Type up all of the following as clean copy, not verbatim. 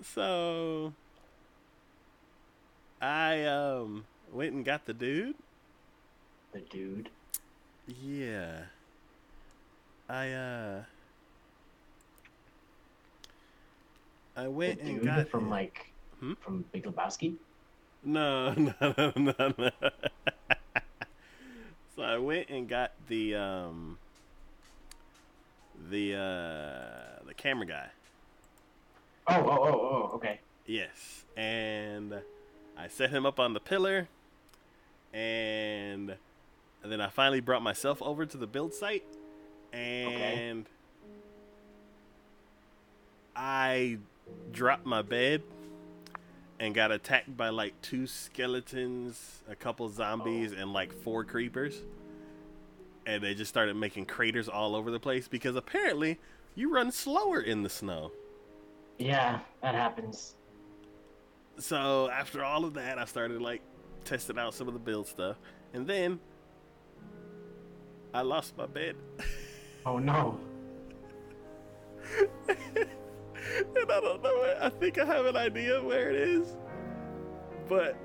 So I went and got the dude. The dude. Yeah. I I The went and got dude from him. Hmm? from Big Lebowski. No, no. So I went and got the camera guy. Okay. Yes. And I set him up on the pillar, and then I finally brought myself over to the build site, Okay. and I dropped my bed and got attacked by like two skeletons, a couple Oh, zombies, and like four creepers. And they just started making craters all over the place because apparently you run slower in the snow. yeah, that happens. So after all of that, I started like testing out some of the build stuff, and then I lost my bed. Oh no. And I don't know. I think I have an idea where it is, but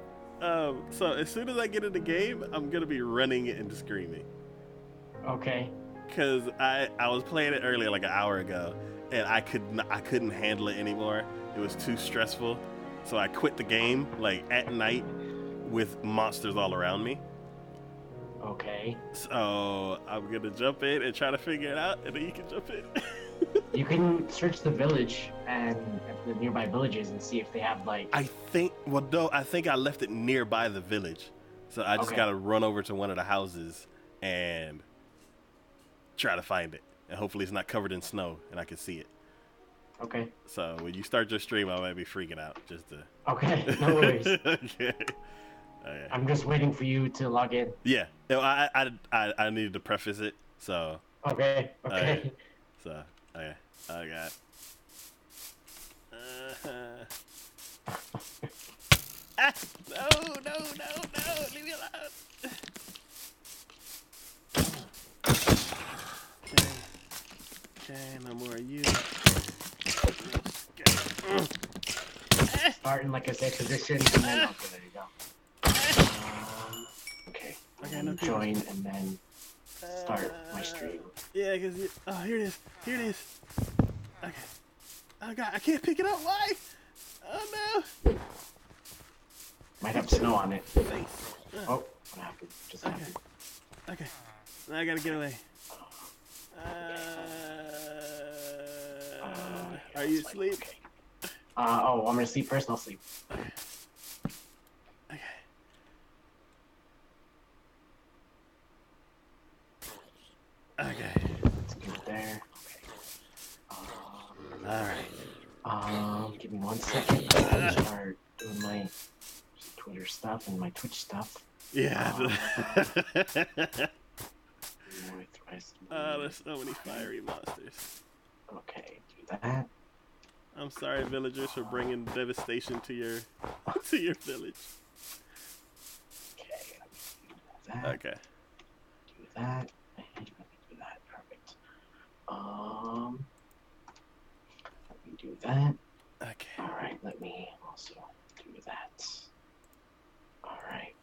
so as soon as I get in the game, I'm gonna be running and screaming Okay. because I was playing it earlier like an hour ago, and I couldn't handle it anymore. It was too stressful, so I quit the game like at night with monsters all around me. Okay. So I'm gonna jump in and try to figure it out, and then you can jump in. You can search the village and at the nearby villages and see if they have like. I think, well, no, I think I left it nearby the village, so I just Okay. gotta run over to one of the houses and try to find it, and hopefully it's not covered in snow and I can see it. Okay. So when you start your stream, I might be freaking out just Okay. No worries. to. Okay. Okay. I'm just waiting for you to log in. Yeah. No, I needed to preface it. So Okay. okay. Okay. So okay. I got. Uh, ah! No! Leave me alone. Okay. Okay. No more of you. Start in like a safe position and then okay, there you go. Okay. Okay. And No then people. join and then start my stream. Yeah, because oh, here it is. Here it is. Okay. Oh god, I can't pick it up. Why? Oh no. Might have snow on it. Face. Oh, what happened? Just Okay. happened. Okay. Now I gotta get away. Are you asleep? Okay. Oh, I'm gonna sleep first. I'll sleep. Okay. Okay. Okay. Let's do it there. Okay. All right. Give me 1 second. I'll start doing my Twitter stuff and my Twitch stuff. Yeah. Oh, There's so many fiery monsters. okay, do that. I'm sorry, villagers, for bringing devastation to your village. Okay, do that. Okay. Do that. And let me do that. Perfect. Let me do that. Okay. All right. Let me also do that. All right.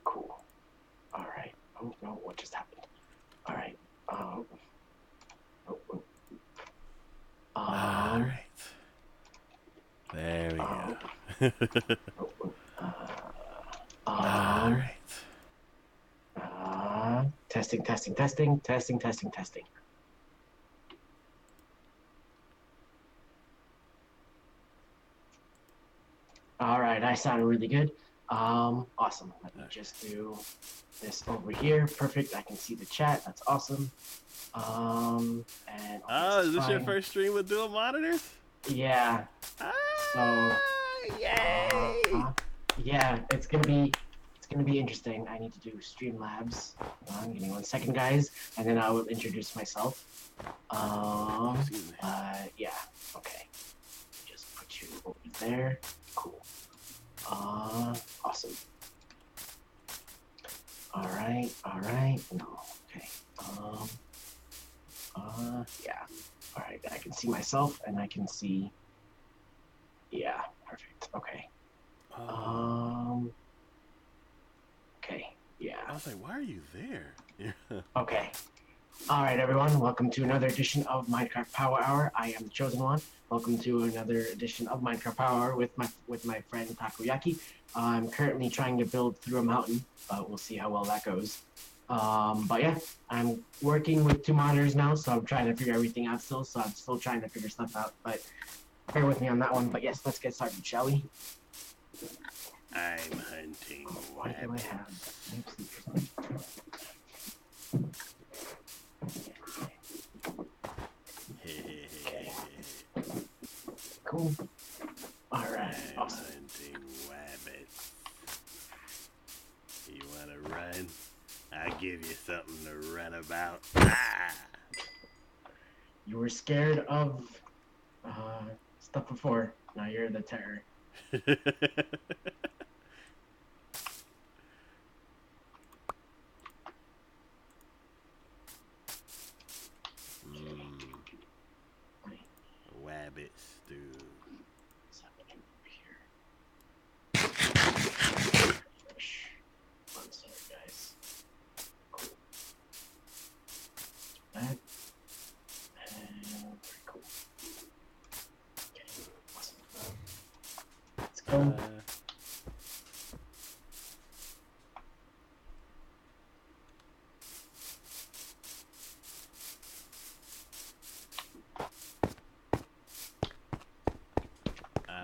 Cool. All right. Oh no! What just happened? All right. Oh. Oh. All right. There we go. Oh, All right. testing. All right, I sound really good. Awesome. Let me just do this over here. Perfect. I can see the chat. That's awesome. And Oh, is this your fine. first stream with dual monitors? Yeah. So, Yay! yeah, it's gonna be interesting. I need to do Streamlabs. Give me 1 second, guys, and then I will introduce myself. Excuse me. Yeah. Okay. Just put you over there. Cool. Awesome. All right. No. Okay. Yeah. All right. I can see myself, and I can see. Yeah. Perfect. Okay. Oh. Okay. Yeah. I was like, why are you there? Yeah. Okay. All right, everyone. Welcome to another edition of Minecraft Power Hour. I am the chosen one. Welcome to another edition of Minecraft Power Hour with my friend TacoYaki. I'm currently trying to build through a mountain, but we'll see how well that goes. But yeah, I'm working with 2 monitors now, so I'm trying to figure everything out still. So I'm still trying to figure stuff out, but bear with me on that one. But yes, let's get started, shall we? I'm hunting Why do I rabbits. have? Okay. Cool. All right. I'm Awesome. hunting rabbits. You wanna run? I'll give you something to run about. Ah! You were scared of stuff before. Now you're the terror. Rabbit stew. What's happening over here? I'm sorry, guys. Cool. That. And very cool. Okay, awesome. Let's go. I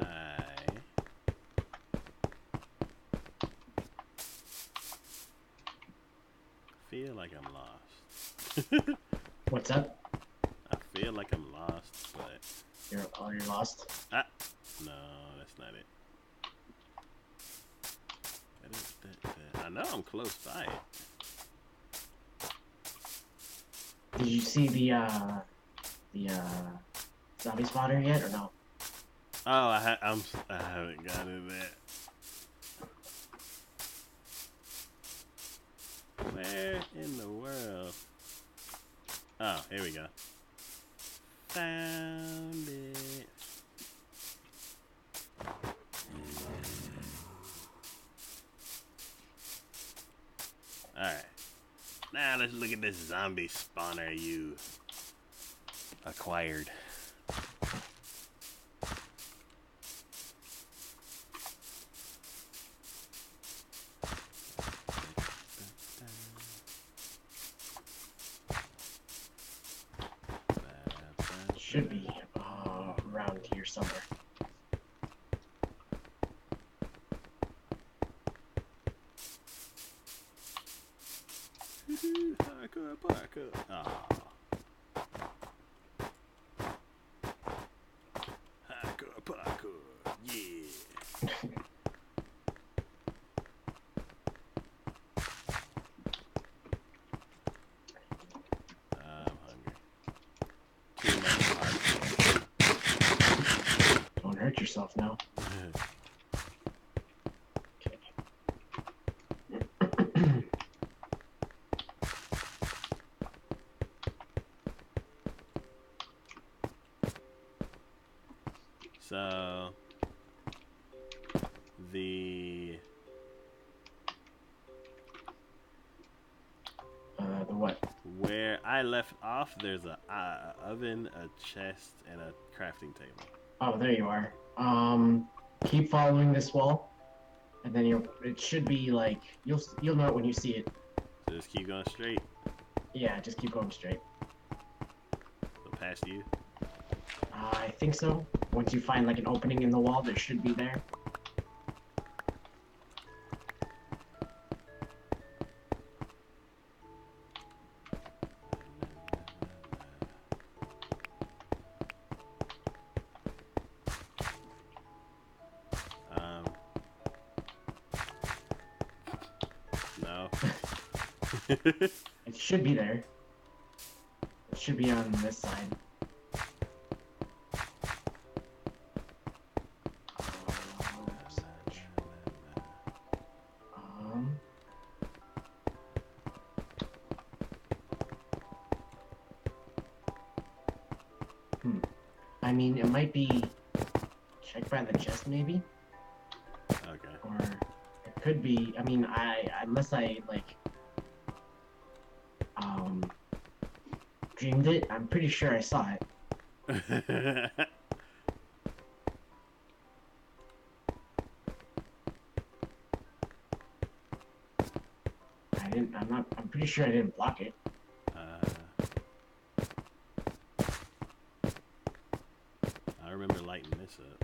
feel like I'm lost. What's up? I feel like I'm lost, but You're lost. ah, no, that's not it. I know I'm close by it. Did you see the zombie spotter yet or no? Oh, I haven't gotten that. Where in the world? Oh, here we go. Found it. Alright. Now let's look at this zombie spawner you acquired. Should be around here somewhere. Parkour. Parkour. Yeah. I'm hungry. Too much parkour. Don't hurt yourself now. Okay. So the what? where I left off, there's a oven, a chest, and a crafting table. Oh, there you are. Keep following this wall, and then it should be like you'll know it when you see it. So just keep going straight. Yeah, just keep going straight. So past you. I think so. Once you find like an opening in the wall, there should be there. No. It should be there. It should be on this side. I mean, it might be checked by the chest, maybe. Okay. Or it could be. I mean, unless I like dreamed it. I'm pretty sure I saw it. I didn't. I'm not. I'm pretty sure I didn't block it. I remember lighting this up.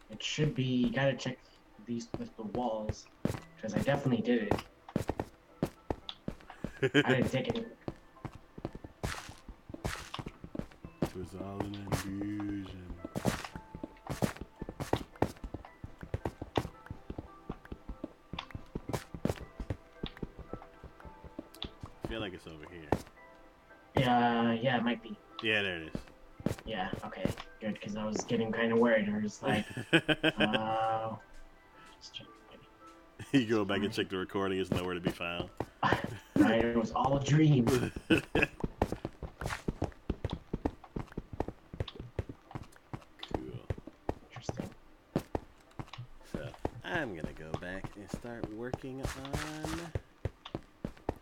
It should be. You gotta check these with the walls, because I definitely did it. I didn't take it. It was all an illusion. I feel like it's over here. Yeah, it might be. Yeah, there it is. Yeah, okay, good, because I was getting kind of worried. I was like, just check. You go back and check the recording, it's nowhere to be found. Right, it was all a dream. Cool. Interesting. So, I'm gonna go back and start working on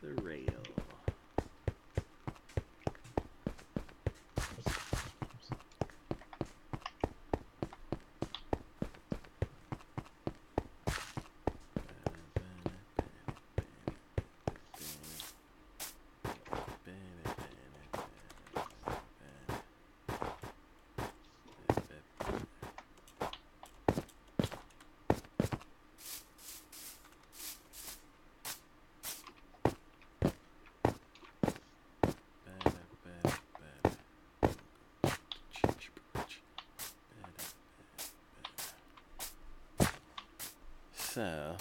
the rail. So,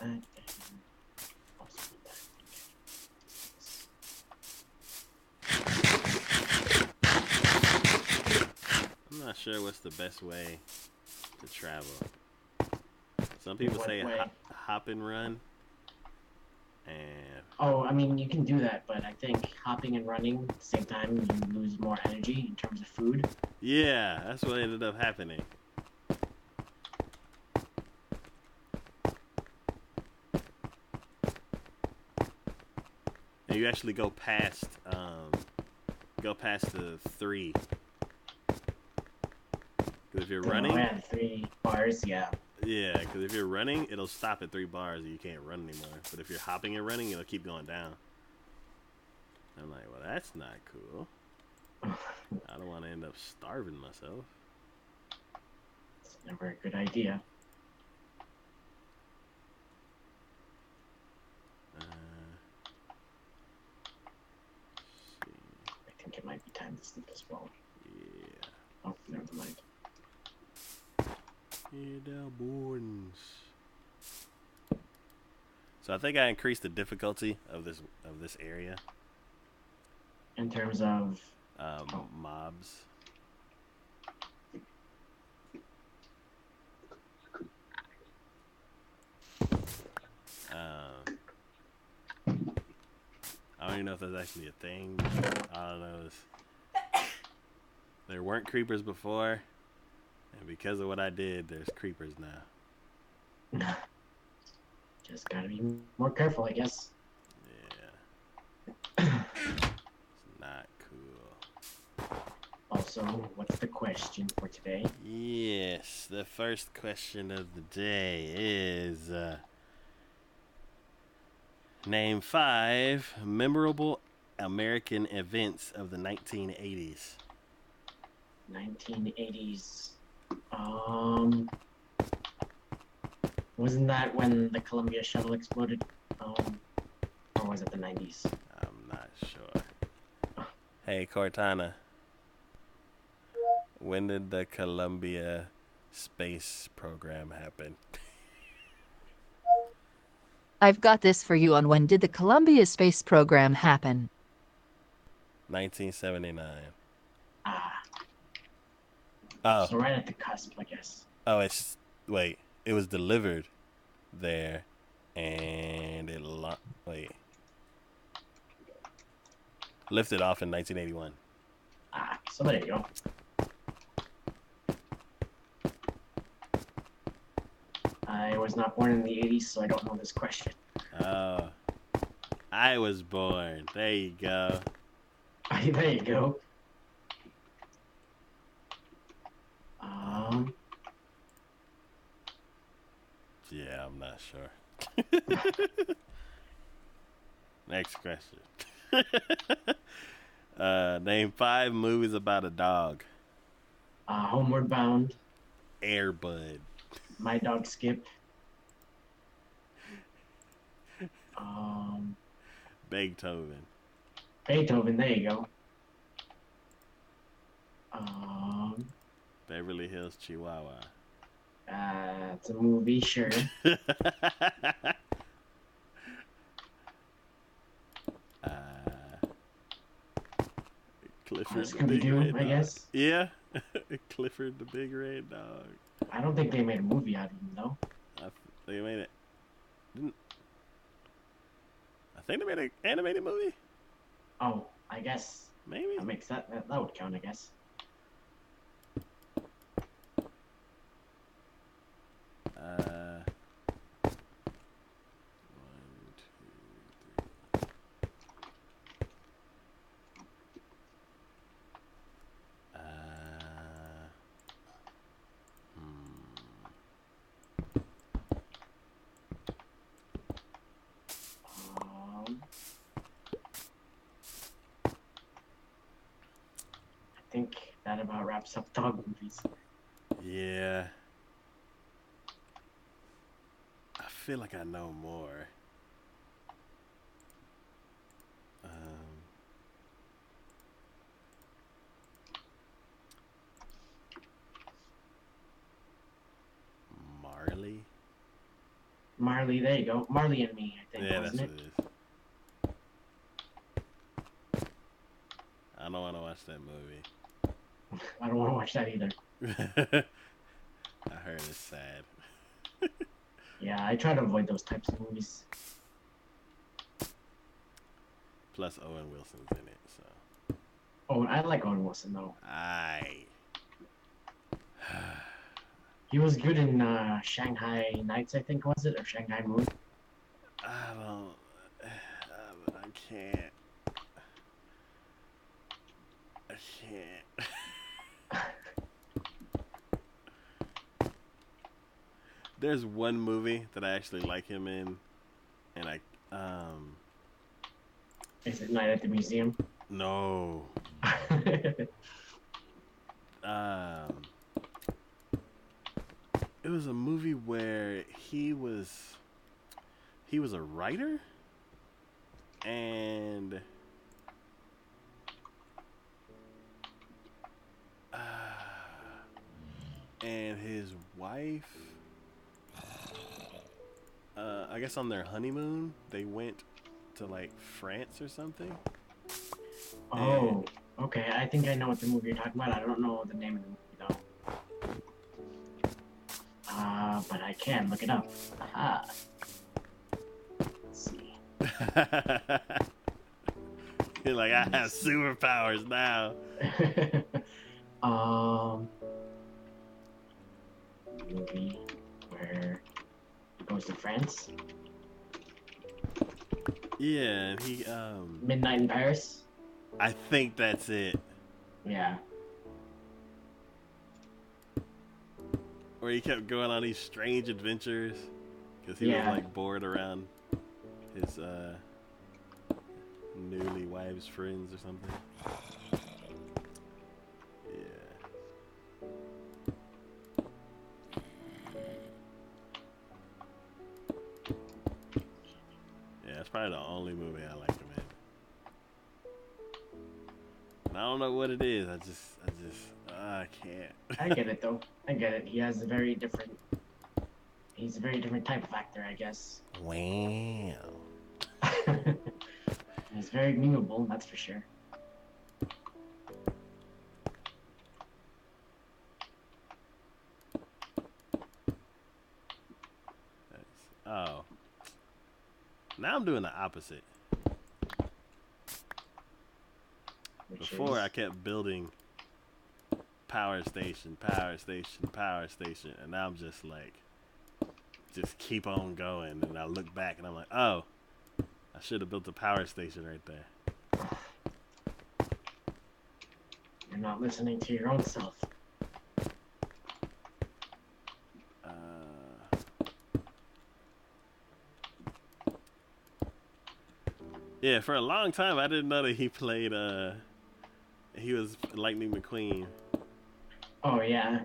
I'm not sure what's the best way to travel. Some people say hop and run. And oh, I mean, you can do that, but I think hopping and running at the same time, you lose more energy in terms of food. Yeah, that's what ended up happening. And you actually go past the 3. Because if you're running, yeah, 3 bars, yeah. Yeah, because if you're running, it'll stop at 3 bars and you can't run anymore. But if you're hopping and running, it'll keep going down. I'm like, well, that's not cool. I don't want to end up starving myself. It's never a good idea. I think it might be time to sleep as well. Yeah. Oh, never mind. Yeah, bones. So I think I increased the difficulty of this area. In terms of mobs. I don't even know if that's actually a thing. I don't know. There weren't creepers before, and because of what I did, there's creepers now. Just gotta be more careful, I guess. Yeah. It's not cool. Also, what's the question for today? Yes, the first question of the day is... name 5 memorable American events of the 1980s. 1980s. Wasn't that when the Columbia shuttle exploded? Or was it the 90s? I'm not sure. Hey, Cortana. When did the Columbia space program happen? I've got this for you on when did the Columbia space program happen. 1979. Ah, Oh, so right at the cusp, I guess. oh, it's wait. It was delivered there, and wait lifted off in 1981. Ah, so there you go. I was not born in the 80s, so I don't know this question. Oh, I was born. There you go. There you go. Yeah, I'm not sure. Next question. Name 5 movies about a dog. Homeward Bound, Air Bud. My Dog Skip, um, Beethoven. Beethoven, there you go. Um, Beverly Hills Chihuahua. it's a movie, sure. Clifford the Big Scooby-Doo, Red I Dog. guess. Yeah. Clifford the Big Red Dog. I don't think they made a movie out of him, though. They made it. I think they made an animated movie. Oh, I guess Maybe. that makes that would count, I guess. Uh, 1, 2, 3. I think that about wraps up dog movies. Yeah. I feel like I know more. Marley. Marley, there you go. Marley and Me, I think, Yeah, that's wasn't what it? it is. I don't want to watch that movie. I don't want to watch that either. I heard it's sad. Yeah, I try to avoid those types of movies. Plus Owen Wilson's in it, so. Oh, I like Owen Wilson, though. He was good in Shanghai Nights, I think, was it? Or Shanghai Moon? I don't. I can't. I can't. There's one movie that I actually like him in, and Is it Night at the Museum? no. It was a movie where he was a writer, and his wife, I guess on their honeymoon, they went to like France or something. Oh, okay. I think I know what the movie you're talking about. I don't know the name of the movie, though. But I can look it up. Aha. Let's see. You're like, I have superpowers now. Movie where he goes to France. Yeah, he Midnight in Paris. I think that's it. Yeah. Where he kept going on these strange adventures because he was like bored around his newly wives' friends or something. Yeah, it's probably the only movie I like him in. And I don't know what it is. I can't. I get it though. I get it. He's a very different type of actor, I guess. Wow. He's very memeable, that's for sure. Now I'm doing the opposite. Before I kept building power station, and now I'm just like, just keep on going. And I look back and I'm like, oh, I should have built a power station right there. You're not listening to your own self. Yeah, for a long time I didn't know that he played. He was Lightning McQueen. Oh yeah.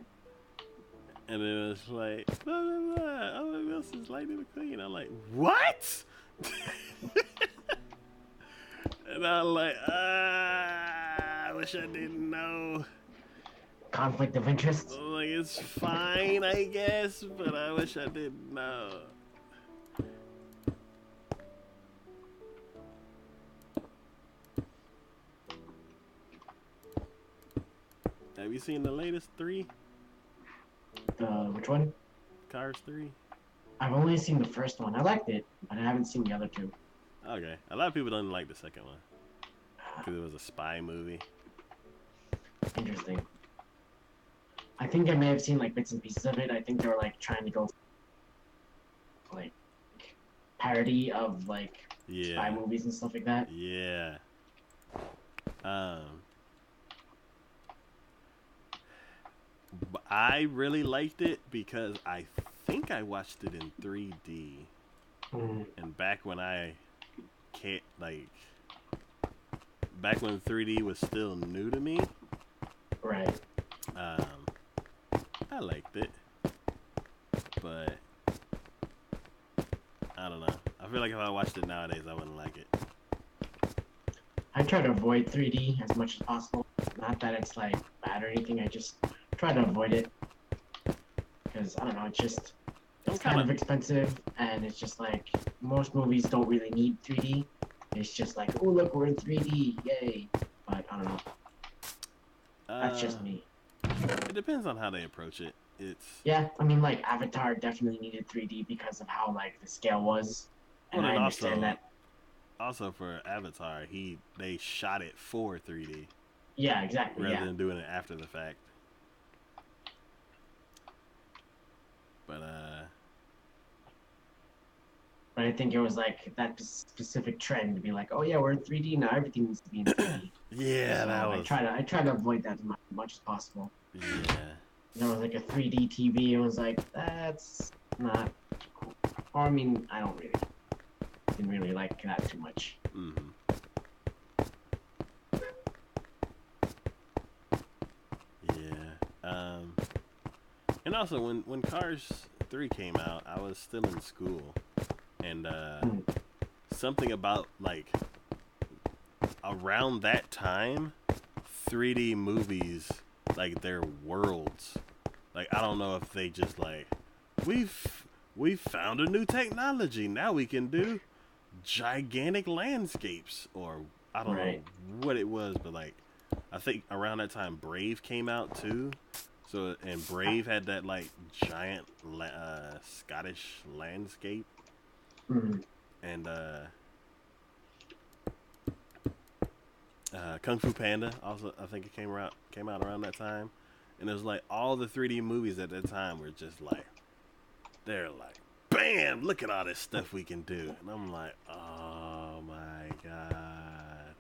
And it was like, blah, blah, blah. Oh, this is Lightning McQueen. I'm like, what? And I'm like, I wish I didn't know. Conflict of interest? Like, it's fine, I guess, but I wish I didn't know. Have you seen the latest 3? Which one? Cars 3? I've only seen the first one. I liked it, but I haven't seen the other 2. Okay. A lot of people didn't like the second one. Because it was a spy movie. Interesting. I think I may have seen like bits and pieces of it. I think they were like trying to go like parody of like spy movies and stuff like that. Yeah. I really liked it because I think I watched it in 3D. And back when back when 3D was still new to me. Right. I liked it. But I don't know. I feel like if I watched it nowadays I wouldn't like it. I try to avoid 3D as much as possible. Not that it's like bad or anything, I just try to avoid it. Because I don't know, it's kind of expensive, and it's just like most movies don't really need 3D. It's just like, oh look, we're in 3D, yay! But I don't know. That's just me. It depends on how they approach it. Yeah, I mean, like Avatar definitely needed 3D because of how like the scale was, and I understand that. Also for Avatar, they shot it for 3D. Yeah, exactly. Rather than doing it after the fact. But I think it was like that specific trend to be like, oh yeah, we're in 3D now. Everything needs to be in 3D. Yeah, so that was. I try to avoid that as much as possible. Yeah. There was like a 3D TV. It was like that's not cool. Or I mean, didn't really like that too much. Mm-hmm. Yeah. And also when Cars 3 came out, I was still in school, and something about like around that time, 3D movies, like their worlds, like I don't know if they just like we've found a new technology, now we can do gigantic landscapes, or I don't know what it was, but like I think around that time Brave came out too. So, and Brave had that like giant Scottish landscape. And Kung Fu Panda also, I think it came out around that time. And it was like all the 3D movies at that time were just like, they're like, bam, look at all this stuff we can do. And I'm like, oh my god.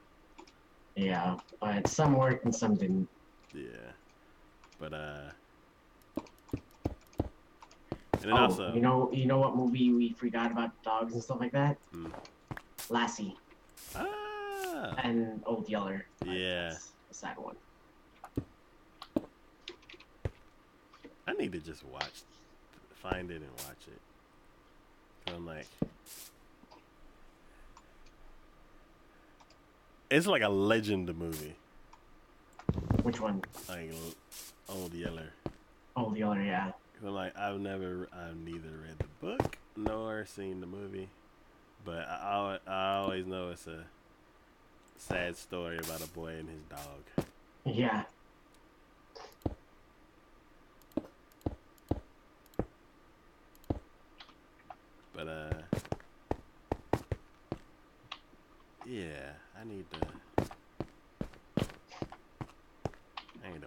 Yeah, but some worked and some didn't. Yeah. But and then also, you know what movie we forgot about dogs and stuff like that? Lassie. And Old Yeller. Yeah. That's a sad one. I need to just find it and watch it. So I'm like, it's like a legend movie. Which one? Like Old Yeller. Old Yeller, yeah. I'm like, I've neither read the book nor seen the movie, but I always know it's a sad story about a boy and his dog. Yeah. But Yeah, I need to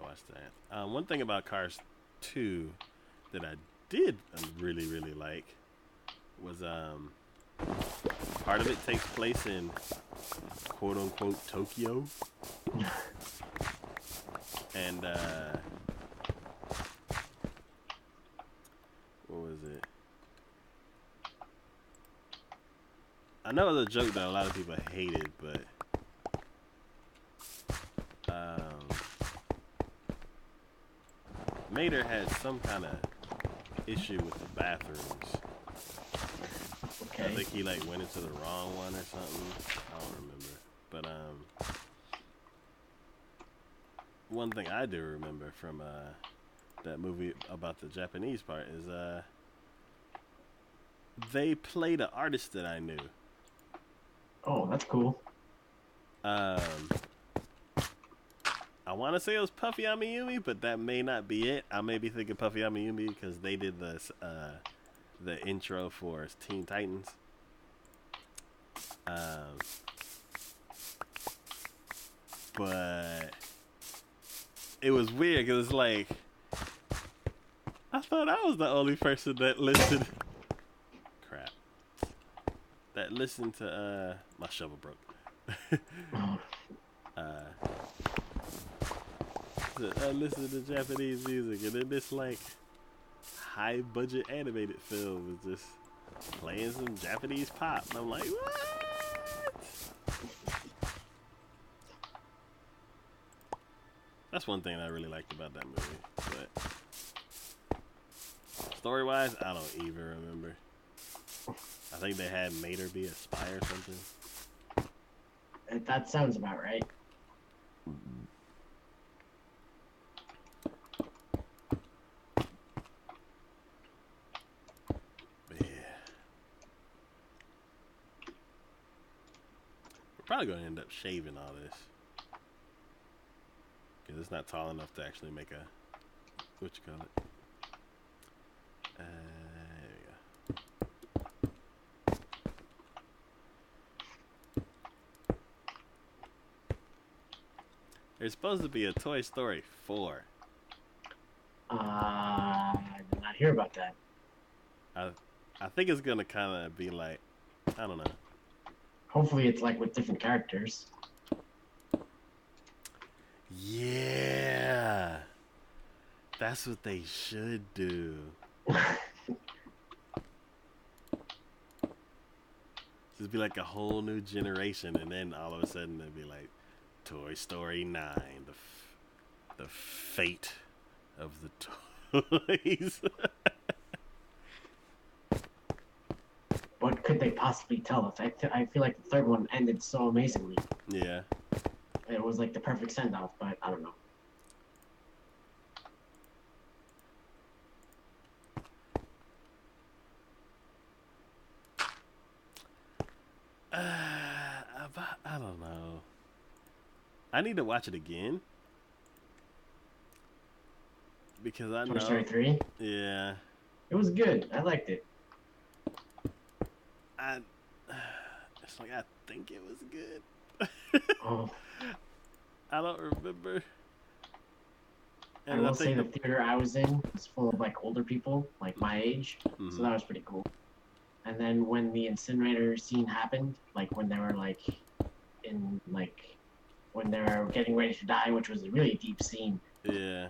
watch that. One thing about Cars 2 that I did really really like was part of it takes place in quote unquote Tokyo, and what was it? I know it was a joke that a lot of people hated, but Mater had some kind of issue with the bathrooms. Okay. I think he like went into the wrong one or something. I don't remember. But one thing I do remember from that movie about the Japanese part is they played an artist that I knew. Oh, that's cool. I want to say it was Puffy Amiyumi, but that may not be it. I may be thinking Puffy Amiyumi because they did the intro for Teen Titans. But it was weird because it's like I thought I was the only person that listened. Crap. That listened to my shovel broke. I listened to Japanese music, and then this like high budget animated film is just playing some Japanese pop, and I'm like, what? That's one thing I really liked about that movie, but story wise, I don't even remember. I think they had Mater be a spy or something. That sounds about right. Probably going to end up shaving all this because it's not tall enough to actually make a what you call it. There we go. There's supposed to be a Toy Story 4. I did not hear about that. I think it's gonna kind of be like, I don't know. Hopefully it's like with different characters. Yeah. That's what they should do. Just be like a whole new generation, and then all of a sudden it'd be like Toy Story 9, the fate of the toys. What could they possibly tell us? I feel like the third one ended so amazingly. Yeah. It was like the perfect send-off, but I don't know. I don't know. I need to watch it again. Because I know. Toy Story 3? Yeah. It was good. I liked it. It's like I think it was good. Oh. I don't remember. And I will say the theater I was in was full of like older people, like my age, so that was pretty cool. And then when the incinerator scene happened, like when they were like in like when they were getting ready to die, which was a really deep scene. Yeah.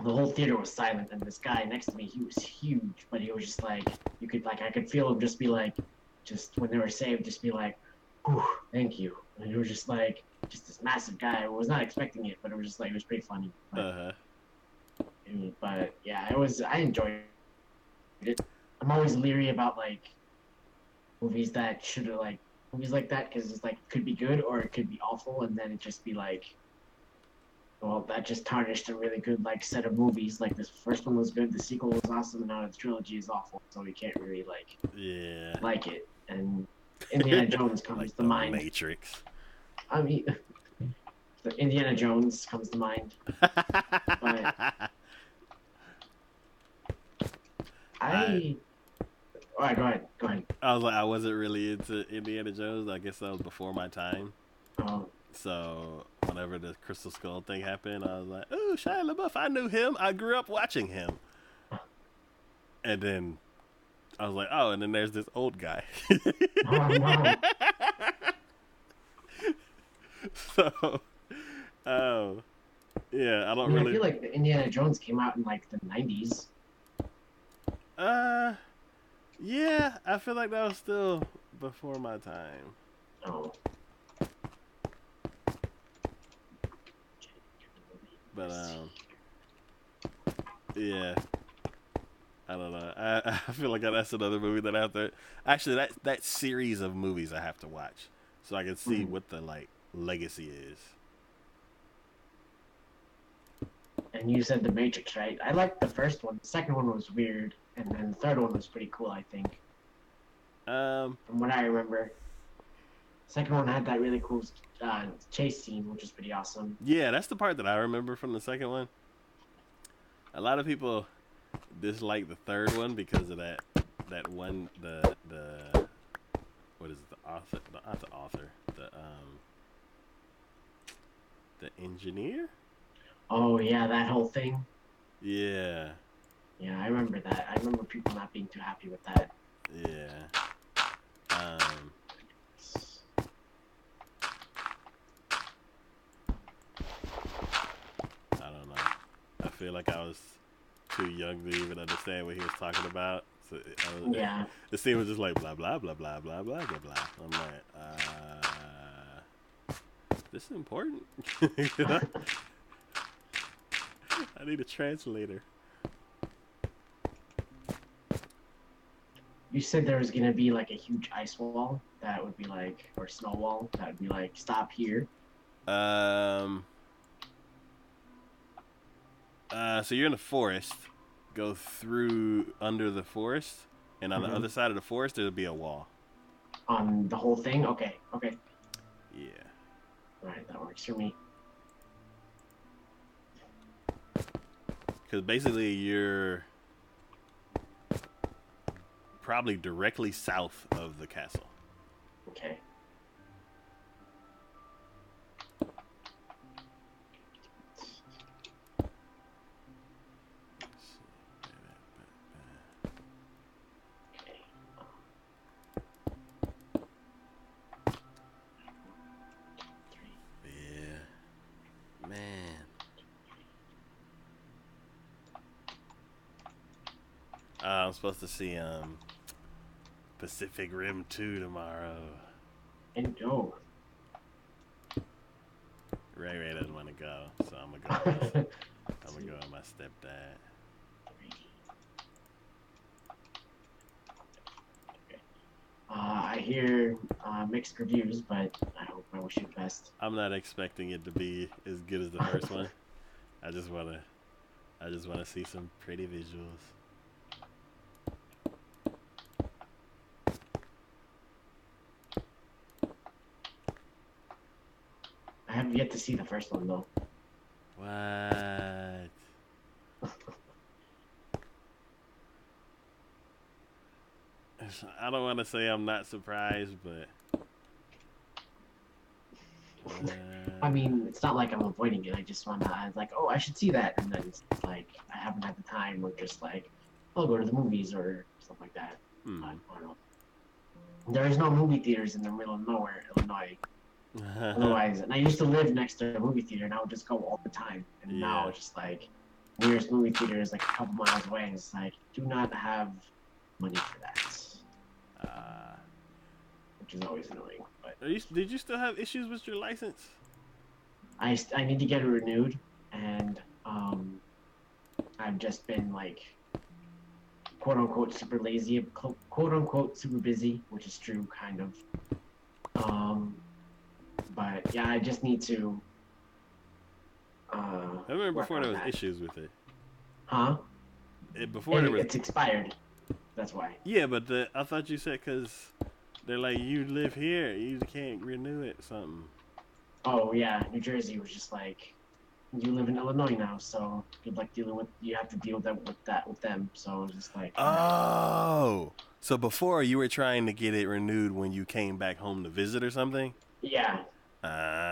The whole theater was silent, and this guy next to me, he was huge, but he was just like, you could like, I could feel him just be like, just when they were saved, just be like, "Whew, thank you." And he was just like, just this massive guy. I was not expecting it, but it was just like, it was pretty funny. But, but yeah, I enjoyed it. I'm always leery about like movies that should have like movies like that because it's like it could be good or it could be awful, and then it just be like, well, that just tarnished a really good like set of movies. Like this first one was good, the sequel was awesome, and now the trilogy is awful. So we can't really like like it. And Indiana Jones comes like to mind. Matrix. I mean, the Indiana Jones comes to mind. But right, go ahead. Go ahead. I was like, I wasn't really into Indiana Jones. I guess that was before my time. Oh, So whenever the Crystal Skull thing happened, I was like, "Oh, Shia LaBeouf! I knew him. I grew up watching him." And then I was like, "Oh," and then there's this old guy. oh no. So, oh, yeah, I I don't mean, I really. feel like the Indiana Jones came out in like the 90s. Uh, yeah, I feel like that was still before my time. Oh. But yeah, I don't know. I feel like that's another movie that I have to. Actually, that series of movies I have to watch so I can see what the like legacy is. And you said The Matrix, right? I liked the first one. The second one was weird, and then the third one was pretty cool, I think. From what I remember. Second one had that really cool chase scene, which was pretty awesome. Yeah, that's the part that I remember from the second one. A lot of people dislike the third one because of that one the what is it, the author, not the author, the engineer. Oh yeah, that whole thing. Yeah, Yeah, I remember that. I remember people not being too happy with that. yeah. Um, I don't know. I feel like I was too young to even understand what he was talking about. So Yeah. the scene was just like blah blah blah blah blah blah blah blah. I'm like, this is important. You know? I need a translator. You said there was gonna be like a huge ice wall that would be like, or snow wall that would be like, stop here. Um. So you're in the forest. Go through under the forest, and on the other side of the forest there'll be a wall. On the whole thing? Okay, okay. Yeah. Alright, that works for me. Because basically you're probably directly south of the castle. Okay. Yeah. Man. I'm supposed to see Pacific Rim 2 tomorrow. And go. Ray Ray doesn't want to go, so I'm gonna go with my stepdad. I hear mixed reviews, but I wish you the best. I'm not expecting it to be as good as the first one. I just wanna see some pretty visuals. I have yet to see the first one though. What? I don't want to say I'm not surprised, but I mean, it's not like I'm avoiding it. I was like, oh, I should see that, and then it's like I haven't had the time, or just like I'll go to the movies or stuff like that. I don't know. There is no movie theaters in the middle of nowhere, Illinois. Otherwise, and I used to live next to a movie theater, and I would just go all the time. And now it's just like nearest movie theater is like a couple miles away, and it's like do not have money for that, which is always annoying. But did you still have issues with your license? I need to get it renewed, and I've just been like quote unquote super lazy, quote unquote super busy, which is true, kind of. But yeah, I just need to. I remember before there was issues with it. Huh? It's expired. That's why. Yeah, but I thought you said because they're like you live here, you can't renew it. Something. Oh yeah, New Jersey was just like you live in Illinois now, so good luck dealing with. You have to deal with them. So it's just like, Oh, so before you were trying to get it renewed when you came back home to visit or something? yeah, Ah,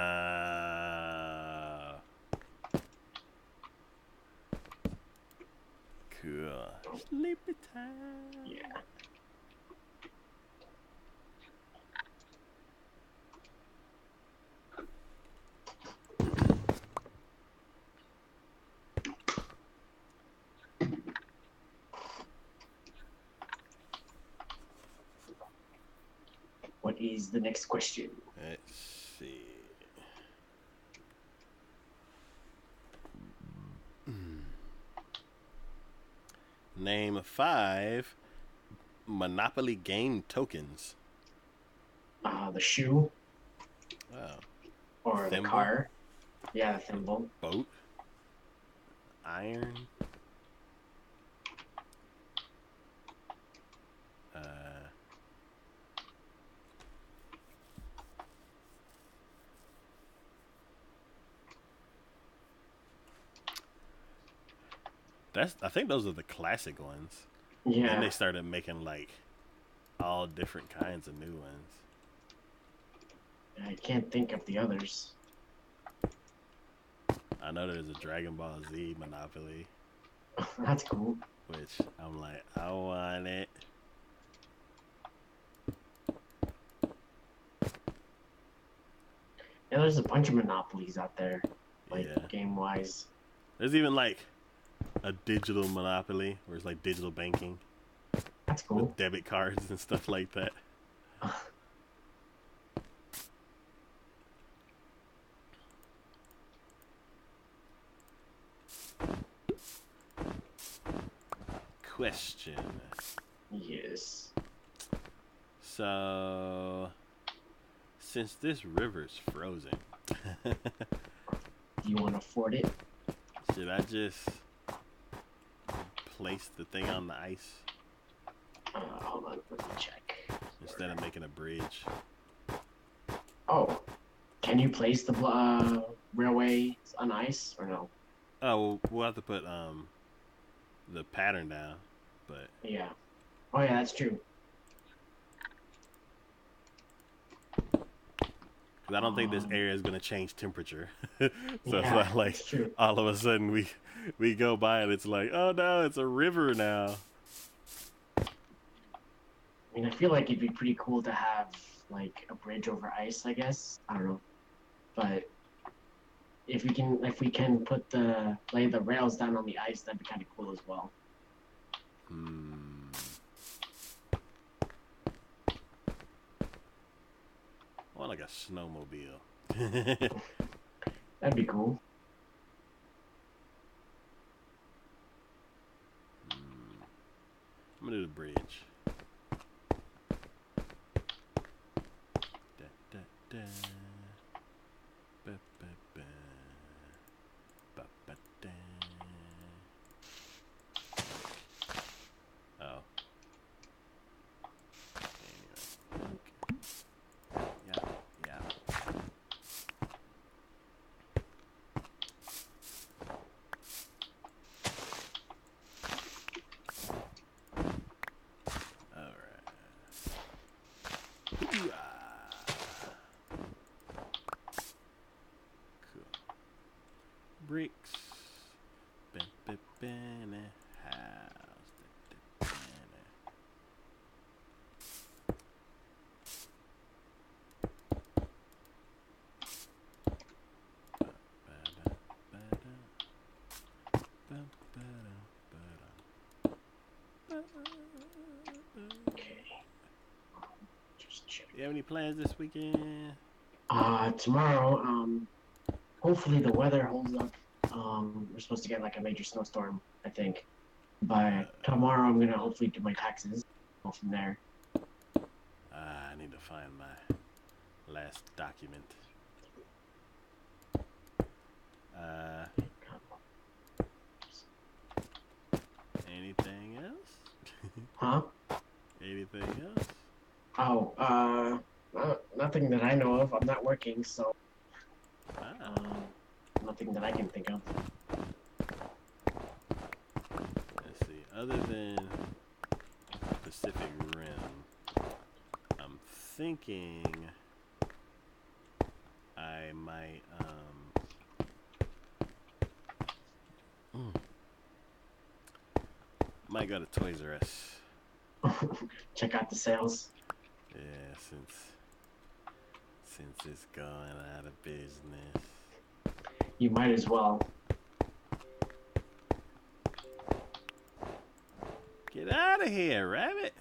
cool. Sleepy time. yeah. What is the next question? Let's see. Name 5 Monopoly game tokens. The shoe Wow. or the Thimble, car? Yeah, the thimble. boat, iron, uh, I think those are the classic ones. Then Yeah, they started making like all different kinds of new ones. I can't think of the others. I know there's a Dragon Ball Z Monopoly, That's cool. which I'm like, I want it. Yeah, there's a bunch of monopolies out there, like Yeah. game wise. There's even like a digital Monopoly where it's like digital banking That's cool. with debit cards and stuff like that. Question. Yes. So, since this river's frozen, Do you want to afford it? should I just place the thing on the ice Hold on, let me check. instead of making a bridge? Oh, can you place the railway on ice or no? Oh, well, we'll have to put the pattern down, but Yeah. Oh yeah, that's true. because I don't think this area is gonna change temperature. So it's Yeah, not like that's true. all of a sudden we go by and it's like, oh no, it's a river now. I mean, I feel like it'd be pretty cool to have like a bridge over ice. I guess I don't know, but if we can lay the rails down on the ice, that'd be kind of cool as well. I want like a snowmobile. That'd be cool. I'm gonna do the bridge. Da, da, da. Ba, ba, ba. Ba, ba, da. Oh. Anyway. Yeah, yeah. Alright. Cool. Bricks. Ba, ba, ba, na. House. Da, da, ba, na. Ba, ba, da, ba, da. Ba, ba, da, ba, da. Ba, ba, ba. Okay. Just check. You have any plans this weekend? Tomorrow, hopefully the weather holds up. We're supposed to get like a major snowstorm, I think. But tomorrow I'm gonna hopefully do my taxes. Go from there. I need to find my last document. Anything else? Huh? Anything else? Oh, nothing that I know of. I'm not working, so Ah, um, Nothing that I can think of. Let's see. Other than Pacific Rim, I'm thinking I might might go to Toys R Us. Check out the sales. Yeah, since it's going out of business. You might as well. Get out of here, rabbit!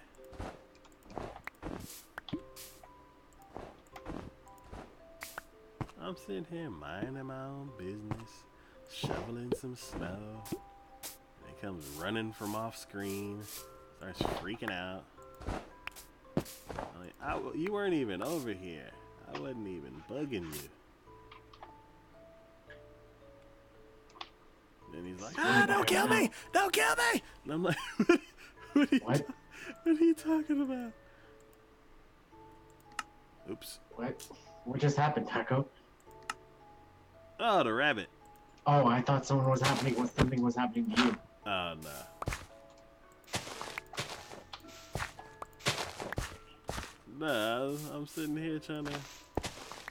I'm sitting here minding my own business, shoveling some snow. And he comes running from off screen, starts freaking out. I'm like, you weren't even over here. I wasn't even bugging you. And he's like, don't kill me! Don't kill me! And I'm like, what are you talking about? Oops. What just happened, Taco? Oh, the rabbit. Oh, I thought something was happening to you. Oh, no. No, I'm sitting here trying to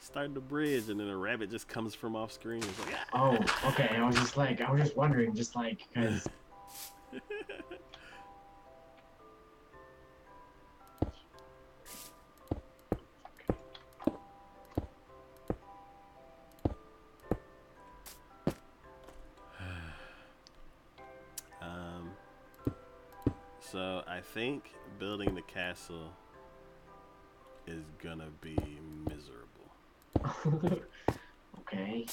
start the bridge, and then a rabbit just comes from off screen. It's like, ah! Oh, okay. I was just wondering, because. So I think building the castle is gonna be miserable. Okay.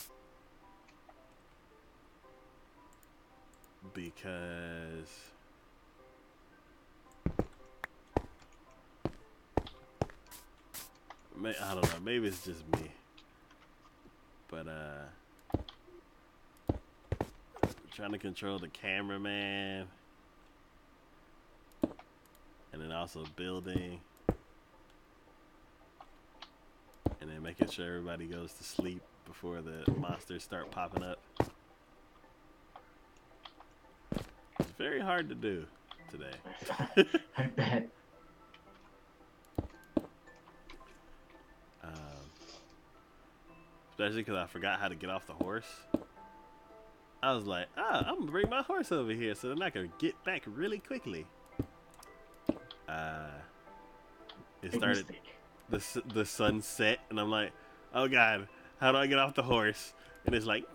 Because I don't know, maybe it's just me. But trying to control the cameraman. And then also building. And then making sure everybody goes to sleep before the monsters start popping up. It's very hard to do today. I bet. Especially because I forgot how to get off the horse. I was like, I'm going to bring my horse over here so then I can get back really quickly. It started, the sun set, and I'm like, oh God, how do I get off the horse? And it's like,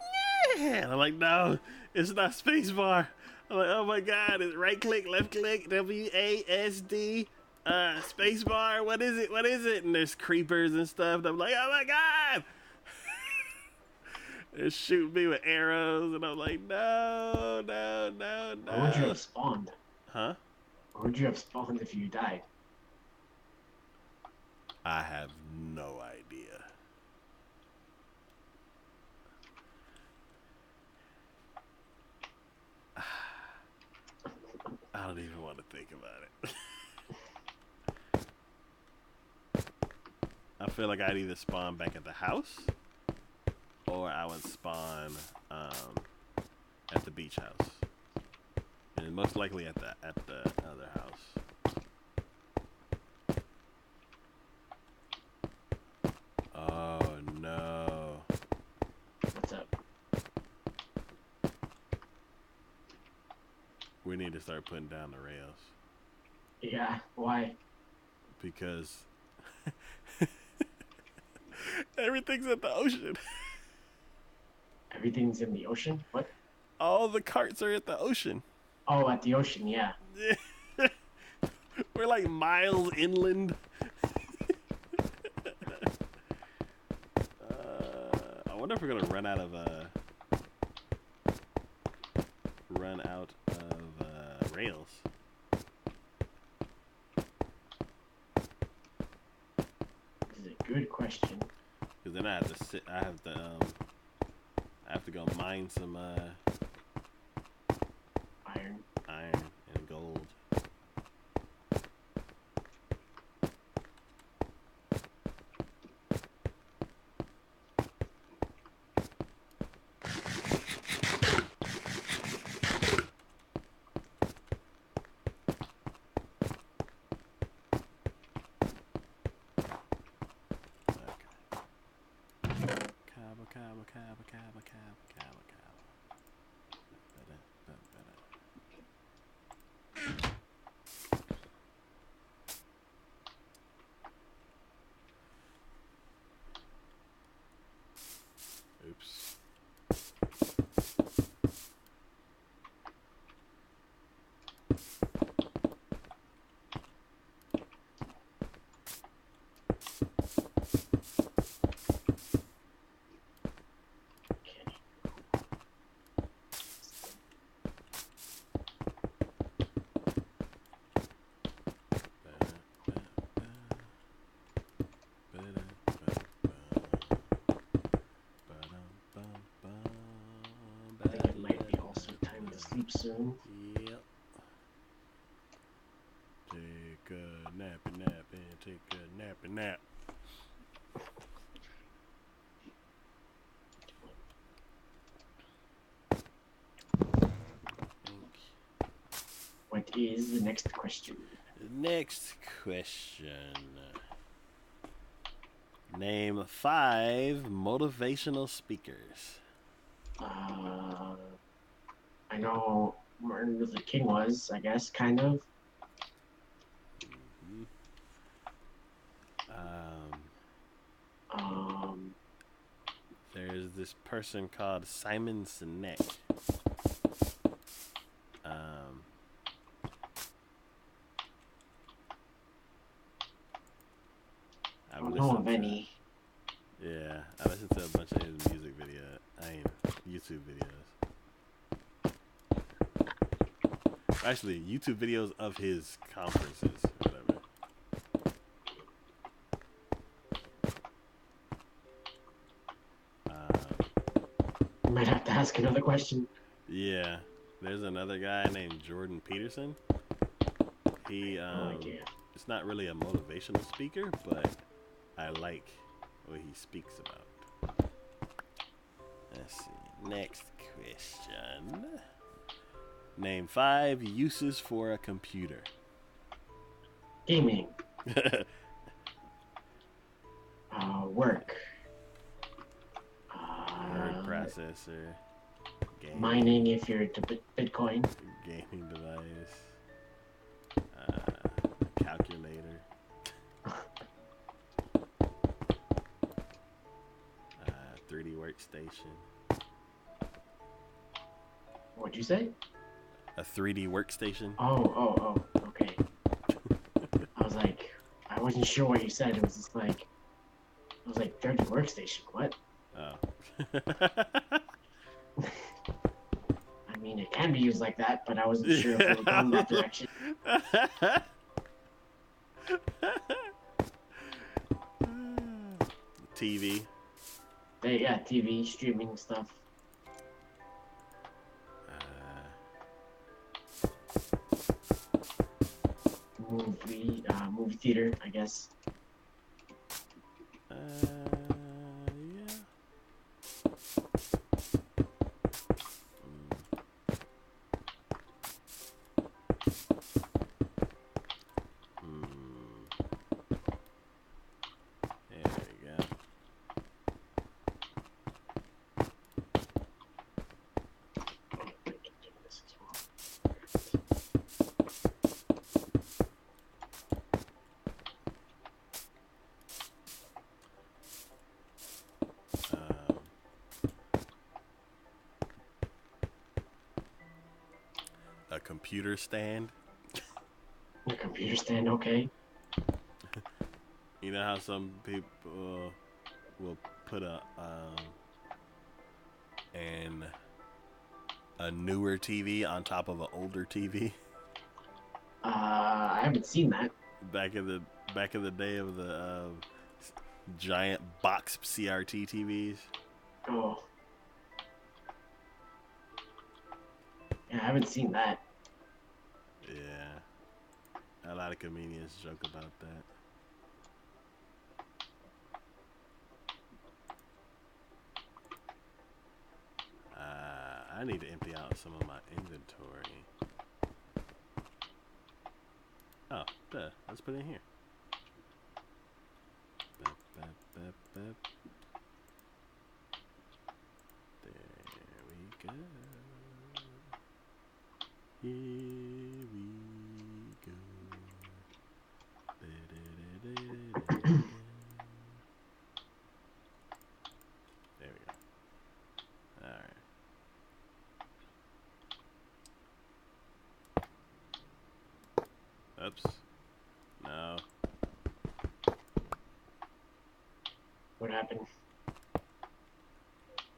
yeah. And I'm like, no, it's not spacebar. I'm like, oh my God, it's right click, left click, WASD, spacebar, what is it? And there's creepers and stuff, and I'm like, oh my God. They're shooting me with arrows, and I'm like, no. Where would you have spawned? Huh? Where would you have spawned if you died? I have no idea. I don't even want to think about it. I feel like I'd either spawn back at the house, or I would spawn at the beach house, and most likely at the other house. Oh no! What's up? We need to start putting down the rails. Yeah. Why? Because everything's at the ocean. Everything's in the ocean? What? All the carts are at the ocean. Oh, at the ocean, yeah. We're like miles inland. I wonder if we're gonna run out of rails. This is a good question. Because then I have to go mine some Iron and gold. Oops. I think it might be also time to sleep soon. Yep. Take a nappy nap and take a nappy nap. What is the next question? Next question. Name 5 motivational speakers. I know Martin Luther King was, I guess, kind of. Mm-hmm. There's this person called Simon Sinek. I don't know of any. Yeah, I listened to a bunch of his music YouTube videos. Actually, YouTube videos of his conferences, or whatever. You might have to ask another question. Yeah, there's another guy named Jordan Peterson. He, it's not really a motivational speaker, but I like what he speaks about. Let's see. Next question. Name 5 uses for a computer. Gaming. Work. Word processor. Gaming. Mining if you're into Bitcoin. Gaming device. Calculator. 3D workstation. What'd you say? A 3D workstation. Oh, okay. I was like, I wasn't sure what you said. It was just like, I was like, 3D workstation, what? Oh. I mean, it can be used like that, but I wasn't sure if it was going that direction. TV. Yeah, TV, streaming stuff. Movie theater, I guess. Yeah. There we go. A computer stand. A computer stand, okay. You know how some people will put a newer TV on top of an older TV. I haven't seen that. Back in the day of the giant box CRT TVs. Oh. Yeah, I haven't seen that. Yeah. A lot of comedians joke about that. I need to empty out some of my inventory. Oh, duh. Let's put it in here. Here we go. There we go. Alright. Oops. No. What happened?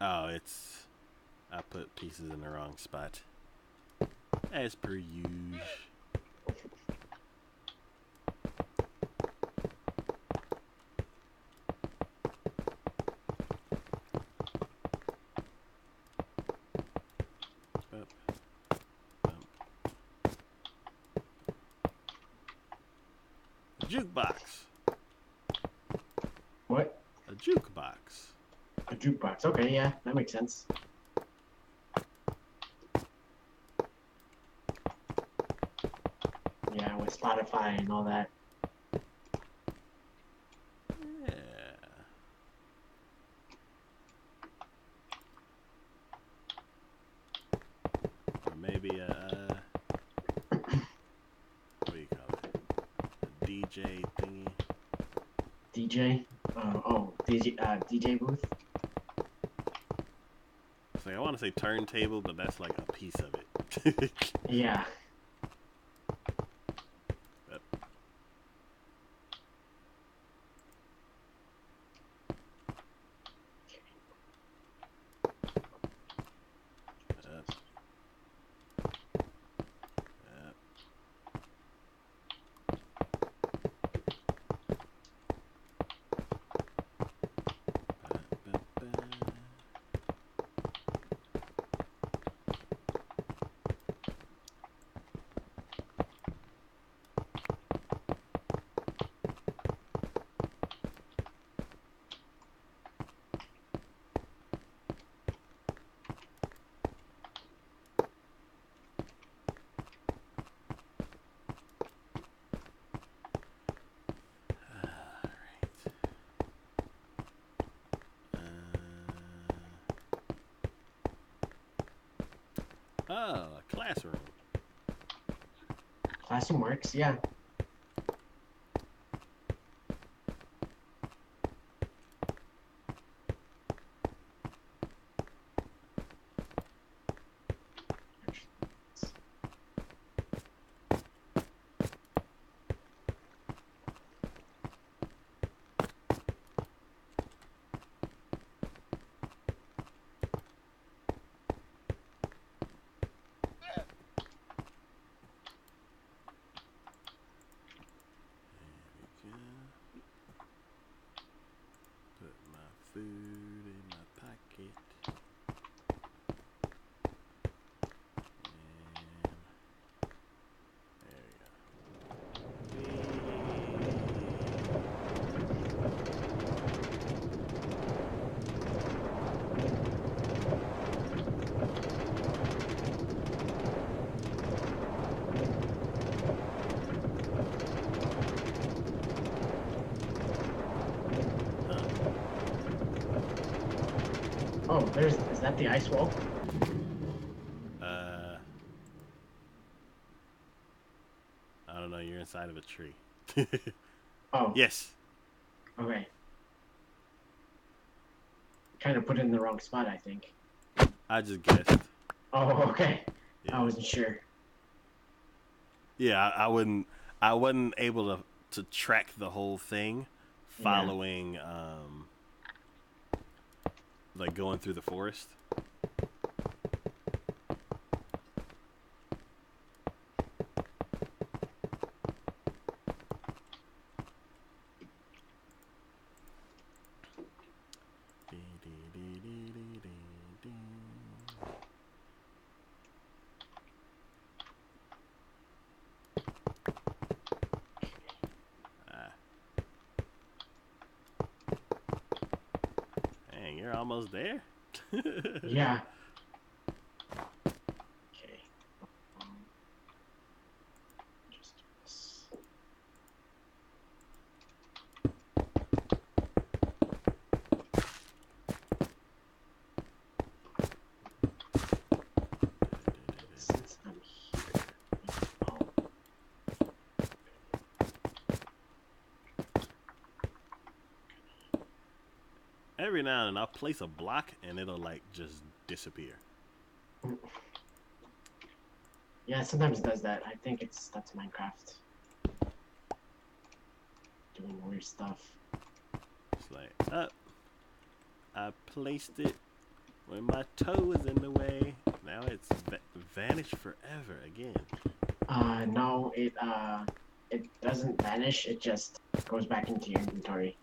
Oh, it's... I put pieces in the wrong spot. As per usual. Jukebox. What? A jukebox. A jukebox. Okay, yeah, that makes sense. Yeah, with Spotify and all that. Yeah. Or maybe a what do you call it? A DJ thingy. DJ? DJ booth? It's like I want to say turntable, but that's like a piece of it. Yeah. Oh, a classroom. Classroom works, yeah. Put my food in my pocket. And there we Oh, is that the ice wall? I don't know, you're inside of a tree. Oh. Yes. Okay. Kind of put it in the wrong spot, I think. I just guessed. Oh, okay. Yeah. I wasn't sure. Yeah, I wasn't able to track the whole thing following like going through the forest. Dang, you're almost there. Yeah. Okay. Just do this. Since I'm here. Every now and then I'll place a block and it'll like just disappear. Yeah, sometimes it does that. I think that's Minecraft doing weird stuff. It's like, I placed it when my toe was in the way. Now it's vanished forever again. No, it doesn't vanish. It just goes back into your inventory.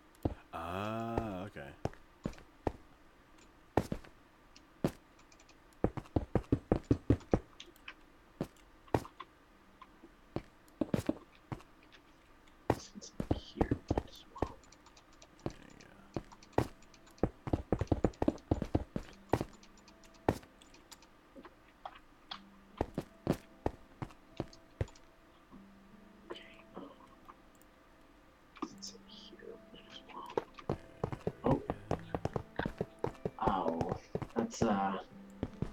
Ah, okay. Here as well. There you Okay. It's here as well. Oh, that's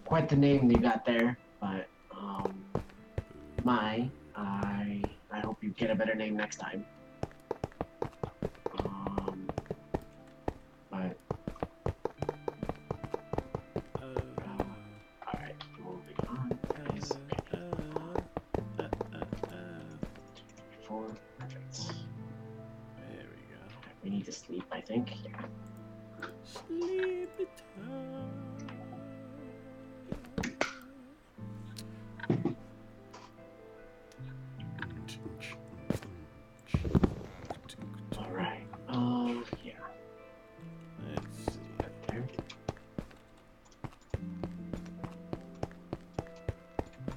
quite the name you got there, but I hope you get a better name next time. But all right, moving on. Guys. Okay. 4. Perfect. There we go. We need to sleep, I think. Yeah. Sleepy time. All right. Yeah. Let's see. There.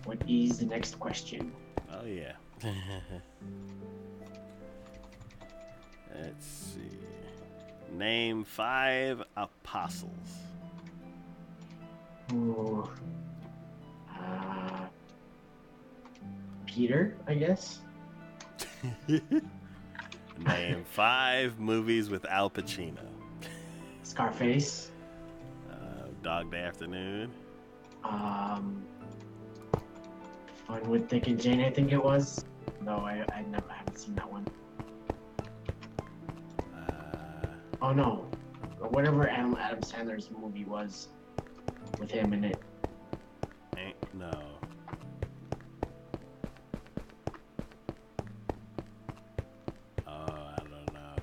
What is the next question? Oh yeah. Let's see. Name 5 apostles. Ooh. Peter, I guess. Name 5 movies with Al Pacino. Scarface. Dog Day Afternoon. Fun with Dick and Jane, I think it was. No, I haven't seen that one. Oh no, whatever Adam Sandler's movie was with him in it. No. Oh, I don't know.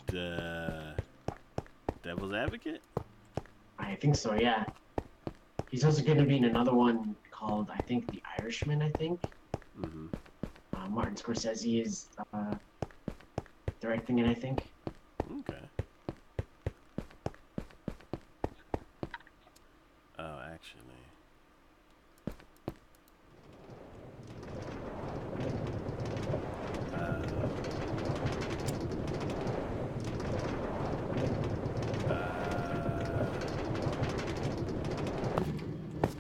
The Devil's Advocate? I think so, yeah. He's also going to be in another one called, I think, The Irishman, I think. Mm-hmm. Martin Scorsese is directing it, I think. Okay. Oh, actually.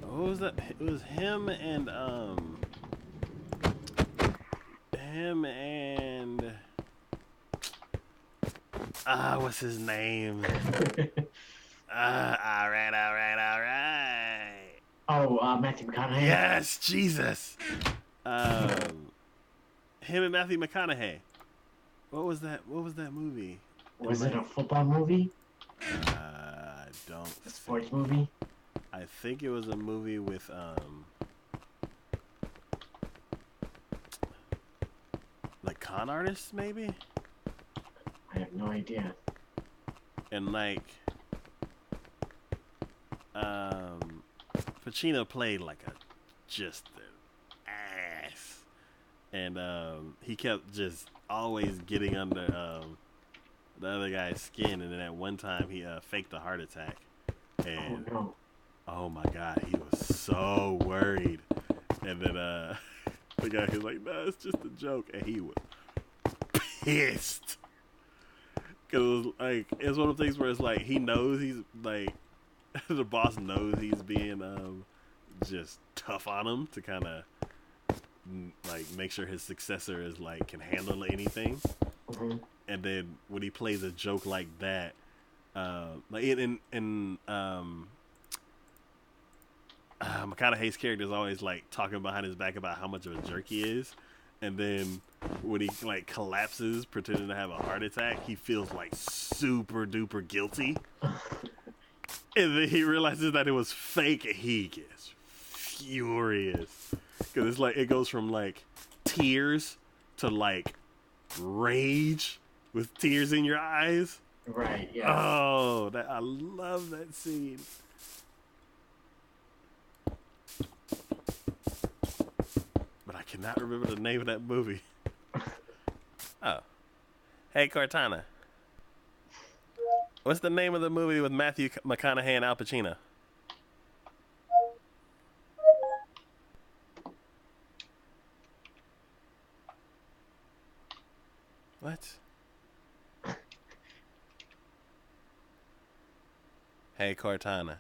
What was that? It was him and what's his name? All right. Oh, Matthew McConaughey. Yes, Jesus. Him and Matthew McConaughey. What was that movie? Was it a football movie? I don't. A sports movie? I think it was a movie with like con artists, maybe. I have no idea. And like, Pacino played like just an ass, and he kept just always getting under the other guy's skin, and then at one time he faked a heart attack, and Oh no. oh my God, he was so worried, and then the guy was like, "No, it's just a joke," and he was pissed. Cause it was like, it's one of the things where it's like he knows he's like the boss knows he's being just tough on him to kind of like make sure his successor is like can handle anything. Mm-hmm. And then when he plays a joke like that, like in McConaughey's character is always like talking behind his back about how much of a jerk he is, and then when he like collapses, pretending to have a heart attack, he feels like super duper guilty. And then he realizes that it was fake, and he gets furious because it's like it goes from like tears to like rage with tears in your eyes. Right. Yeah. Oh, I love that scene. But I cannot remember the name of that movie. Oh. Hey, Cortana. What's the name of the movie with Matthew McConaughey and Al Pacino? What? Hey, Cortana.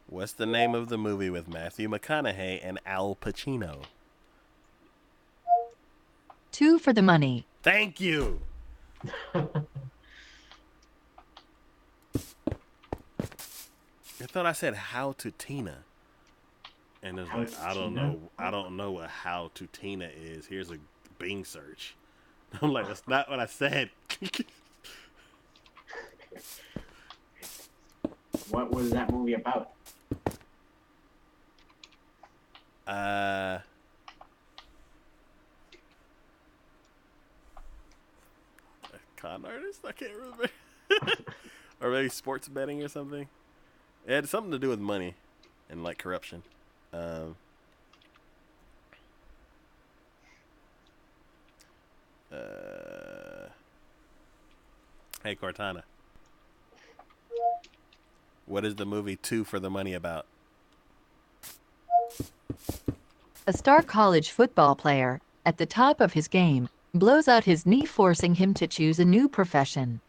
What's the name of the movie with Matthew McConaughey and Al Pacino? 2 for the Money. Thank you. I thought I said how to Tina. And it's like, I don't know what how to Tina is. Here's a Bing search. I'm like, that's not what I said. What was that movie about? Con artist? I can't remember. Or maybe sports betting or something. It had something to do with money and like corruption. Hey, Cortana. What is the movie 2 for the Money about? A star college football player, at the top of his game, blows out his knee, forcing him to choose a new profession.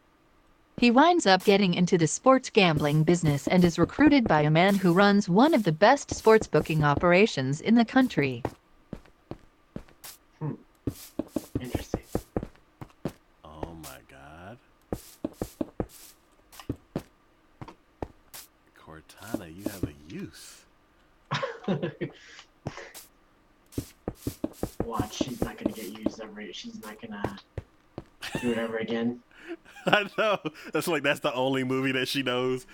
He winds up getting into the sports gambling business and is recruited by a man who runs one of the best sports booking operations in the country. Interesting. Oh my God. Cortana, you have a use. Watch, she's not gonna get used ever. She's not gonna do it ever again. I know. That's the only movie that she knows.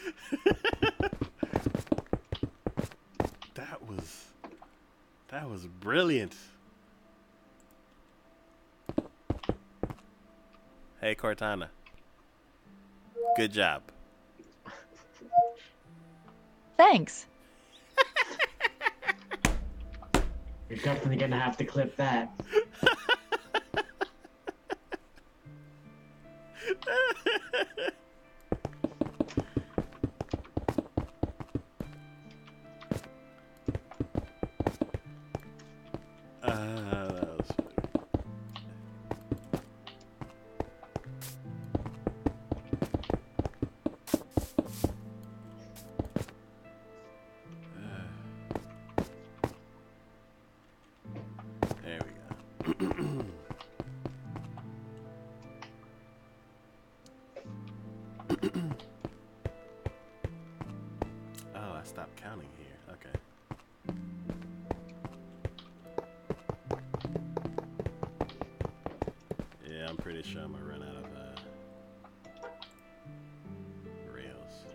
That was brilliant. Hey, Cortana. Good job. Thanks. You're definitely gonna have to clip that. That was funny. There we go. Oh, I stopped counting here. Okay. Yeah, I'm pretty sure I'm gonna run out of rails.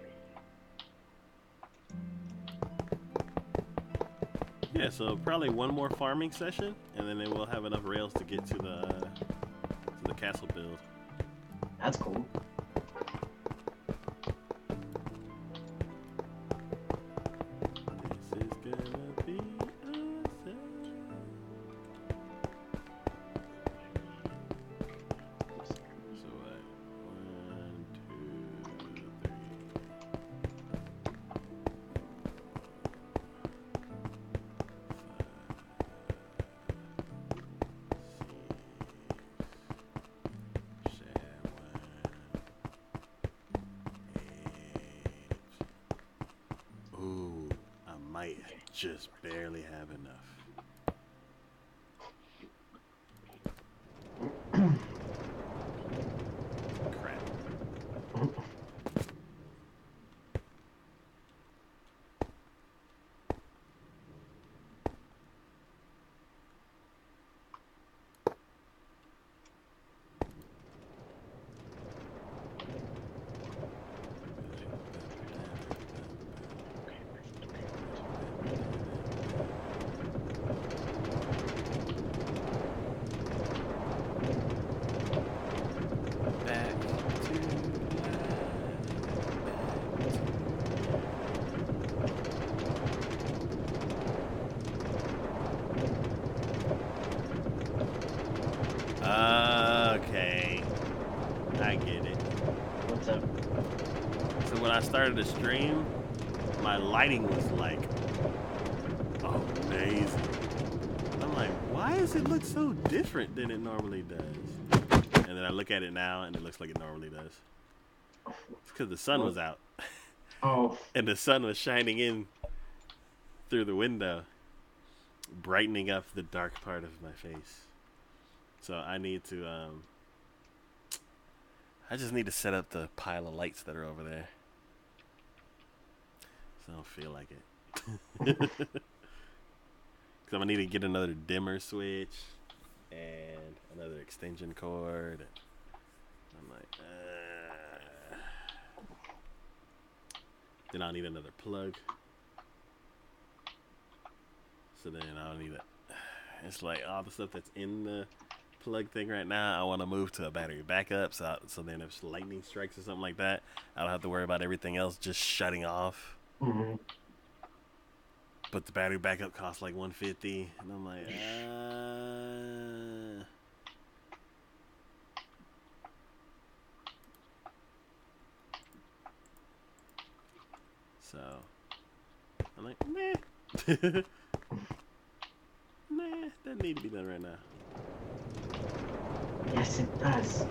Yeah, so probably one more farming session, and then we'll have enough rails to get to the castle build. That's cool. This is gonna be awesome. So what? 1, 2, 3. Ooh, I might just barely have enough. Crap. when I started the stream, my lighting was like amazing. I'm like, why does it look so different than it normally does? And then I look at it now, and it looks like it normally does. It's because the sun was out. Oh. And the sun was shining in through the window, brightening up the dark part of my face. So I need to, I just need to set up the pile of lights that are over there. So I don't feel like it. Because I'm going to need to get another dimmer switch and another extension cord. I'm like, then I'll need another plug. So then I'll need it. It's like all the stuff that's in the plug thing right now, I want to move to a battery backup. So then if lightning strikes or something like that, I don't have to worry about everything else just shutting off. Mm-hmm. But the battery backup costs like $150, and I'm like, So I'm like, nah. Nah, doesn't need to be done right now. Yes, it does.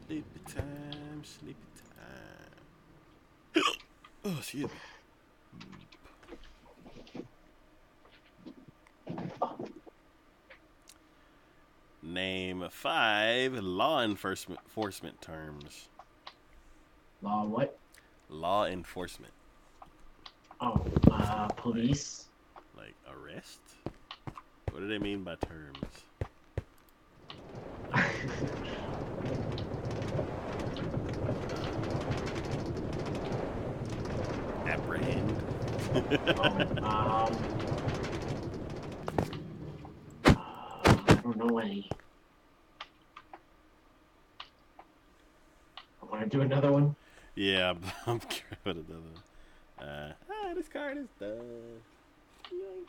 Sleepy time, sleepy time. Oh, excuse me. Name 5 law enforcement terms. Law what? Law enforcement. Oh, police. Like arrest? What do they mean by terms? Apprehend. I don't know any. I want to do another one. Yeah, I'm grabbing another one. This card is done. Yoink.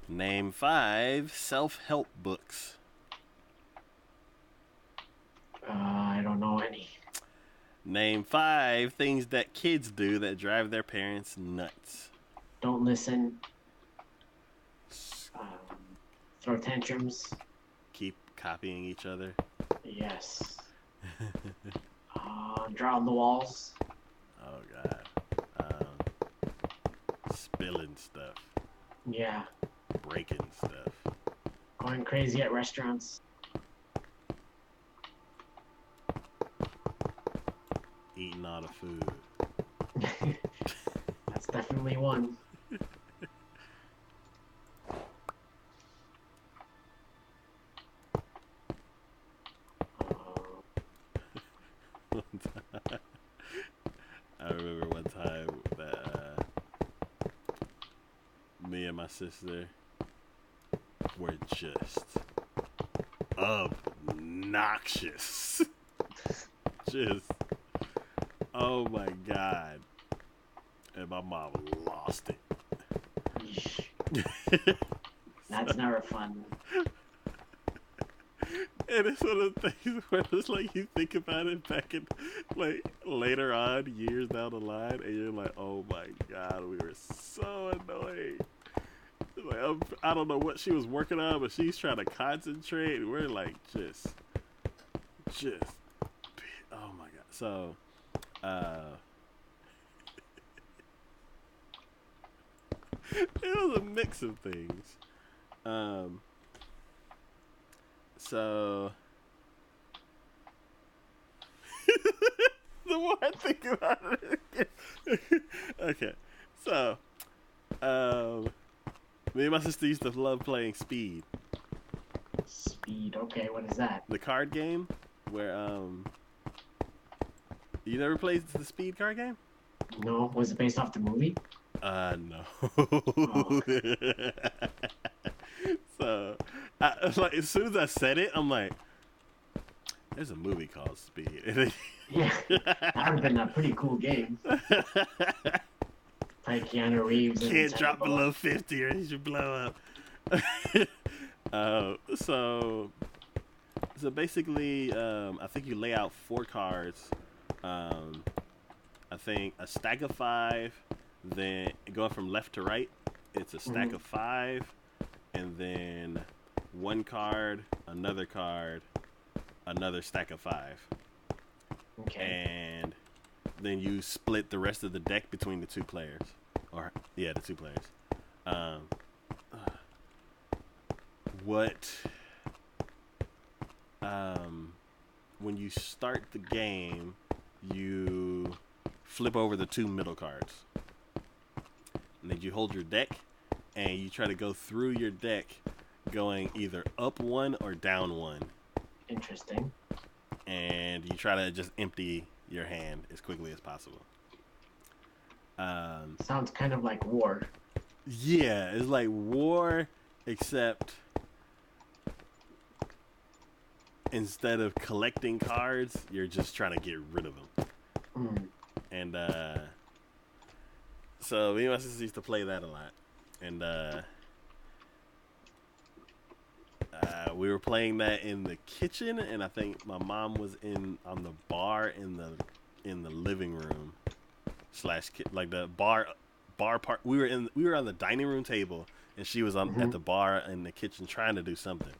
Name 5 self-help books. I don't know any. Name 5 things that kids do that drive their parents nuts. Don't listen. Throw tantrums. Keep copying each other. Yes. Draw on the walls. Oh god. Spilling stuff. Yeah. Breaking stuff. Going crazy at restaurants. Eating all the food. That's definitely one. I remember one time that me and my sister were just obnoxious. Just, oh my god. And my mom lost it. That's never fun. And it's one of the things where it's like you think about it back in, like, later on, years down the line, and you're like, oh my god, we were so annoying. Like, I don't know what she was working on, but she's trying to concentrate, and we're like, just, oh my god. So, it was a mix of things. So the more I think about it, okay. So, me and my sister used to love playing Speed. Speed, okay, what is that? The card game where you never played the Speed card game? No, was it based off the movie? No. Oh. So, like, as soon as I said it, I'm like, there's a movie called Speed. Yeah, that would have been a pretty cool game. Like Keanu Reeves and Can't Sandra drop Bullock. below 50 or you should blow up. So basically, I think you lay out 4 cards. I think a stack of 5, then going from left to right, it's a stack of 5, and then 1 card, another stack of 5. Okay. And then you split the rest of the deck between the 2 players. Or, yeah, the 2 players. When you start the game, you flip over the 2 middle cards. And then you hold your deck, and you try to go through your deck going either up 1 or down 1. Interesting. And you try to just empty your hand as quickly as possible. Sounds kind of like war. Yeah, it's like war, except instead of collecting cards, you're just trying to get rid of them. And so me and my sister used to play that a lot. And we were playing that in the kitchen, and I think my mom was on the bar in the living room / like the bar part. We were on the dining room table, and she was at the bar in the kitchen trying to do something.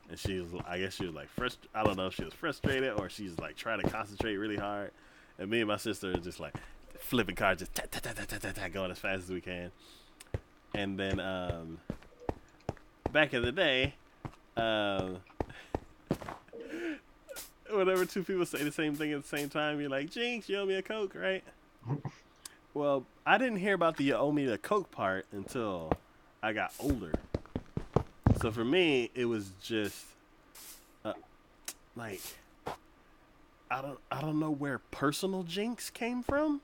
And I guess she was like I don't know if she was frustrated or she's like trying to concentrate really hard. And me and my sister are just like flipping cards, just tap, tap, tap, tap, tap, tap, going as fast as we can. And then back in the day, whenever 2 people say the same thing at the same time, you're like, Jinx, you owe me a Coke, right? Well, I didn't hear about the you owe me the Coke part until I got older. So for me, it was just like I don't know where personal jinx came from,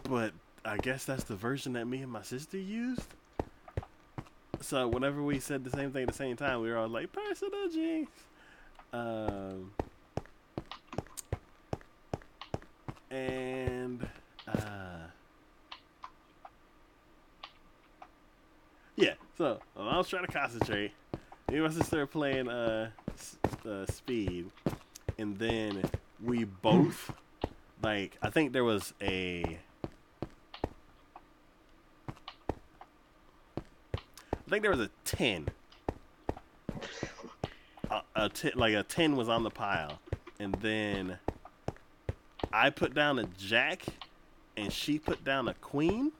but I guess that's the version that me and my sister used. So whenever we said the same thing at the same time, we were all like, personal jinx. Yeah, so I was trying to concentrate. Me and my sister were playing Speed, and then we both, like, I think there was a 10. Like a 10 was on the pile, and then I put down a jack, and she put down a queen.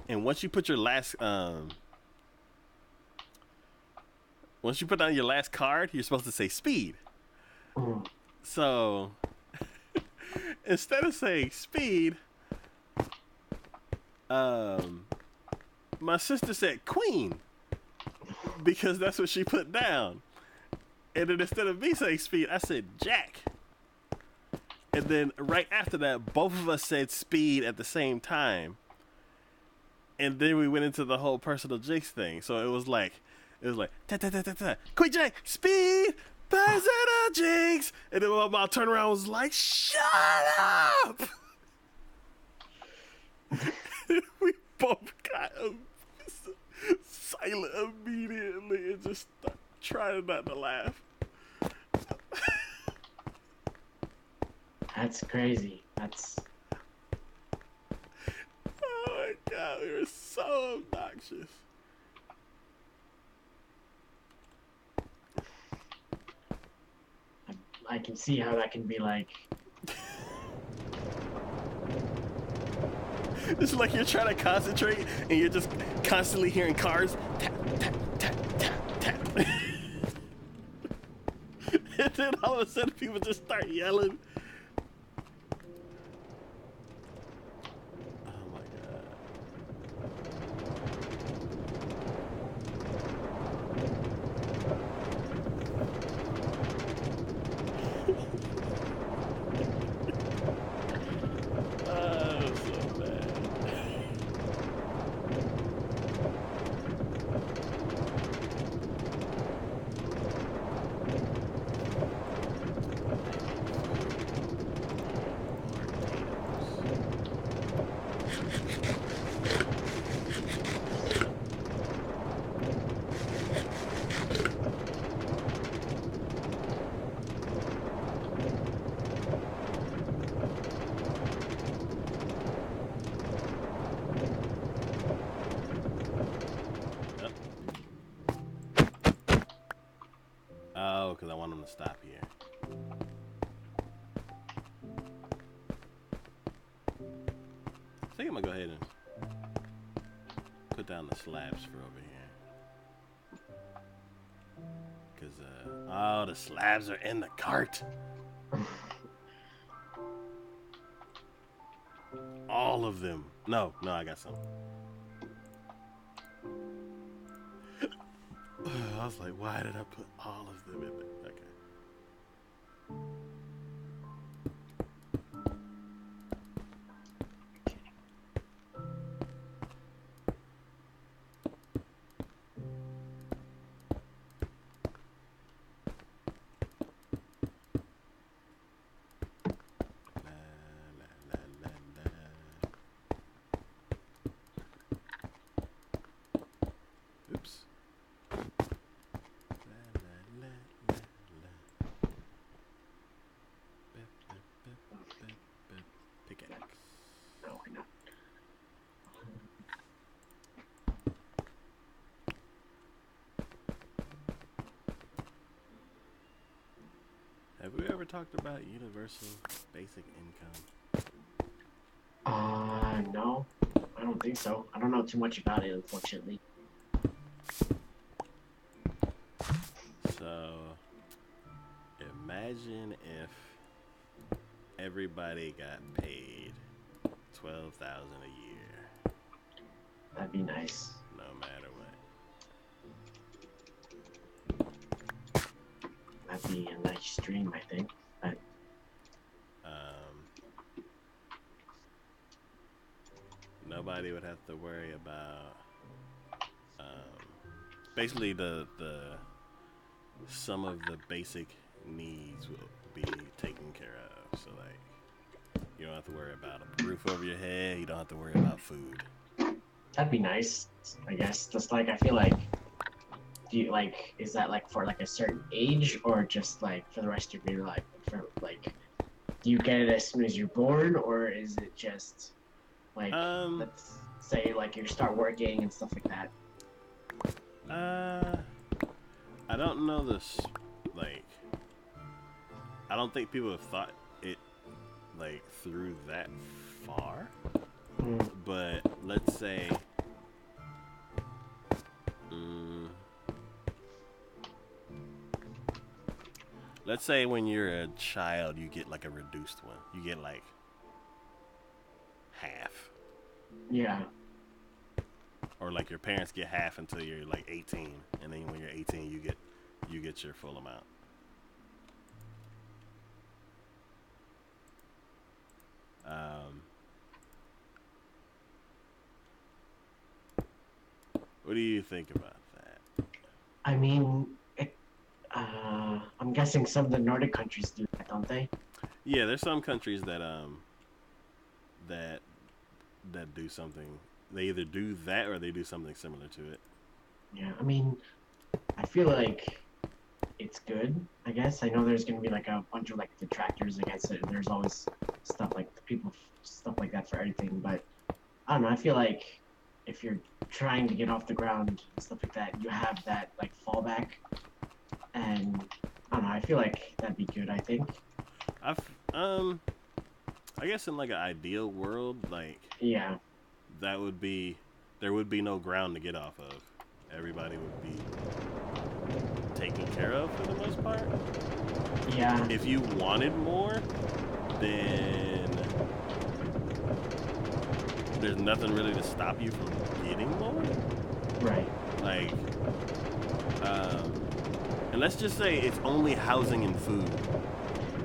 And once you put your last, once you put down your last card, you're supposed to say speed. So instead of saying speed, my sister said queen because that's what she put down. And then instead of me saying speed, I said jack. And then right after that, both of us said speed at the same time. And then we went into the whole personal jinx thing. So it was like ta ta ta ta ta, quick jack, speed, personal jinx. And then my mom turned around and was like, shut up. We both got silent immediately and just trying not to laugh. That's crazy. That's... Oh my god, we were so obnoxious. I can see how that can be like... It's like you're trying to concentrate and you're just constantly hearing cars tap, tap, tap, tap, tap. And then all of a sudden people just start yelling. Oh my god. want them to stop here. I think I'm gonna go ahead and put down the slabs for over here. Cause oh, the slabs are in the cart. All of them. No, I got some. I was like, why did I put all of them in there? Okay. Oops. Pickaxe. No, why not? Have we ever talked about universal basic income? No, I don't think so. I don't know too much about it, unfortunately. So, imagine if everybody got paid $12,000 a year, That'd be nice. no matter what. That'd be a nice dream, I think. But Nobody would have to worry about basically the some of the basic needs will be taken care of. So like you don't have to worry about a roof over your head, you don't have to worry about food. that'd be nice, I guess. Just like, I feel like, do you like, is that like for like a certain age or just like for the rest of your life? For like, do you get it as soon as you're born, or is it just like, let's say like you start working and stuff like that? I don't know this, like, I don't think people have thought it, like, through that far, but let's say, let's say when you're a child, you get, like, a reduced one. You get, like, half. Yeah. Or like your parents get half until you're like 18, and then when you're 18, you get your full amount. What do you think about that? I mean, I'm guessing some of the Nordic countries do that, don't they? Yeah, there's some countries that that do something. They either do that or they do something similar to it. Yeah, I mean, I feel like it's good, I guess. I know there's gonna be like a bunch of like detractors against it, and there's always stuff like stuff like that for everything. But I don't know. I feel like if you're trying to get off the ground and stuff like that, you have that like fallback, and I don't know. I feel like that'd be good. I think. I guess in like an ideal world, like Yeah. there would be no ground to get off of. Everybody would be taken care of for the most part. Yeah. If you wanted more, then there's nothing really to stop you from getting more. Right. Like, and let's just say it's only housing and food.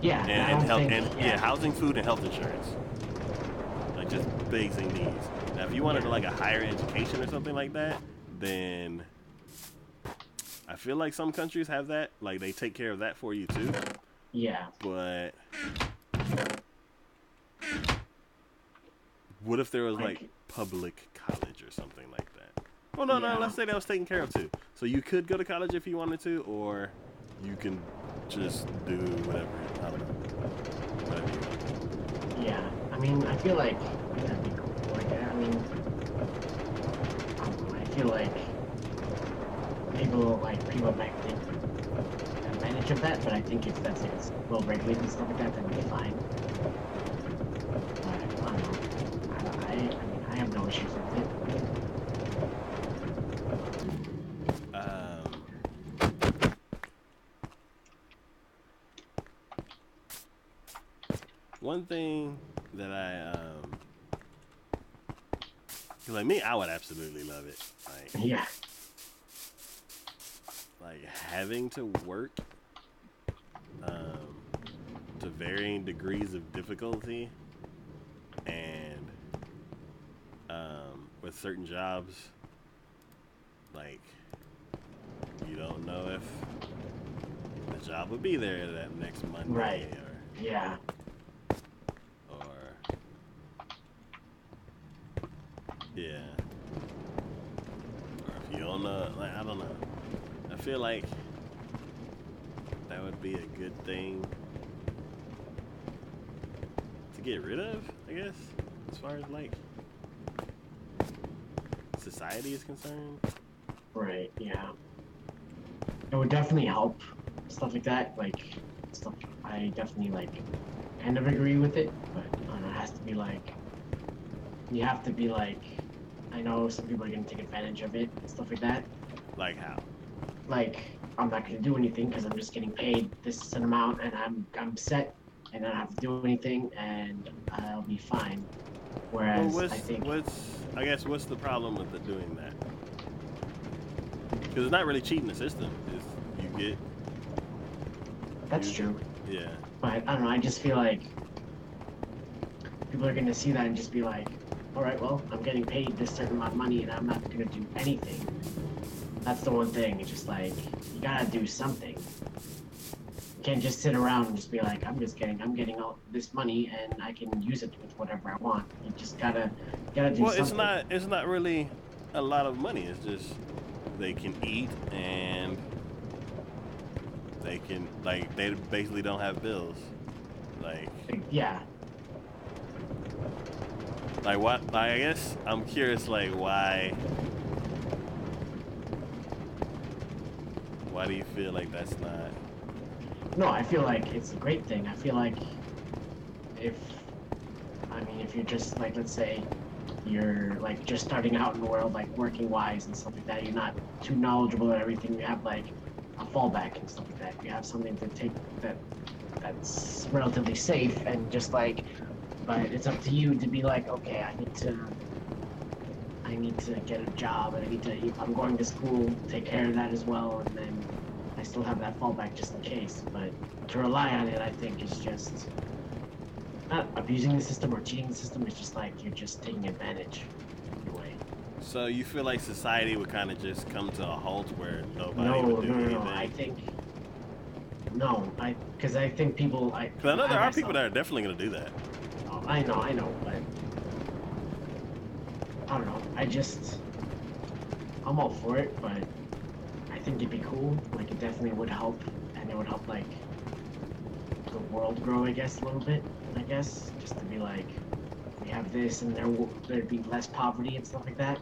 Yeah. And health, housing, food, and health insurance. Like just basic needs. Now, if you wanted like a higher education or something like that, then I feel like some countries have that. Like they take care of that for you too. Yeah. But what if there was like public college or something like that? Well, no. Let's say that was taken care of too. So you could go to college if you wanted to, or you can just do whatever. I don't know. Whatever you want. Yeah. I mean, I feel like that'd be cool. Like, I mean, I don't know. I feel like people might think that advantage of that, but I think if that's like it's well regulated and stuff like that, then it'll be fine. But I don't know. I mean, I have no issues with it. One thing that like me, I would absolutely love it. Like, Yeah. like having to work to varying degrees of difficulty, and with certain jobs, like you don't know if the job will be there that next Monday, Right. or Yeah. yeah, or if you don't know, like I don't know. I feel like that would be a good thing to get rid of, I guess, as far as like society is concerned. Right. Yeah. It would definitely help stuff like that. Like stuff. I definitely like kind of agree with it, but I don't know, it has to be like you have to be like. I know some people are gonna take advantage of it and stuff like that. Like how? Like I'm not gonna do anything because I'm just getting paid this amount and I'm set and I don't have to do anything and I'll be fine. Whereas Well, I think what's the problem with doing that? Because it's not really cheating the system. It's, you get. that's true. Yeah. But I don't know. I just feel like people are gonna see that and just be like, all right, well, I'm getting paid this certain amount of money and I'm not gonna do anything. That's the one thing. It's just like you gotta do something. You can't just sit around and just be like, I'm getting all this money and I can use it with whatever I want. You just gotta do Well, something. it's not really a lot of money. It's just they can eat and they can like they basically don't have bills. Like Yeah. like what? I guess I'm curious. Like why? Why do you feel like that's not? No, I feel like it's a great thing. I feel like if if you're just like, let's say you're like just starting out in the world, like working wise and stuff like that, you're not too knowledgeable at everything. You have like a fallback and stuff like that. You have something to take that's relatively safe and just like, but it's up to you to be like, okay, I need to get a job and I'm going to school, take care of that as well, and then I still have that fallback just in case. But to rely on it, I think is just not abusing the system or cheating the system. It's just like you're just taking advantage in a way. So you feel like society would kind of just come to a halt where nobody would do anything? No. I think no. Because I think people. Because I know there are people that are definitely going to do that. Oh, I know, but I don't know. I'm all for it, but I think it'd be cool. Like it definitely would help, and it would help like the world grow, I guess, a little bit. I guess just to be like, we have this, and there'd be less poverty and stuff like that.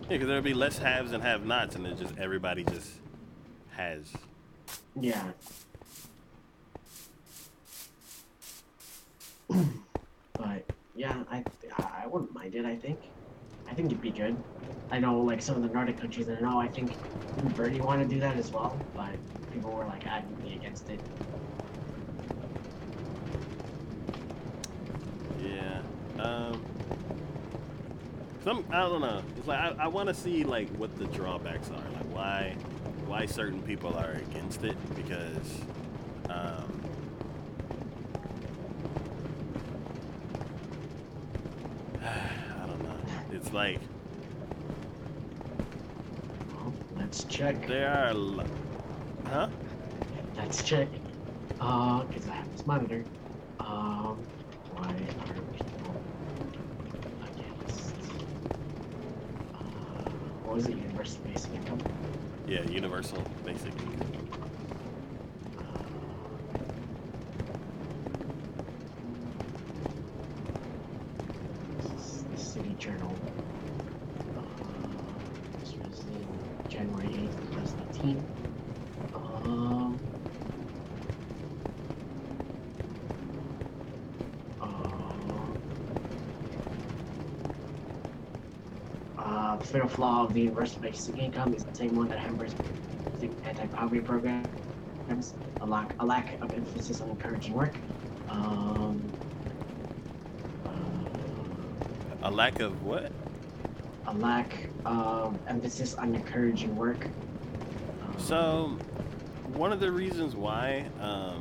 Yeah, because there'd be less haves and have-nots, and then just everybody just has. Yeah. But yeah, I wouldn't mind it. I think it'd be good. I know like some of the Nordic countries, and I think didn't Bernie want to do that as well, but people were like adamantly against it. Yeah. I don't know. It's like I want to see like what the drawbacks are. Like why certain people are against it, because I don't know. It's like Let's check. there are huh? Let's check. Because I have this monitor. Why are people against? What was it? Universal basic income? Yeah, universal basic income. This is the City Journal. This was in January 8th, 2018. The fatal flaw of the universal basic income is the same one that hampers anti-poverty programs. A lack of emphasis on encouraging work. A lack of what? A lack of emphasis on encouraging work. So, one of the reasons why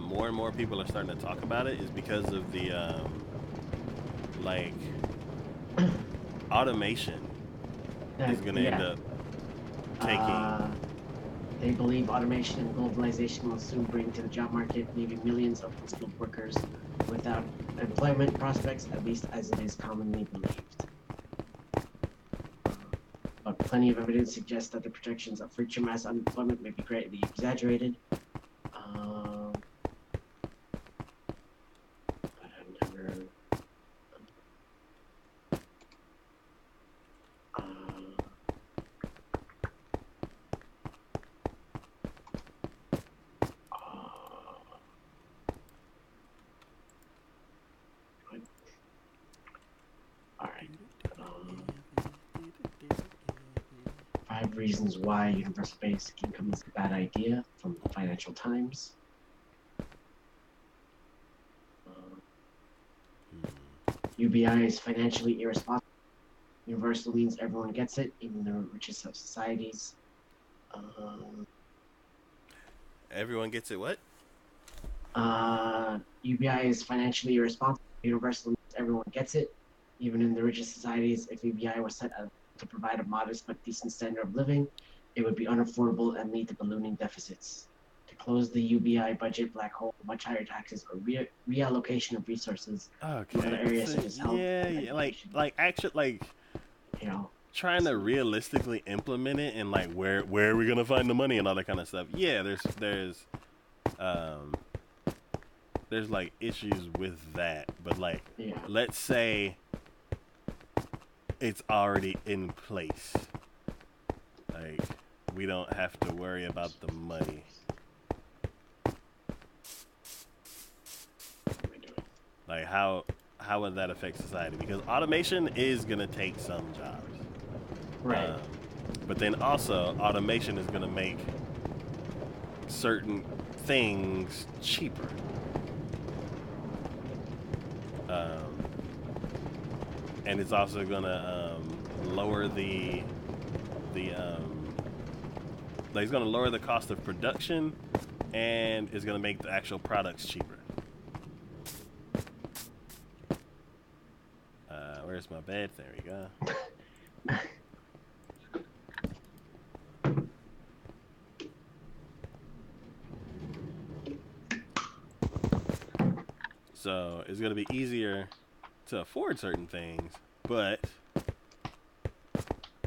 more and more people are starting to talk about it is because of the like automation is going to end up taking. They believe automation and globalization will soon bring to the job market leaving millions of skilled workers without employment prospects, at least as it is commonly believed. But plenty of evidence suggests that the projections of future mass unemployment may be greatly exaggerated. Five reasons why universal basic income is a bad idea from the Financial Times. UBI is financially irresponsible. Universal means everyone gets it, even the richest of societies. Everyone gets it what? UBI is financially irresponsible. Universal means everyone gets it, even in the richest societies. If UBI was set up to provide a modest but decent standard of living, it would be unaffordable and lead to ballooning deficits. To close the UBI budget black hole, much higher taxes or reallocation of resources to other areas such as health and education. You know, trying to realistically implement it and like where are we gonna find the money and all that kind of stuff. Yeah, there's like issues with that, but like let's say it's already in place. Like, we don't have to worry about the money. Like, how would that affect society? Because automation is going to take some jobs. Right. But then also, automation is going to make certain things cheaper. And it's also going to lower the it's going to lower the cost of production, and it's going to make the actual products cheaper. Where's my bed? There we go. So it's going to be easier to afford certain things, but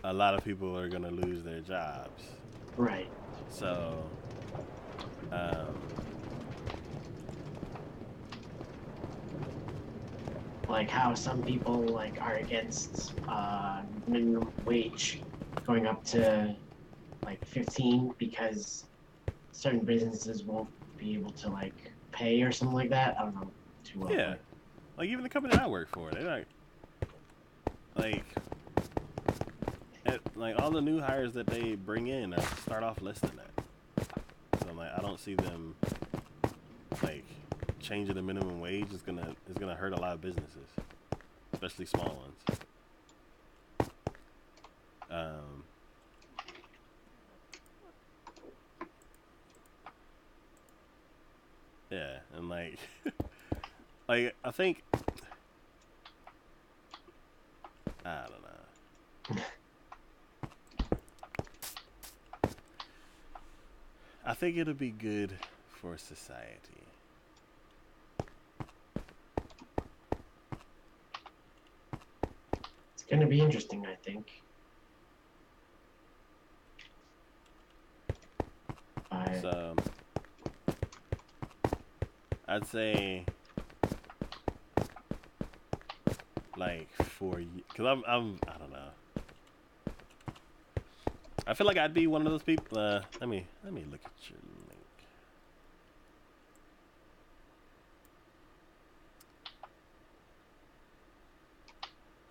a lot of people are going to lose their jobs. Right. So, like how some people like are against minimum wage going up to like 15 because certain businesses won't be able to like pay or something like that. I don't know too well. Yeah. Like even the company I work for, they're not like all the new hires that they bring in start off less than that. So like I don't see them like changing the minimum wage is gonna hurt a lot of businesses, especially small ones. Yeah, and like like I think I don't know. I think it'll be good for society. It's gonna be interesting, I think. So I'd say like 4 years, because I don't know. I feel like I'd be one of those people. Let me look at your link.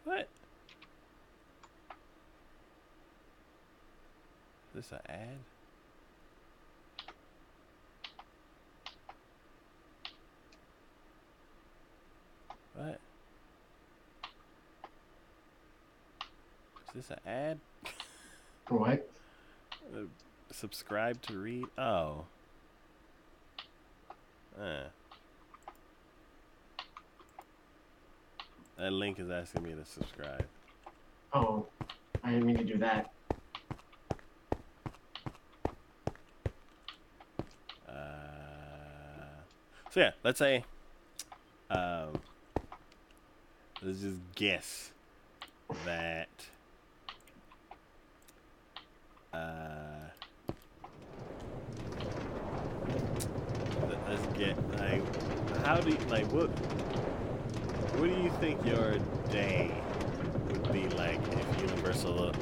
What? this an ad? What? Is this an ad? For what? Subscribe to read? Oh. That link is asking me to subscribe. Oh, I didn't mean to do that. So yeah, let's say, let's just guess that, let's get, like, how do you, like, what do you think your day would be like if Universal,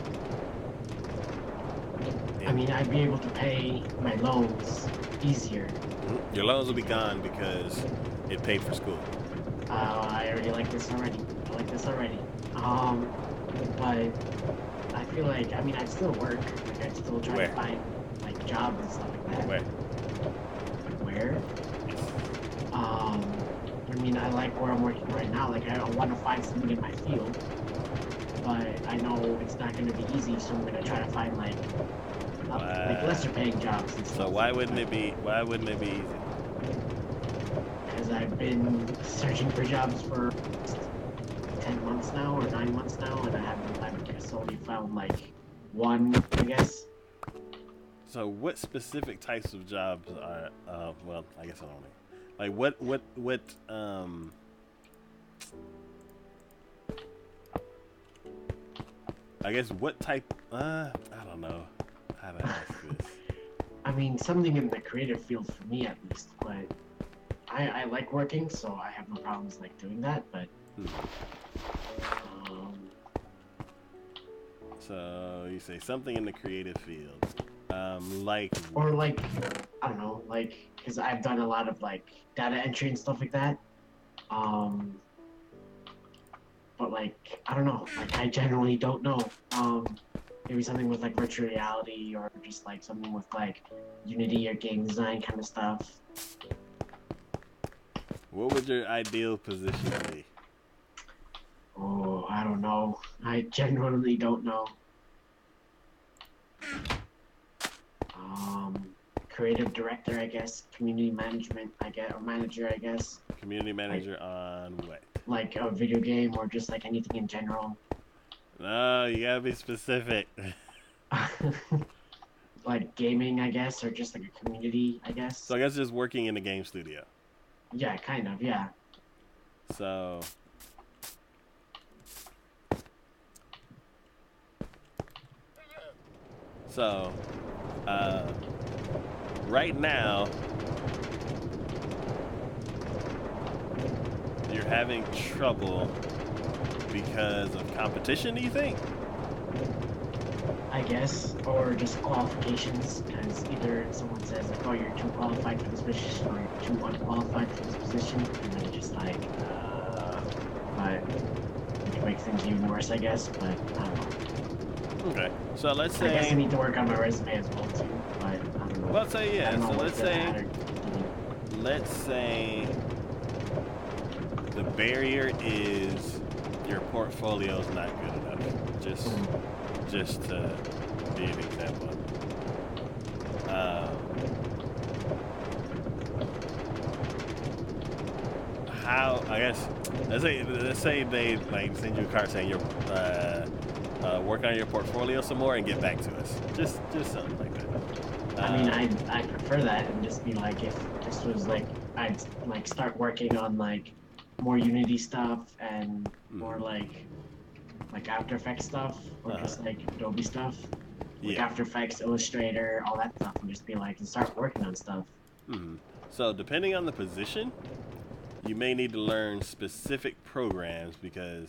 I mean, I'd be able to pay my loans easier. your loans will be gone because it paid for school. I already like this already. I like this already. But I feel like, I mean, I'd still work. Like, I'd still try to find, like, jobs and stuff like that. Where? I mean, I like where I'm working right now. Like, I want to find something in my field. But I know it's not going to be easy, so I'm going to try to find, like lesser paying jobs and stuff. So why wouldn't it be easy? Because I've been searching for jobs for 10 months now, or 9 months now, and I've just only found, like, one, I guess. So what specific types of jobs are, well, I guess I don't know. Like, what, I guess what type, I don't know how to ask this. I mean, something in the creative field for me, at least, but I like working, so I have no problems, like, doing that, but, So, you say something in the creative field, like... Or, like, I don't know, like, because I've done a lot of, like, data entry and stuff like that, but, like, I don't know, like, I generally don't know, maybe something with, like, virtual reality, or just, like, something with, like, Unity or game design kind of stuff. What would your ideal position be? Oh, I don't know. I genuinely don't know. Creative director, I guess. Community management, I guess, or manager, I guess. Community manager on what? Like a video game, or just like anything in general. No, you gotta be specific. Like gaming, I guess, or just like a community, I guess. So I guess just working in a game studio. Yeah, kind of, yeah. So... right now, you're having trouble because of competition, do you think? I guess, or just qualifications, because either someone says like, oh, you're too qualified for this position, or you're too unqualified for this position, and then just like, but which makes things even worse, I guess, but I don't know. Okay, so let's say... I guess I need to work on my resume as well, too, but I don't know. Well, let's say, yeah, so let's say the barrier is your portfolio is not good enough, just to be an example. How, I guess, let's say they like send you a card saying you're work on your portfolio some more and get back to us. Just something like that. I mean, I prefer that, and just be like, if this was like, I'd like start working on like more Unity stuff and more like After Effects stuff, or just like Adobe stuff, like After Effects, Illustrator, all that stuff, and just be like, and start working on stuff. So depending on the position, you may need to learn specific programs, because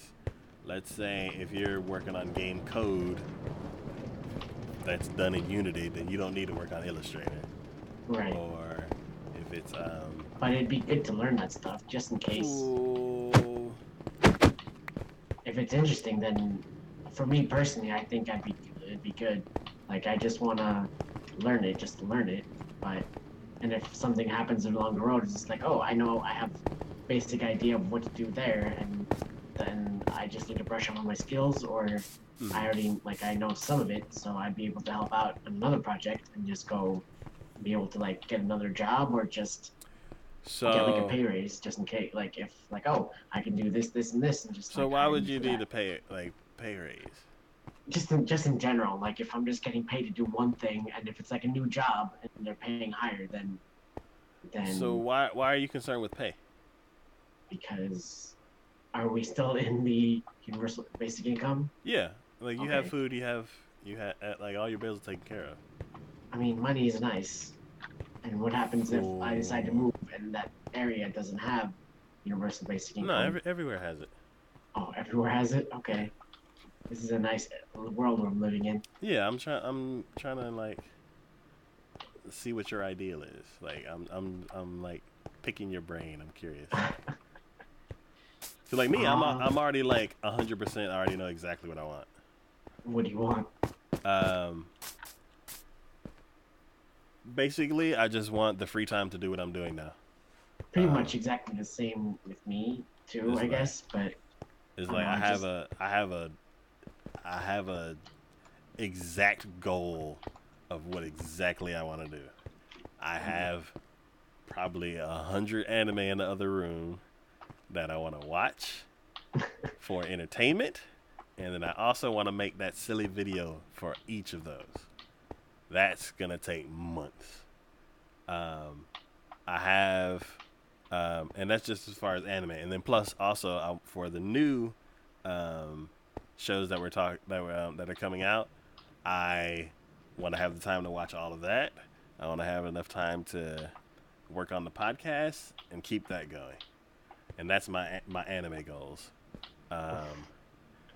let's say if you're working on game code that's done in Unity, then you don't need to work on Illustrator. Right. Or if it's but it'd be good to learn that stuff just in case. Ooh. If it's interesting, then for me personally, I think it'd be good. Like I just want to learn it just to learn it. But and if something happens along the road, it's just like, oh, I know I have basic idea of what to do there, and then I just need to brush up on my skills, or I already like I know some of it, so I'd be able to help out on another project and just go be able to like get another job or just get like a pay raise just in case, like if like, oh, I can do this, this, and this, and just So like why hire would me you for need that. to pay raise? Just in general, like if I'm just getting paid to do one thing, and if it's like a new job and they're paying higher, So then why are you concerned with pay? because are we still in the universal basic income? Yeah, like you have Okay. food, you have like all your bills are taken care of. I mean, money is nice. And what happens if I decide to Cool. move and that area doesn't have universal basic No, income? everywhere has it. Oh, everywhere has it? Okay. This is a nice world I'm living in. Yeah, I'm trying to like see what your ideal is. Like I'm like picking your brain. I'm curious. So like me, I'm already like 100%. I already know exactly what I want. What do you want? Um, Basically, I just want the free time to do what I'm doing now. Pretty much exactly the same with me too, It's I like guess. But it's I don't like know. I just I have a exact goal of what exactly I want to do. I have probably 100 anime in the other room that I want to watch for entertainment, and then I also want to make that silly video for each of those. That's gonna take months. Um, I have, and that's just as far as anime, and then plus also for the new um, shows that that are coming out, I want to have the time to watch all of that. I want to have enough time to work on the podcast and keep that going, and that's my anime goals. Um,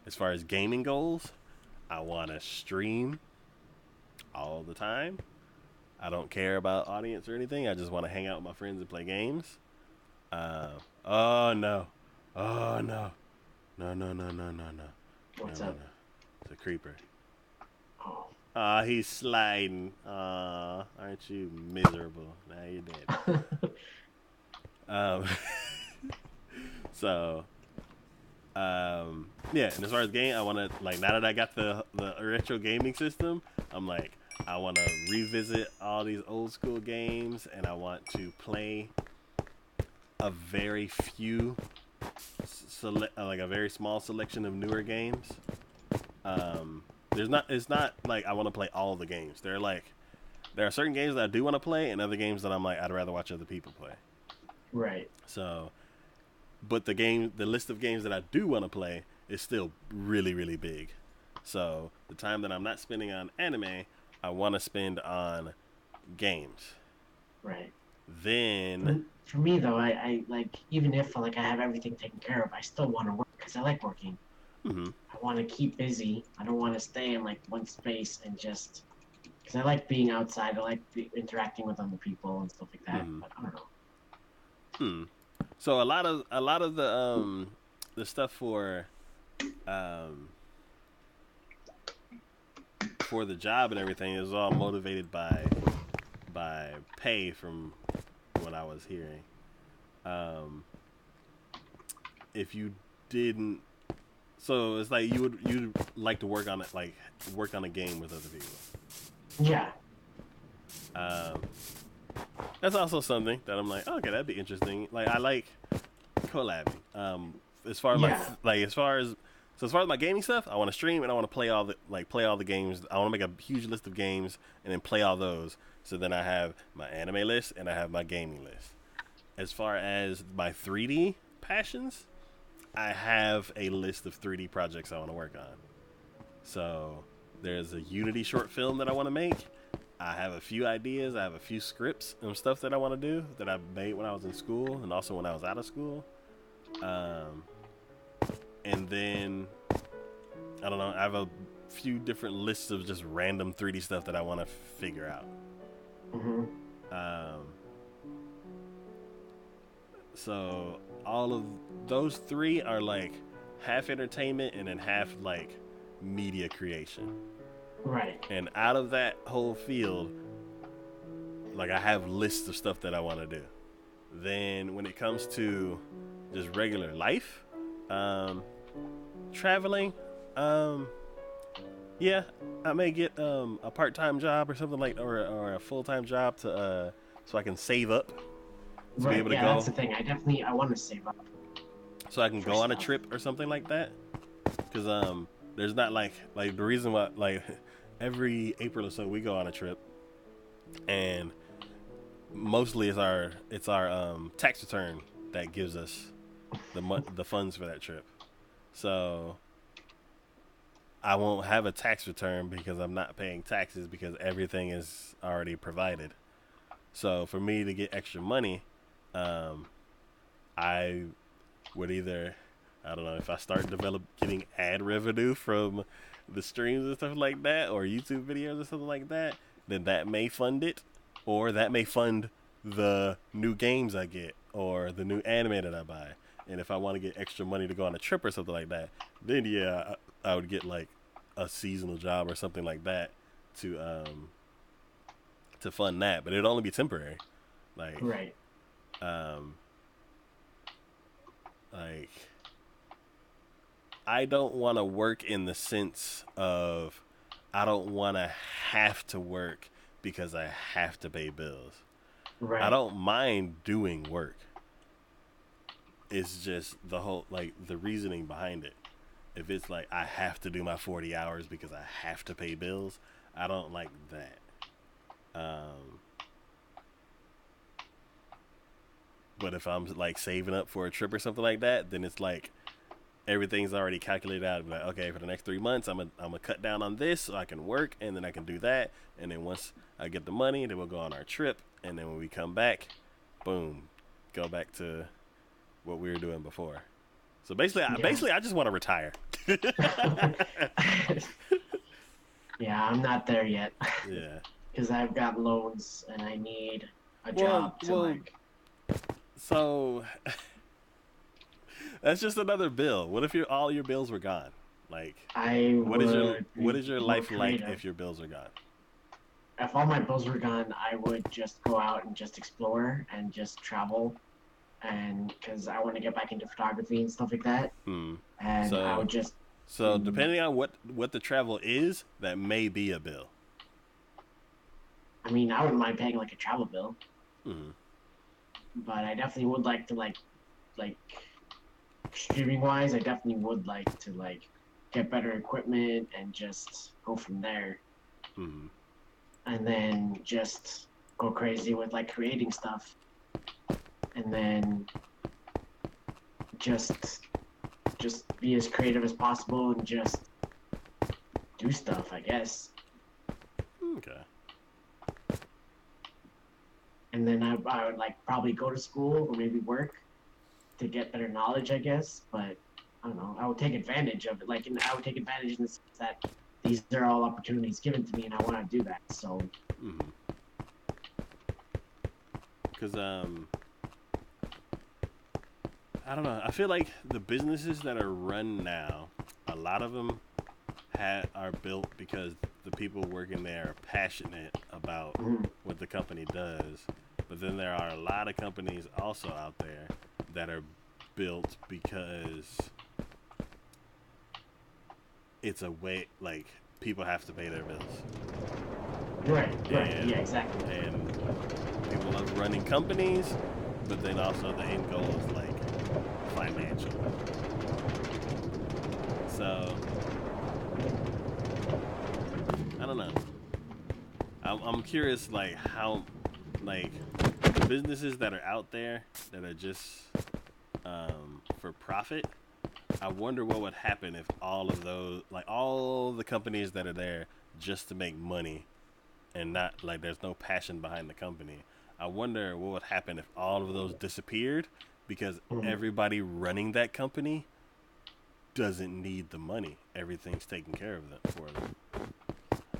as far as gaming goals, I want to stream all the time. I don't care about audience or anything. I just want to hang out with my friends and play games. Uh, oh no, oh no, no no no no no no no what's no up? no. It's a creeper. Oh. He's sliding. Aren't you miserable? Now you're dead. Um, so, yeah. And as far as game, I want to like now that I got the retro gaming system, I'm like I want to revisit all these old school games, and I want to play a very few, like a very small selection of newer games. It's not like I want to play all the games. There are certain games that I do want to play, and other games that I'm like I'd rather watch other people play. Right. So, but the list of games that I do want to play is still really, really big. So the time that I'm not spending on anime, I want to spend on games. Right. Then, For me though, I like even if like I have everything taken care of, I still want to work because I like working. mm-hmm, I want to keep busy. I don't want to stay in like one space and just because I like being outside. I like interacting with other people and stuff like that. mm-hmm, But I don't know. so a lot of the stuff um for the job and everything is all motivated by pay from what I was hearing. If you didn't, so it's like you'd like to work on it, like work on a game with other people. Yeah. Um, that's also something that I'm like, okay, that'd be interesting. Like I like collabing. As far as as far as my gaming stuff, I want to stream and I want to play all the games. I want to make a huge list of games and then play all those. So then I have my anime list and I have my gaming list. As far as my 3D passions, I have a list of 3D projects I want to work on. So there's a Unity short film that I want to make. I have a few ideas. I have a few scripts and stuff that I want to do that I made when I was in school and also when I was out of school. And then I don't know. I have a few different lists of just random 3D stuff that I want to figure out. Mm-hmm. So all of those three are like half entertainment and then half like media creation. Right. And out of that whole field, like I have lists of stuff that I want to do. Then when it comes to just regular life, traveling, yeah, I may get a part-time job or something like, or a full-time job to so I can save up to be Right. able to Yeah, that's go, the thing. I want to save up so I can for go on a stuff. trip or something like that. Because there's not like the reason why, like, every April or so we go on a trip, and mostly it's our tax return that gives us the funds for that trip. So I won't have a tax return because I'm not paying taxes because everything is already provided. So for me to get extra money, I would either, I don't know, if I start getting ad revenue from the streams and stuff like that, or YouTube videos or something like that, then that may fund it, or that may fund the new games I get or the new anime that I buy. And if I want to get extra money to go on a trip or something like that, then yeah, I would get like a seasonal job or something like that to fund that. But it'd only be temporary. Like Right. um like I don't want to work in the sense of I don't want to have to work because I have to pay bills. I Right. don't mind doing work. It's just the whole, like, the reasoning behind it. If it's like I have to do my 40 hours because I have to pay bills, I don't like that. Um, but if I'm like saving up for a trip or something like that, then it's like everything's already calculated out. Like, okay, for the next 3 months, I'm gonna cut down on this so I can work, and then I can do that, and then once I get the money, then we'll go on our trip, and then when we come back, boom, go back to what we were doing before. So basically, I just want to retire. Yeah, I'm not there yet Yeah. because I've got loans and I need a Well, job to well. So that's just another bill. What if all your bills were gone? Like, I what is your would what be is your more life like creative. if your bills are gone? If all my bills were gone, I would just go out and just explore and just travel, and because I want to get back into photography and stuff like that, Hmm. and I So would just, so depending on what the travel is, that may be a bill. I mean, I wouldn't mind paying like a travel bill, Hmm. but I definitely would like to like streaming wise, I definitely would like to like get better equipment and just go from there, Hmm. and then just go crazy with like creating stuff, and then just just be as creative as possible and just do stuff, I guess. Okay. And then I would like probably go to school or maybe work to get better knowledge, I guess. But I don't know. I would take advantage of it. Like, and I would take advantage in the sense that these are all opportunities given to me, and I want to do that. So, Hmm. Because I don't know. I feel like the businesses that are run now, a lot of them are built because the people working there are passionate about mhm. what the company does. But then there are a lot of companies also out there that are built because it's a way, like, people have to pay their bills. Right, And, yeah, exactly. and people love running companies, but then also the end goal is like financial. So I don't know. I'm curious, like, how, like, the businesses that are out there that are just for profit. I wonder what would happen if all of those, like, all the companies that are there just to make money and not, like, there's no passion behind the company. I wonder what would happen if all of those disappeared because Mhm. everybody running that company doesn't need the money. Everything's taken care of for them.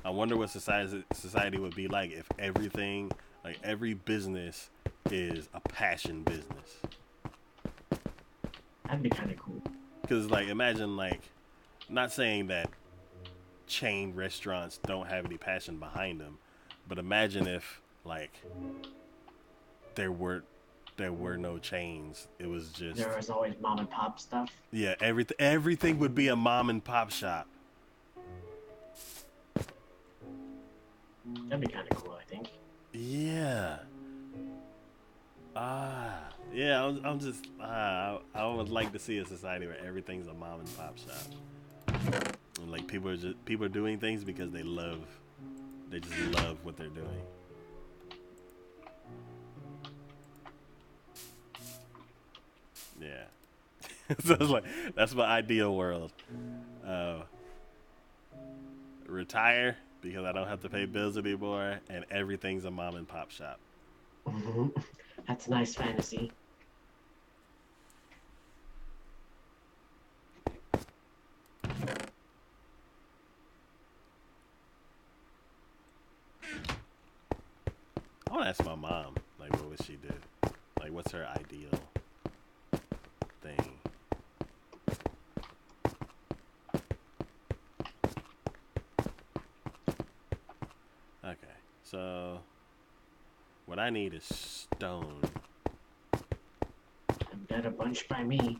I wonder what society would be like if everything, like, every business is a passion business. That'd be kind of cool. Because, like, imagine, like, not saying that chain restaurants don't have any passion behind them. But imagine if like there were no chains. It was just There was always mom and pop stuff. yeah, everything would be a mom and pop shop. That'd be kind of cool, I think. Yeah. Yeah. I'm just. I would like to see a society where everything's a mom and pop shop, and like people are doing things because they just love what they're doing. Yeah. So it's like that's my ideal world. Retire because I don't have to pay bills anymore, and everything's a mom and pop shop. That's a nice fantasy. I want to ask my mom, like, what would she do? Like, what's her ideal thing? Okay, so what I need is stone. I bet a bunch by me.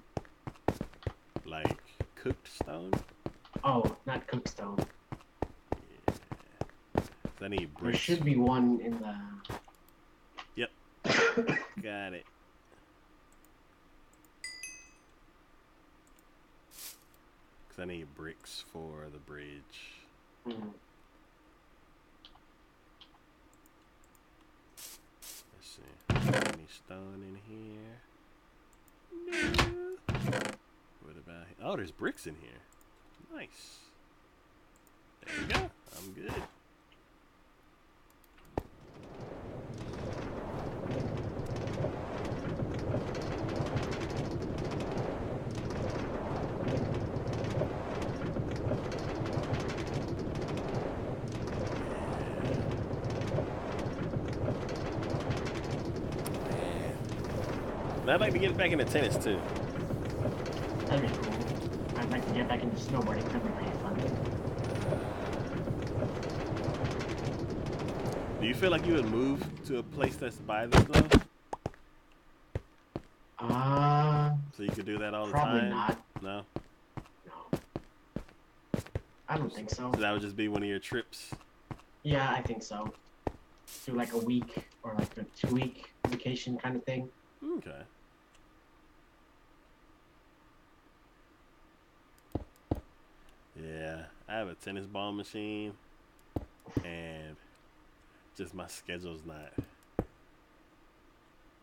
Like, cooked stone? Oh, not cookstone. Yeah. So I need bricks. There should be one in the... Yep. Got it. Because I need bricks for the bridge. Mm. Let's see. Any stone in here? No. What about here? Oh, there's bricks in here. Nice. There we go. I'm good. I'd like to get back into tennis too. That'd be cool. I'd like to get back into snowboarding. That'd be pretty fun. Do you feel like you would move to a place that's by this though? So you could do that all the probably time? not. No? No. I don't think so. So that would just be one of your trips? Yeah, I think so. Do like a week or like a 2-week vacation kind of thing. Okay. Yeah, I have a tennis ball machine, and just my schedule's not.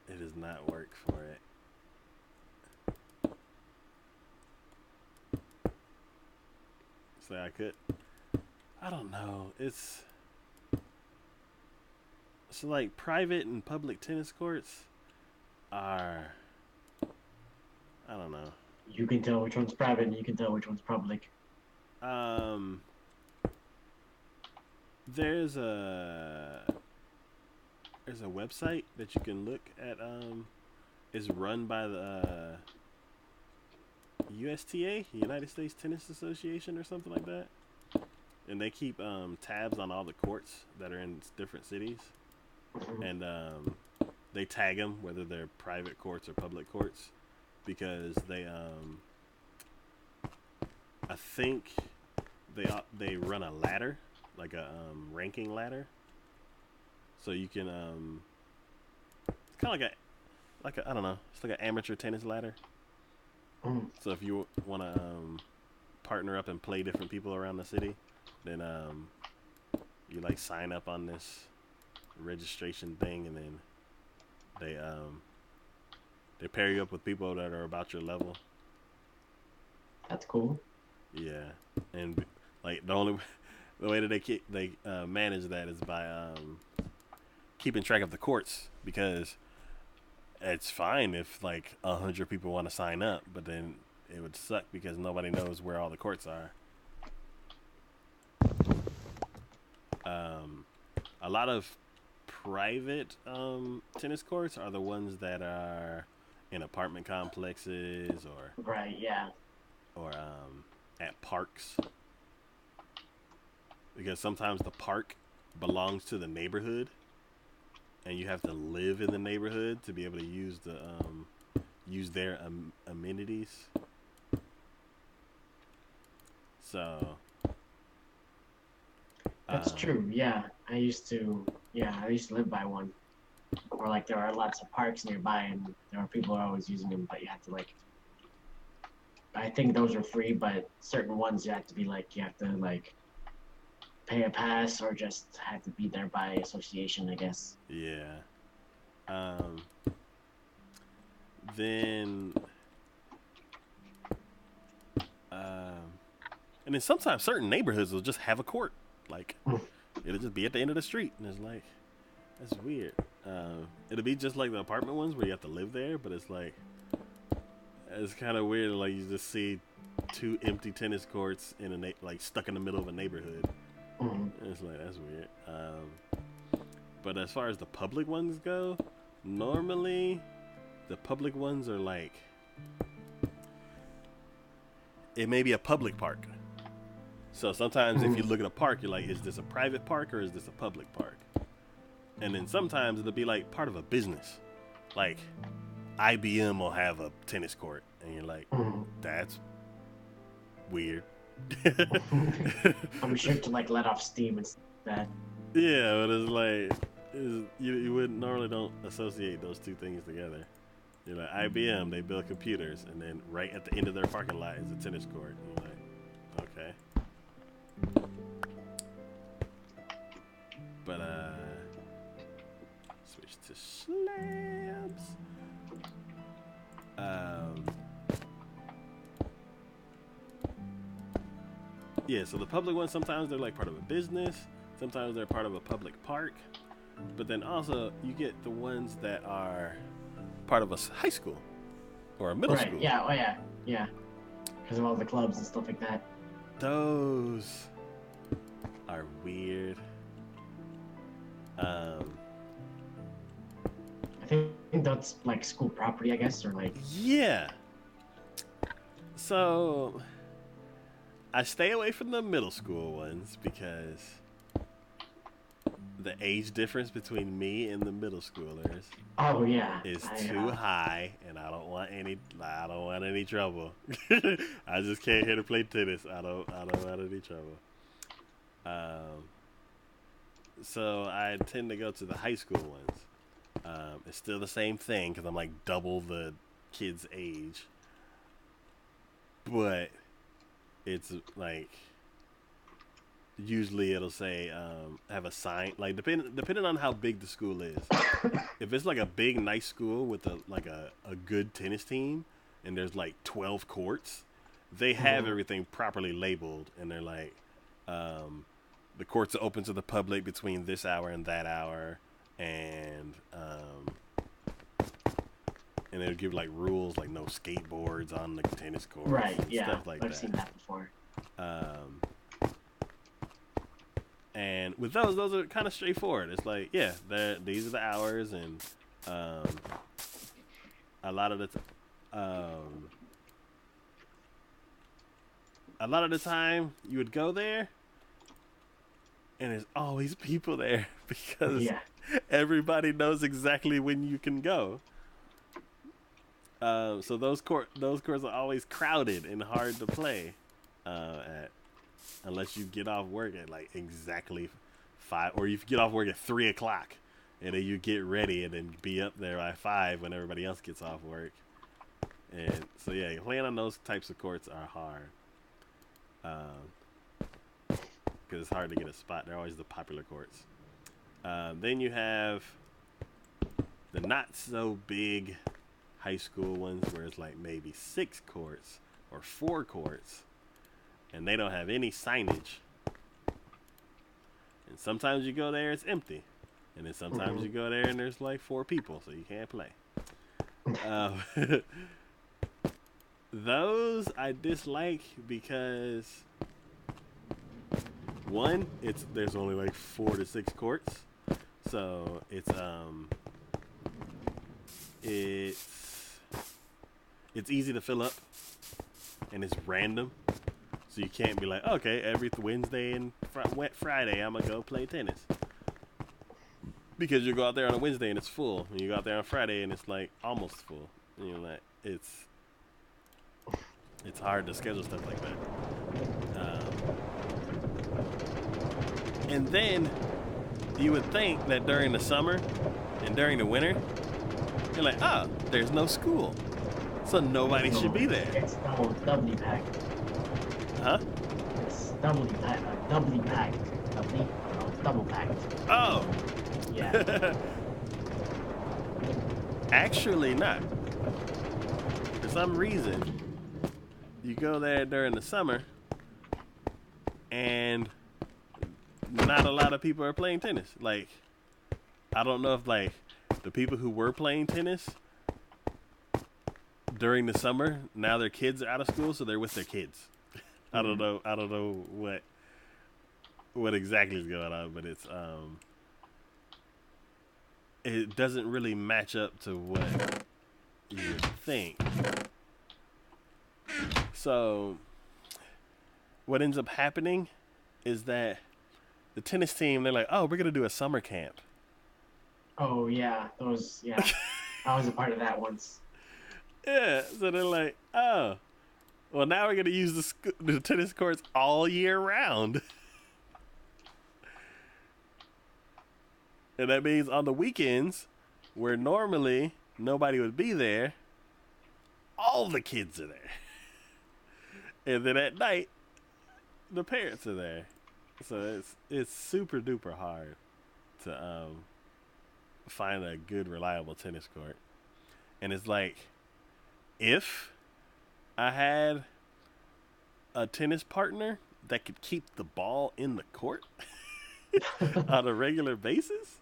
It does not work for it. So I could. I don't know. It's so like private and public tennis courts are. I don't know. You can tell which one's private and you can tell which one's public. There's a website that you can look at. It's run by the USTA, United States Tennis Association, or something like that. And they keep tabs on all the courts that are in different cities, and they tag them whether they're private courts or public courts, because they I think they run a ladder, like a ranking ladder, so you can it's kind of like a I don't know, it's like an amateur tennis ladder. So if you want to partner up and play different people around the city, then you like sign up on this registration thing, and then they pair you up with people that are about your level. That's cool. Yeah, and like the way that they manage that is by keeping track of the courts, because it's fine if like 100 people want to sign up, but then it would suck because nobody knows where all the courts are. A lot of private tennis courts are the ones that are in apartment complexes Right, yeah. or at parks. because sometimes the park belongs to the neighborhood, and you have to live in the neighborhood to be able to use their amenities. So That's true. Yeah, I used to. Yeah, I used to live by one. Or like there are lots of parks nearby, and there are people who are always using them, but you have to like. I think those are free, but certain ones you have to be like you have to like pay a pass or just have to be there by association, I guess. yeah. Um, then um, and then sometimes certain neighborhoods will just have a court. Like it'll just be at the end of the street, and it's like that's weird. It'll be just like the apartment ones where you have to live there, but it's like it's kind of weird. Like you just see two empty tennis courts in like stuck in the middle of a neighborhood. It's like that's weird. But as far as the public ones go, normally the public ones are like it may be a public park. So sometimes if you look at a park, you're like, is this a private park or is this a public park? And then sometimes it'll be like part of a business. Like IBM will have a tennis court, and you're like, that's weird. I'm sure to like let off steam and that. Yeah, but it's like you would normally don't associate those two things together. You're like IBM, they build computers, and then right at the end of their parking lot is a tennis court. And you're like, okay. But switch to slabs. Yeah, so the public ones sometimes they're like part of a business, sometimes they're part of a public park, but then also you get the ones that are part of a high school or a middle school. Right. Yeah. Oh yeah. Yeah. Because of all the clubs and stuff like that. Those are weird. I think that's like school property, I guess, or like. Yeah. So I stay away from the middle school ones because the age difference between me and the middle schoolers Oh yeah. is too high, and I don't want any trouble. I just came here to play tennis. I don't want any trouble. So I tend to go to the high school ones. It's still the same thing because I'm like double the kid's age, but it's like usually it'll say have a sign like depending on how big the school is. If it's like a big nice school with a good tennis team and there's like 12 courts, they have everything properly labeled, and they're like the courts are open to the public between this hour and that hour, and they'll give like rules like no skateboards on the tennis court, Right. and Yeah. stuff like I've that. seen that before. And with those are kind of straightforward. It's like, yeah, these are the hours, and a lot of the time you would go there, and there's always people there because everybody knows exactly when you can go. So those courts are always crowded and hard to play unless you get off work at like exactly 5, or you get off work at 3 o'clock, and then you get ready and then be up there by 5 when everybody else gets off work. And so yeah, playing on those types of courts are hard because it's hard to get a spot. They're always the popular courts. Then you have the not so big high school ones where it's like maybe 6 courts or 4 courts, and they don't have any signage. And sometimes you go there, it's empty, and then sometimes you go there and there's like 4 people, so you can't play. Those I dislike because one, there's only like 4 to 6 courts, so it's easy to fill up, and it's random. So you can't be like, okay, every Wednesday and Friday I'm gonna go play tennis. Because you go out there on a Wednesday and it's full, and you go out there on Friday and it's like almost full. And you're like, it's hard to schedule stuff like that. And then you would think that during the summer and during the winter, you're like, oh, there's no school, so nobody should be there. It's doubly packed. Huh? It's doubly packed. Doubly packed. Double packed. Oh. Yeah. Actually not. For some reason, you go there during the summer and not a lot of people are playing tennis. Like, I don't know if like the people who were playing tennis during the summer, now their kids are out of school, so they're with their kids. I don't know what exactly is going on, but it's it doesn't really match up to what you would think. So what ends up happening is that the tennis team, they're like, oh, we're gonna do a summer camp. Oh yeah, those yeah. I was a part of that once. Yeah, so they're like, oh, well, now we're gonna use the tennis courts all year round. And that means on the weekends, where normally nobody would be there, all the kids are there. And then at night, the parents are there. So it's super duper hard to find a good, reliable tennis court. And it's like, if I had a tennis partner that could keep the ball in the court on a regular basis,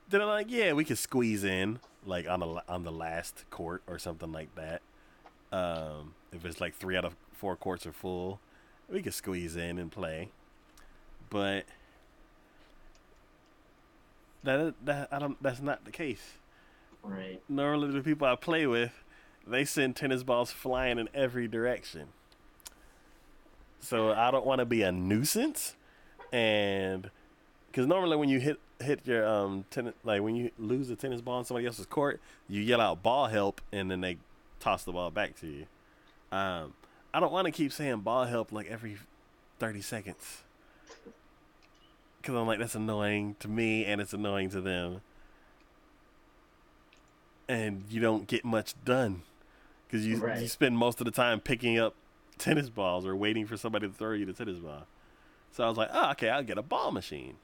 then I'm like, yeah, we could squeeze in like on the last court or something like that. If it's like 3 out of 4 courts are full, we could squeeze in and play. But that's not the case. Right. Normally the people I play with, they send tennis balls flying in every direction. So I don't want to be a nuisance, and because normally when you hit your tennis, like when you lose a tennis ball in somebody else's court, you yell out ball help, and then they toss the ball back to you. I don't want to keep saying ball help like every 30 seconds. Because I'm like, that's annoying to me and it's annoying to them. And you don't get much done. Because you spend most of the time picking up tennis balls or waiting for somebody to throw you the tennis ball. So I was like, oh, okay, I'll get a ball machine.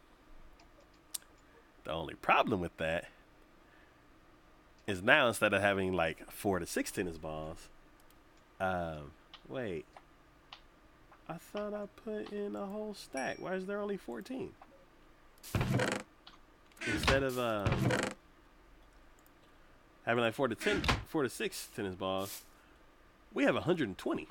The only problem with that is now instead of having like 4 to 6 tennis balls, wait, I thought I put in a whole stack. Why is there only 14? Instead of having like 4 to 6 tennis balls, we have 120.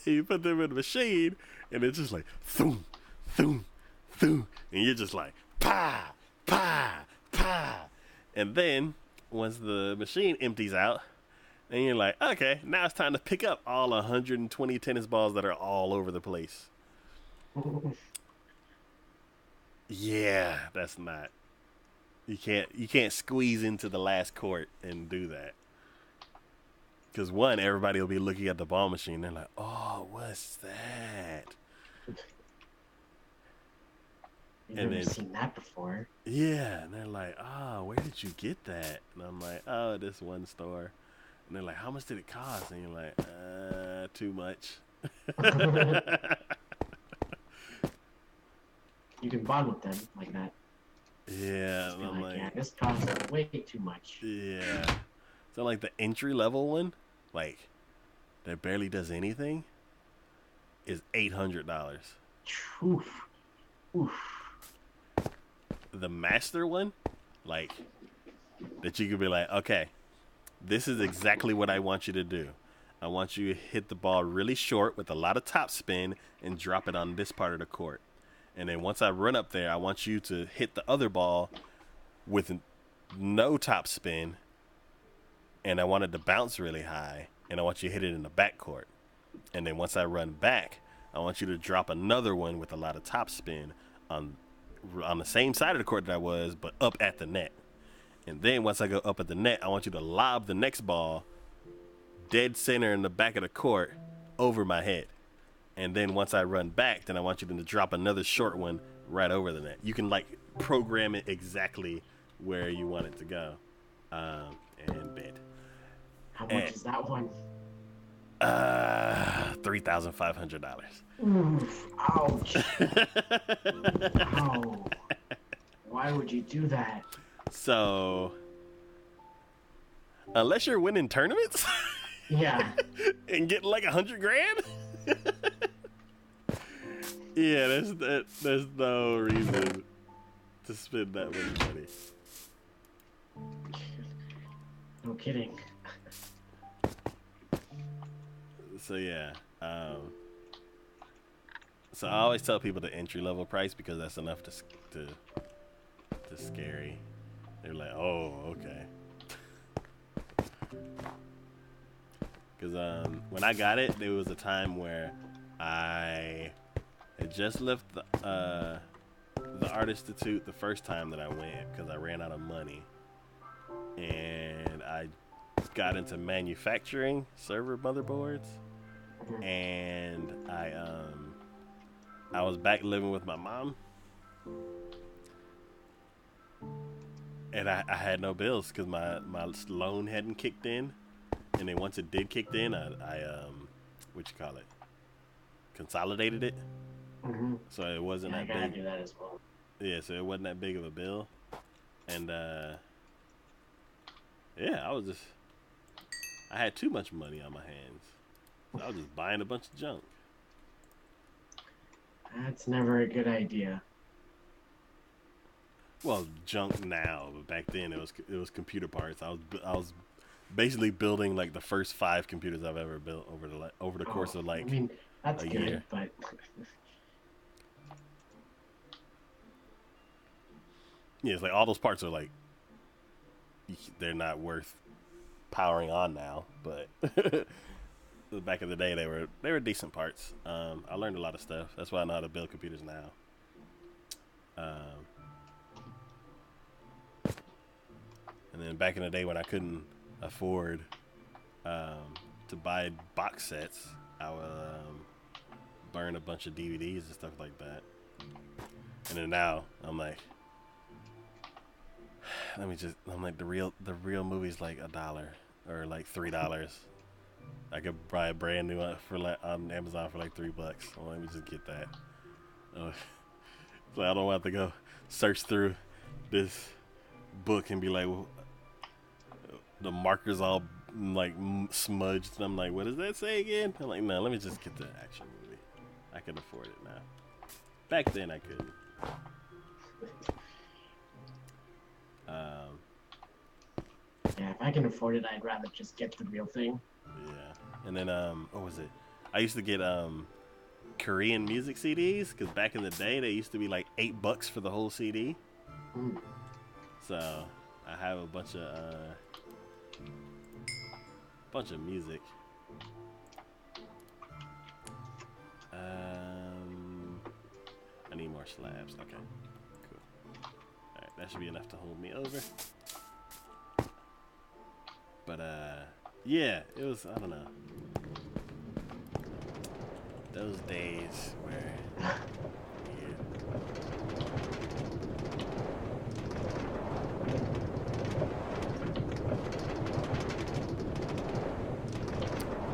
You put them in the machine, and it's just like thoom, thoom, thoom, and you're just like pa, pa, pa, and then once the machine empties out, then you're like, okay, now it's time to pick up all 120 tennis balls that are all over the place. Yeah, that's not. You can't squeeze into the last court and do that. Because one, everybody will be looking at the ball machine. They're like, oh, what's that? You've never seen that before. Yeah, and they're like, oh, where did you get that? And I'm like, oh, this one store. And they're like, how much did it cost? And you're like, too much. You can bond with them like that. Yeah, and I'm like, yeah, this costs way too much. Yeah. So like the entry level one, like that barely does anything, is $800. Oof. Oof. The master one, like that you could be like, okay, this is exactly what I want you to do. I want you to hit the ball really short with a lot of top spin and drop it on this part of the court. And then once I run up there, I want you to hit the other ball with no top spin. And I want it to bounce really high. and I want you to hit it in the back court. And then once I run back, I want you to drop another one with a lot of top spin on the same side of the court that I was, but up at the net. And then once I go up at the net, I want you to lob the next ball dead center in the back of the court over my head. And then once I run back, then I want you to drop another short one right over the net. You can like program it exactly where you want it to go. And bid. How much is that one? $3,500. Oof, ouch. Ow. Why would you do that? So, unless you're winning tournaments, Yeah. and getting like $100 grand, yeah, there's no reason to spend that much money. No kidding. So yeah, so I always tell people the entry level price because that's enough to scary. They're like, oh, okay. Because when I got it, there was a time where I had just left the Art Institute the first time that I went because I ran out of money, and I got into manufacturing server motherboards, and I was back living with my mom, and I had no bills because my loan hadn't kicked in. And then once it did kick in, I consolidated it. Mm-hmm. So it wasn't Yeah, that I gotta big. do that as well. Yeah, so it wasn't that big of a bill. And yeah, I had too much money on my hands. So I was just buying a bunch of junk. That's never a good idea. Well, junk now, but back then it was computer parts. I was basically building like the first 5 computers I've ever built over the course of like I mean, that's a good, year. but Yeah, it's like all those parts are like they're not worth powering on now, but back in the day they were decent parts. I learned a lot of stuff. That's why I know how to build computers now. And then back in the day when I couldn't afford to buy box sets, I would burn a bunch of DVDs and stuff like that. And then now I'm like, I'm like the real movie's like $1 or like $3. I could buy a brand new one on Amazon for like $3. Well, let me just get that. So I don't have to go search through this book and be like, well, the marker's all like smudged, and I'm like, what does that say again? I'm like, no, let me just get the action movie. I can afford it now. Back then I couldn't. yeah, if I can afford it, I'd rather just get the real thing. Yeah. And then what was it? I used to get Korean music CDs because back in the day they used to be like $8 for the whole CD. Mm. So I have a bunch of music. I need more slabs. Okay, cool. All right, that should be enough to hold me over. But yeah, it was, I don't know, those days where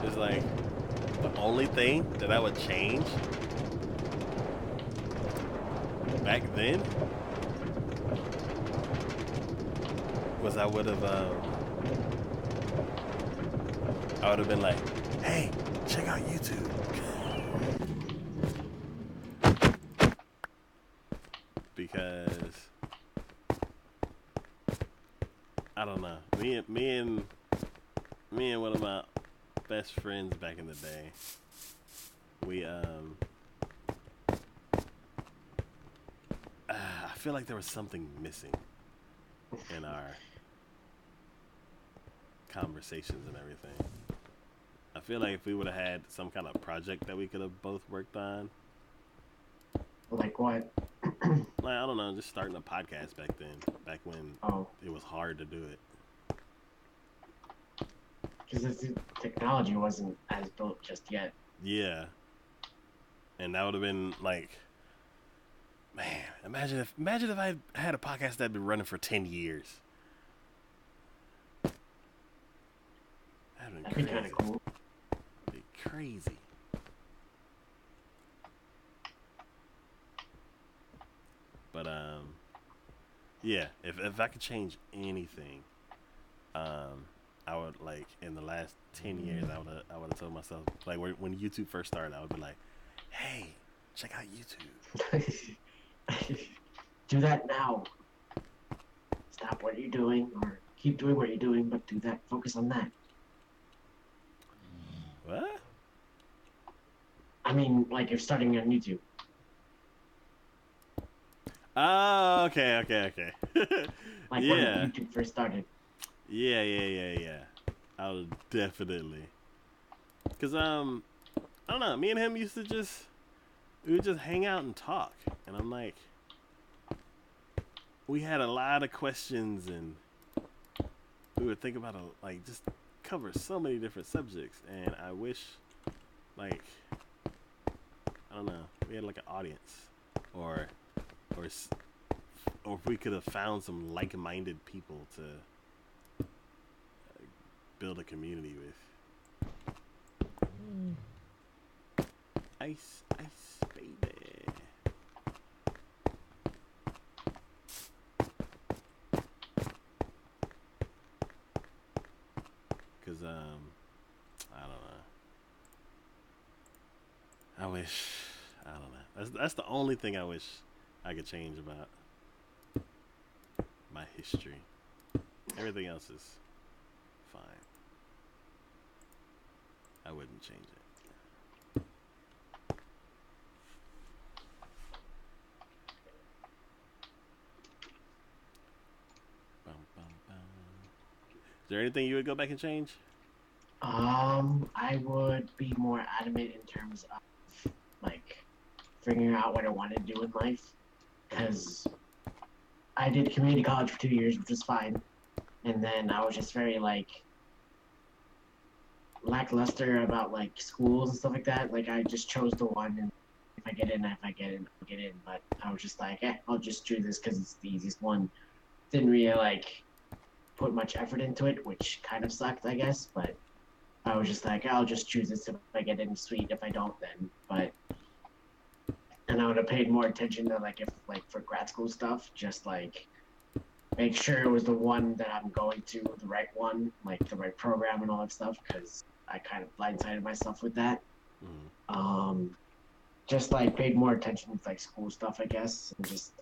it's like the only thing that I would change back then was I would have been like, hey, check out YouTube. Because I don't know. Me and one of my best friends back in the day, we I feel like there was something missing in our conversations and everything. I feel like if we would have had some kind of project that we could have both worked on, Like what? like I don't know, just starting a podcast back then, back when Oh, it was hard to do it. because the technology wasn't as built just yet. Yeah, and that would have been like, man, imagine if I had a podcast that had been running for 10 years. That'd That'd been be kind crazy. of cool. Be crazy. But yeah. If I could change anything, I would like in the last 10 years, I would have told myself like when YouTube first started, I would be like, hey, check out YouTube. Do that now. Stop what you're doing, or keep doing what you're doing, but do that. Focus on that. What? I mean, like you're starting on YouTube. Oh, okay. Like Yeah. when YouTube first started. Yeah. I would definitely. Cause I don't know. Me and him used to we would just hang out and talk, and I'm like, we had a lot of questions, and we would think about like just cover so many different subjects, and I wish, like, I don't know, we had like an audience, or if we could have found some like-minded people to build a community with. Ice, baby. Cause I don't know. I don't know. That's the only thing I wish I could change about my history. Everything else is fine. I wouldn't change it. Bum, bum, bum. Is there anything you would go back and change? I would be more adamant in terms of like figuring out what I want to do in life, because I did community college for 2 years, which was fine, and then I was just very like lackluster about like schools and stuff like that. Like I just chose the one, and if I get in, I'll get in. But I was just like, I'll just do this because it's the easiest one. Didn't really like put much effort into it, which kind of sucked, I guess. But I was just like, I'll just choose this if I get in, sweet. If I don't, then. But and I would have paid more attention to like if like for grad school stuff, just like make sure it was the one that I'm going to, the right one, like the right program and all that stuff, because I kind of blindsided myself with that. Just like paid more attention to like school stuff, I guess, and just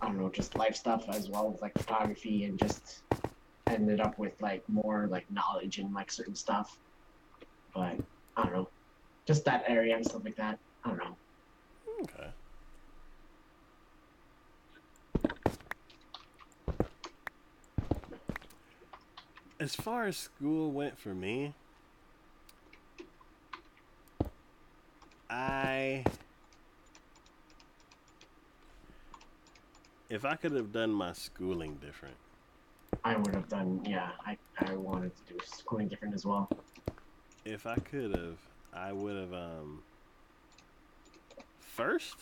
I don't know, just life stuff as well as like photography, and just ended up with like more like knowledge in like certain stuff. But I don't know, just that area and stuff like that. I don't know. Okay. As far as school went for me, if I could have done my schooling different, I would have done, yeah, I wanted to do schooling different as well. if I could have, I would have, first,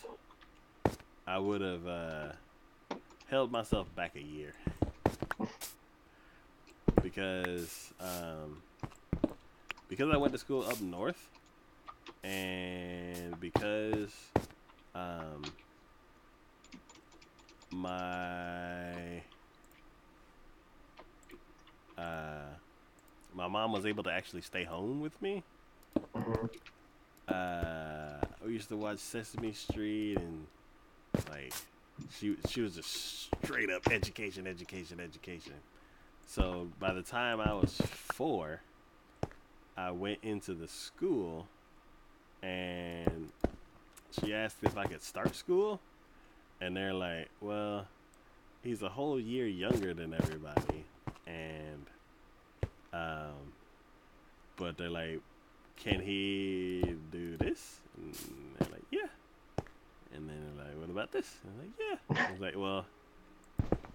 I would have, held myself back a year. Because I went to school up north, and because, my mom was able to actually stay home with me. We used to watch Sesame Street, and like she was just straight up education. So by the time I was 4, I went into the school, and she asked if I could start school, and they're like, well, he's a whole year younger than everybody, and but they're like, can he do this? And they're like, yeah. And then they're like, what about this? And I'm like, yeah. I was like, well,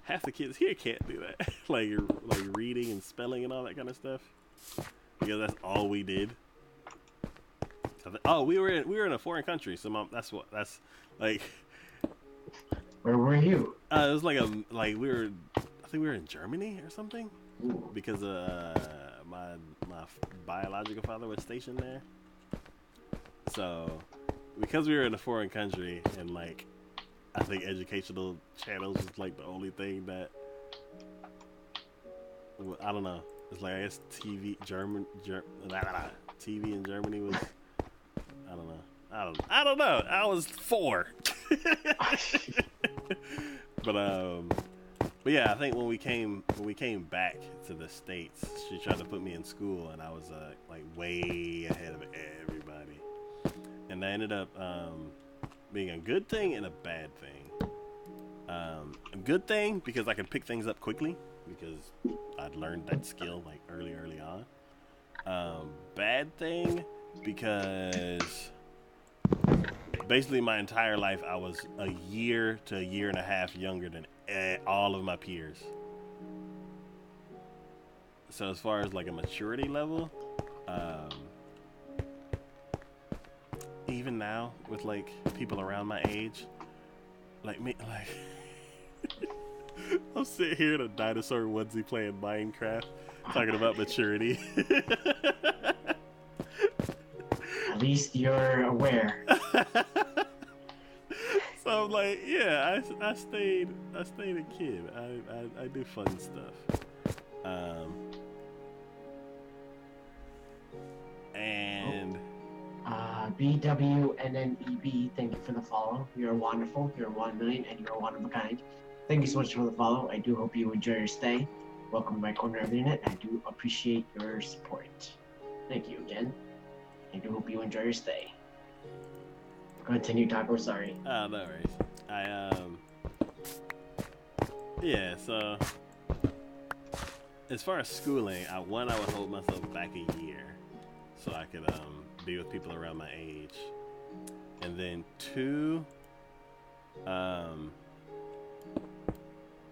half the kids here can't do that. like reading and spelling and all that kind of stuff. Because that's all we did. Oh, we were in a foreign country, so that's like. Where were you? It was like I think we were in Germany or something. Ooh. Because my biological father was stationed there. So because we were in a foreign country and like I think educational channels was like the only thing that I don't know. It's like I guess TV in Germany was I don't know. I was 4. But yeah, I think when we came back to the States, she tried to put me in school, and I was like way ahead of everybody, and that ended up being a good thing and a bad thing. A good thing because I could pick things up quickly because I'd learned that skill like early on. Bad thing because basically my entire life I was a year to a year and a half younger than all of my peers. So as far as like a maturity level, even now with like people around my age, like me, like I'm sitting here in a dinosaur onesie playing Minecraft, talking about maturity. At least you're aware. So I'm like, yeah, I stayed a kid. I do fun stuff. And BWNNEB, thank you for the follow. You're wonderful. You're 1 million, and you're one of a kind. Thank you so much for the follow. I do hope you enjoy your stay. Welcome to my corner of the internet. I do appreciate your support. Thank you again. I do hope you enjoy your stay. Continue, Taco. Sorry. Oh, no worries. Yeah. So as far as schooling, I would hold myself back a year so I could be with people around my age, and then 2,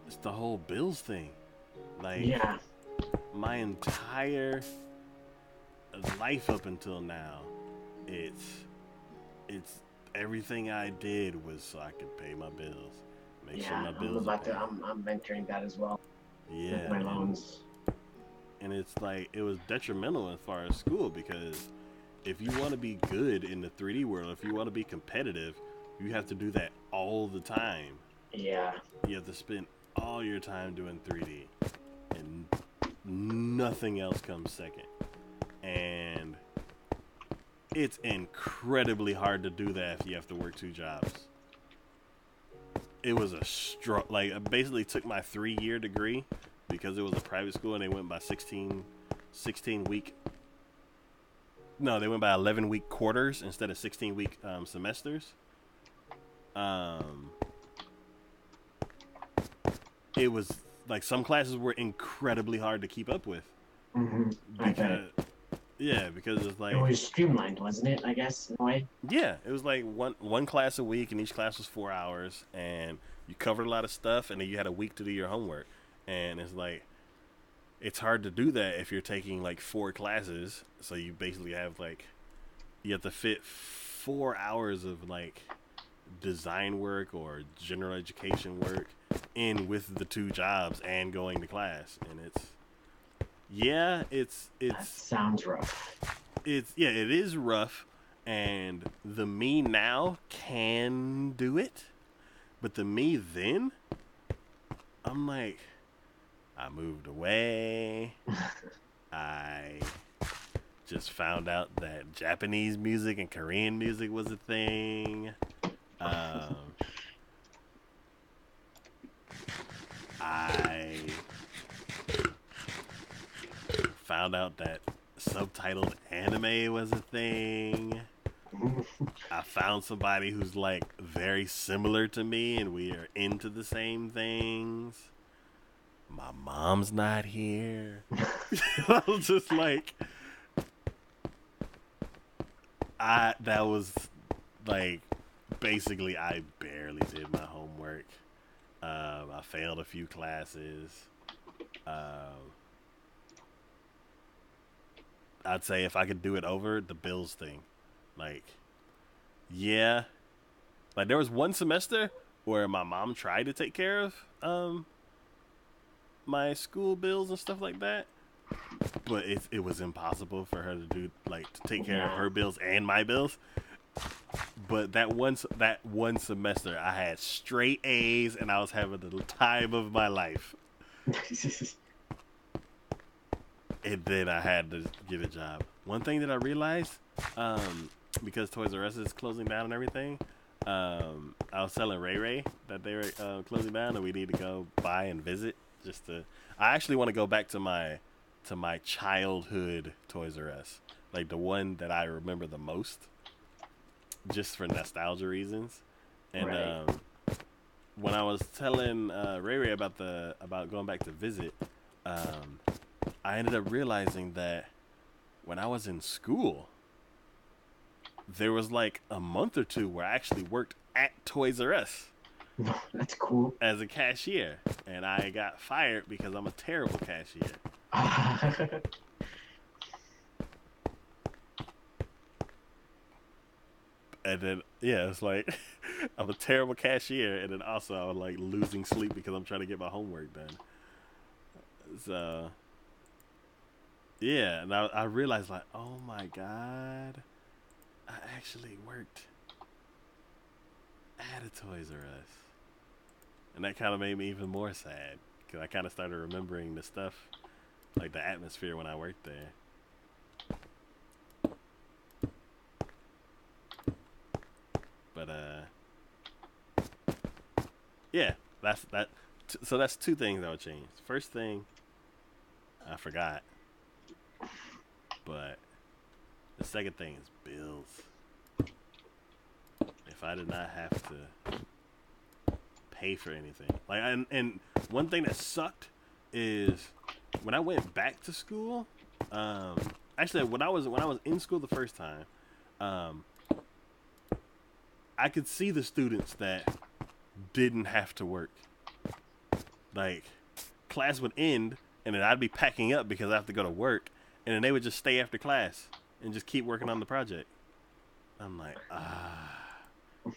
it's the whole bills thing. Like, yeah, my entire life up until now, it's everything I did was so I could pay my bills, make sure my bills are paid. I'm venturing that as well. Yeah, with my loans. And it's like it was detrimental as far as school because if you want to be good in the 3D world, if you want to be competitive, you have to do that all the time. Yeah. You have to spend all your time doing 3D, and nothing else comes second. And it's incredibly hard to do that if you have to work 2 jobs. It was a like I basically took my 3-year degree because it was a private school and they went by 16 week. No, they went by 11-week quarters instead of 16-week semesters. It was like some classes were incredibly hard to keep up with. Mm-hmm. Because it's like it was streamlined, wasn't it? I guess in a way. Yeah, it was like one class a week, and each class was 4 hours, and you covered a lot of stuff, and then you had a week to do your homework. And it's like it's hard to do that if you're taking like 4 classes. So you basically have like you have to fit 4 hours of like design work or general education work in with the 2 jobs and going to class, and it's That sounds rough. it is rough, and the me now can do it, but the me then, I'm like, I moved away. I just found out that Japanese music and Korean music was a thing. I found out that subtitled anime was a thing. I found somebody who's like very similar to me and we are into the same things. My mom's not here. I was just like, that was like basically I barely did my homework. I failed a few classes. Um, I'd say if I could do it over, the bills thing, like, yeah, like there was one semester where my mom tried to take care of my school bills and stuff like that, but it was impossible for her to do like to take care of her bills and my bills. But that one semester, I had straight A's and I was having the time of my life. And then I had to get a job. One thing that I realized, because Toys R Us is closing down and everything, I was telling Ray Ray that they were closing down and we need to go by and visit. I actually want to go back to my childhood Toys R Us, like the one that I remember the most, just for nostalgia reasons. And Right. When I was telling Ray Ray about going back to visit, I ended up realizing that when I was in school, there was like a month or two where I actually worked at Toys R Us That's cool. as a cashier, and I got fired because I'm a terrible cashier. And then yeah, it's like I'm a terrible cashier, and then also I'm like losing sleep because I'm trying to get my homework done. So yeah, and I realized like, oh my god, I actually worked at a Toys R Us, and that kind of made me even more sad because I kind of started remembering the stuff, like the atmosphere when I worked there. But yeah, that's that. So that's two things I would change. First thing, I forgot, but the second thing is bills. If I did not have to pay for anything, like, and one thing that sucked is when I went back to school. Actually, when I was in school the first time, um, I could see the students that didn't have to work. Like, class would end, and then I'd be packing up because I have to go to work, and then they would just stay after class and just keep working on the project. I'm like, ah. And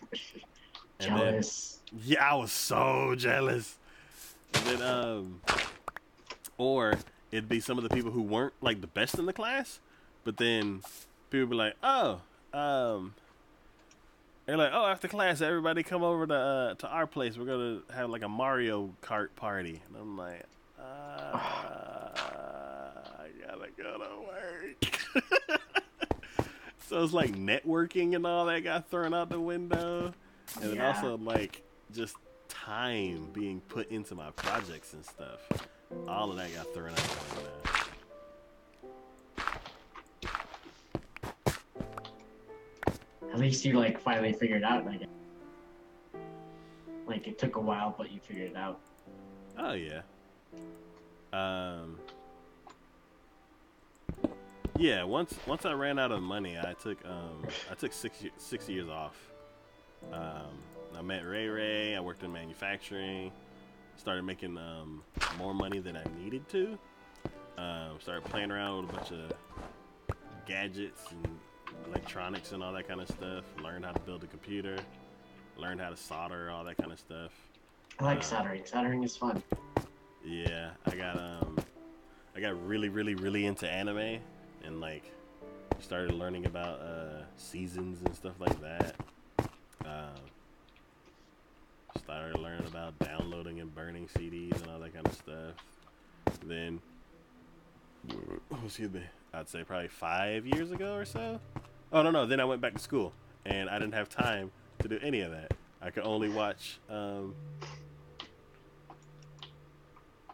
then, Jealous. yeah, I was so jealous. And then, or it'd be some of the people who weren't like the best in the class, but then people would be like, oh, they're like, oh, after class, everybody come over to our place. We're gonna have like a Mario Kart party, and I'm like, I gotta go to work. So it's like networking and all that got thrown out the window, and then also like just time being put into my projects and stuff. All of that got thrown out the window. At least you like finally figured it out, I guess. Like it took a while, but you figured it out. Oh yeah. Yeah. Once I ran out of money, I took 6 years off. I met Ray Ray. I worked in manufacturing. Started making more money than I needed to. Started playing around with a bunch of gadgets and electronics and all that kind of stuff. Learned how to build a computer. Learned how to solder, all that kind of stuff. I like soldering. Soldering is fun. Yeah, I got really, really, really into anime and like started learning about seasons and stuff like that. Started learning about downloading and burning CDs and all that kind of stuff. Then, excuse me, I'd say probably 5 years ago or so. Oh no, then I went back to school and I didn't have time to do any of that. I could only watch.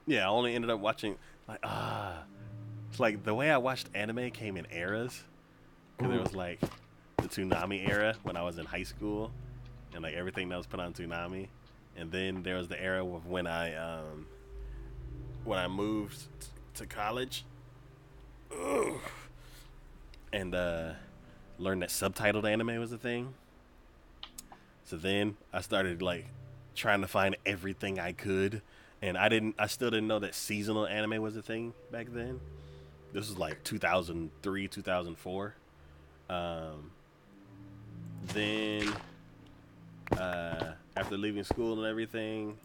Yeah, I only ended up watching like It's like the way I watched anime came in eras. Because there was like the Toonami era when I was in high school, and like everything that was put on Toonami, and then there was the era of when I moved to college, and learned that subtitled anime was a thing. So then I started like trying to find everything I could, and I still didn't know that seasonal anime was a thing back then. This was like 2003, 2004. Um, then after leaving school and everything,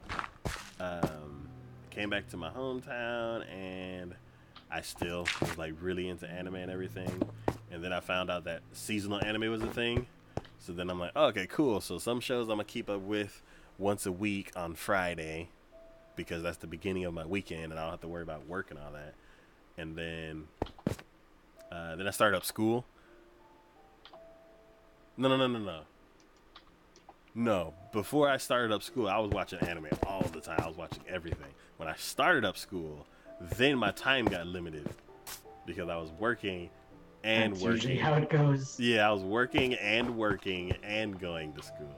came back to my hometown, and I still was like really into anime and everything. And then I found out that seasonal anime was a thing. So then I'm like, oh, okay, cool. So some shows I'm gonna keep up with once a week on Friday, because that's the beginning of my weekend, and I don't have to worry about work and all that. And then I started up school. No. No, before I started up school, I was watching anime all the time. I was watching everything. When I started up school, then my time got limited because I was working and That's working. usually how it goes. Yeah, I was working and going to school.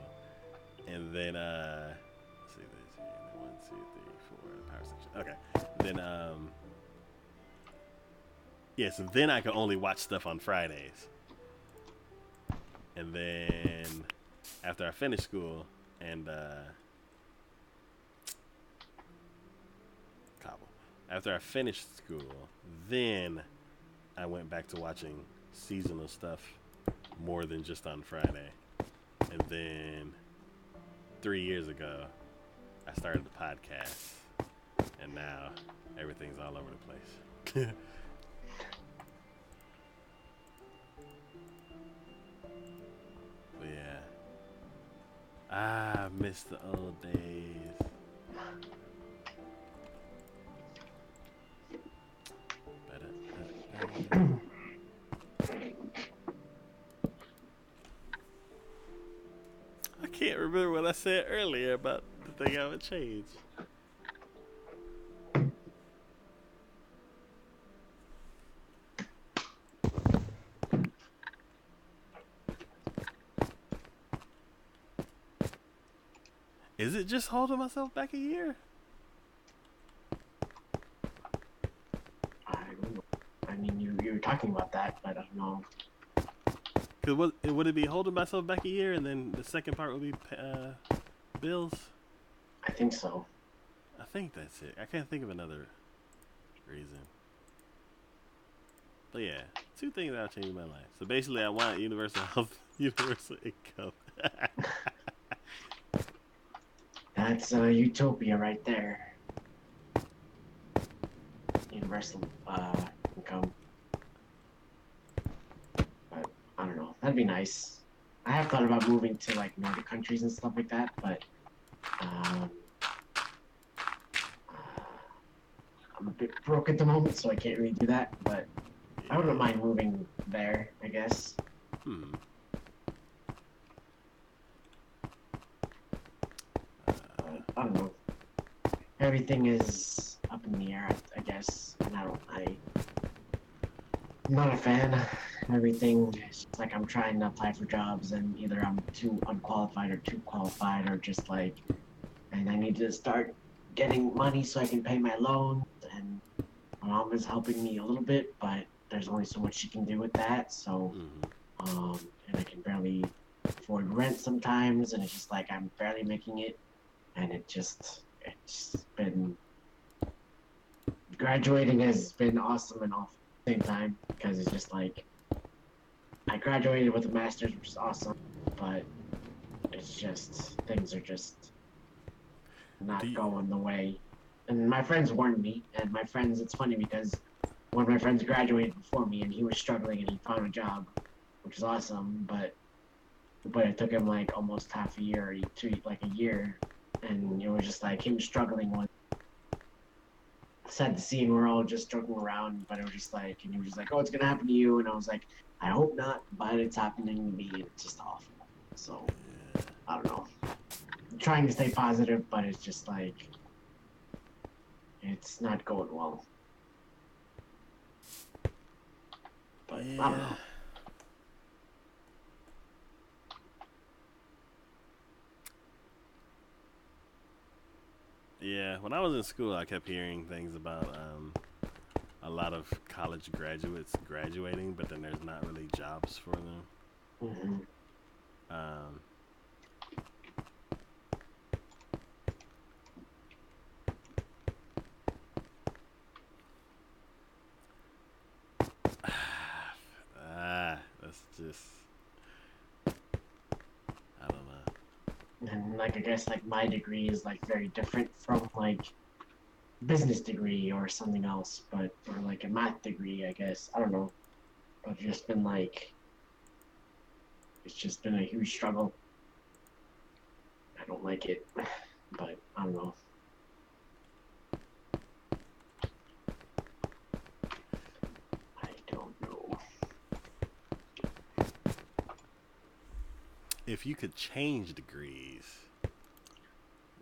And then, let's see this here. 1, 2, 3, 4, power section. Okay. Then, yeah, so then I could only watch stuff on Fridays. And then after I finished school and after I finished school, then I went back to watching seasonal stuff more than just on Friday. And then 3 years ago, I started the podcast, and now everything's all over the place. But yeah, I miss the old days. I can't remember what I said earlier about the thing I would change. Is it just holding myself back a year? I mean, you were talking about that, but I don't know. Cause would it be holding myself back a year, and then the second part would be bills? I think so. I think that's it. I can't think of another reason. But yeah, 2 things that'll change my life. So basically, I want universal health, universal income. That's utopia right there. Universal income. But I don't know. That'd be nice. I have thought about moving to like Nordic countries and stuff like that, but I'm a bit broke at the moment, so I can't really do that. But I wouldn't mind moving there, I guess. I don't know. Everything is up in the air, I guess, and I'm not a fan. Everything is just like I'm trying to apply for jobs, and either I'm too unqualified or too qualified, or just like, and I need to start getting money so I can pay my loan. And my mom is helping me a little bit, but there's only so much she can do with that. So, and I can barely afford rent sometimes, and it's just like I'm barely making it. And it's been, graduating has been awesome and awful at the same time, because it's just like, I graduated with a master's, which is awesome, but it's just, things are just not going the way. And my friends warned me, and it's funny because one of my friends graduated before me, and he was struggling, and he found a job, which is awesome, but it took him like almost half a year, like a year. And it was just like him struggling with sad to see, and we're all just joking around, but it was just like, and he was just like, oh, it's gonna happen to you, and I was like, I hope not, but it's happening to me, and it's just awful. So I don't know, I'm trying to stay positive, but it's just like, it's not going well. But I don't know. Yeah, when I was in school, I kept hearing things about a lot of college graduates graduating, but then there's not really jobs for them. Mm-hmm. Um, that's just, I don't know. And like I guess like my degree is like very different from like business degree or something else, but or like a math degree, I guess. I don't know. But it's just been like it's just been a huge struggle. I don't like it, but I don't know. I don't know. If you could change degrees,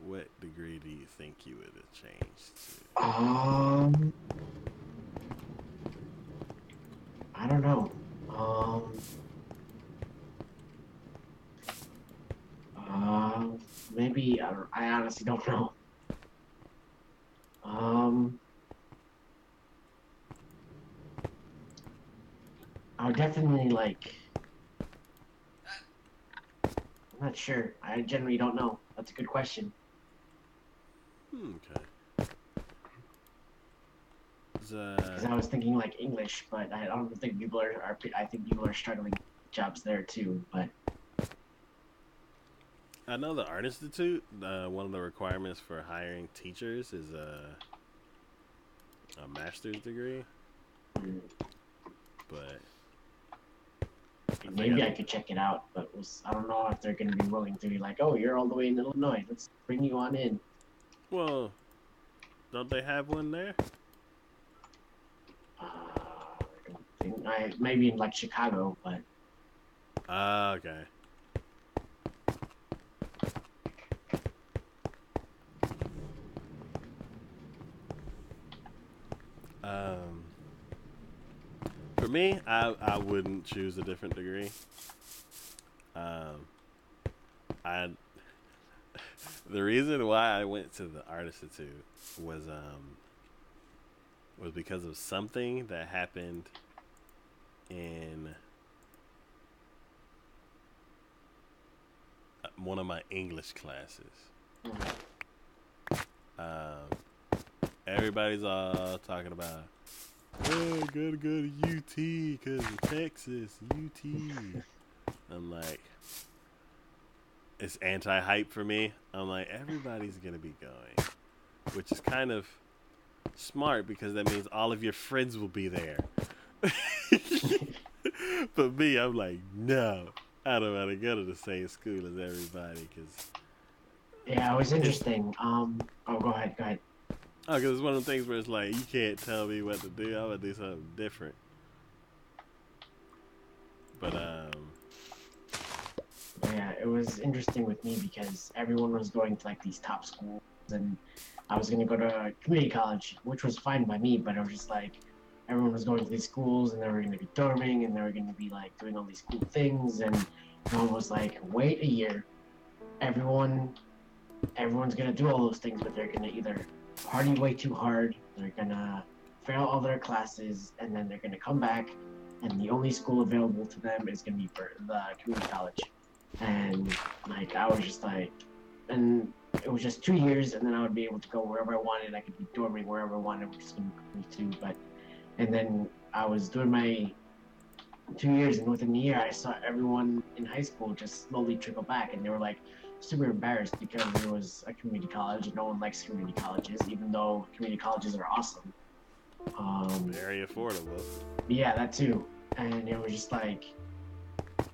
what degree do you think you would have changed to? I don't know. Um, uh, maybe I don't. I honestly don't know. Um, I would definitely like. I'm not sure. I generally don't know. That's a good question. Okay. Because I was thinking like English, but I don't think people are. I think people are struggling with jobs there too. But I know the Art Institute, one of the requirements for hiring teachers is a master's degree, mm, but I think maybe I could check it out. But I don't know if they're going to be willing to be like, oh, you're all the way in Illinois. Let's bring you on in. well, don't they have one there? I don't think maybe in like Chicago, but Ah, okay. Um, for me, I wouldn't choose a different degree. Um, I the reason why I went to the Art Institute was because of something that happened in one of my English classes. Everybody's all talking about, oh, I gotta go to UT because of Texas, UT. I'm like, it's anti-hype for me. I'm like, everybody's gonna be going, which is kind of smart because that means all of your friends will be there. But me, I'm like, no, I don't want to go to the same school as everybody because yeah, it was interesting. Oh, go ahead, go ahead. oh, because it's one of the things where it's like, you can't tell me what to do. I'm gonna do something different. But Yeah, it was interesting with me because everyone was going to like these top schools, and I was gonna go to community college, which was fine by me. But it was just like everyone was going to these schools, and they were gonna be dorming, and they were gonna be like doing all these cool things, and no one was like, wait a year, everyone's gonna do all those things, but they're gonna either party way too hard, they're gonna fail all their classes, and then they're gonna come back, and the only school available to them is gonna be for the community college. And like I was just like, and it was just 2 years, and then I would be able to go wherever I wanted. I could be dorming wherever I wanted, which is gonna be me too. But and then I was doing my 2 years, and within a year, I saw everyone in high school just slowly trickle back, and they were like super embarrassed because it was a community college, and no one likes community colleges, even though community colleges are awesome. very affordable. Yeah, that too. And it was just like,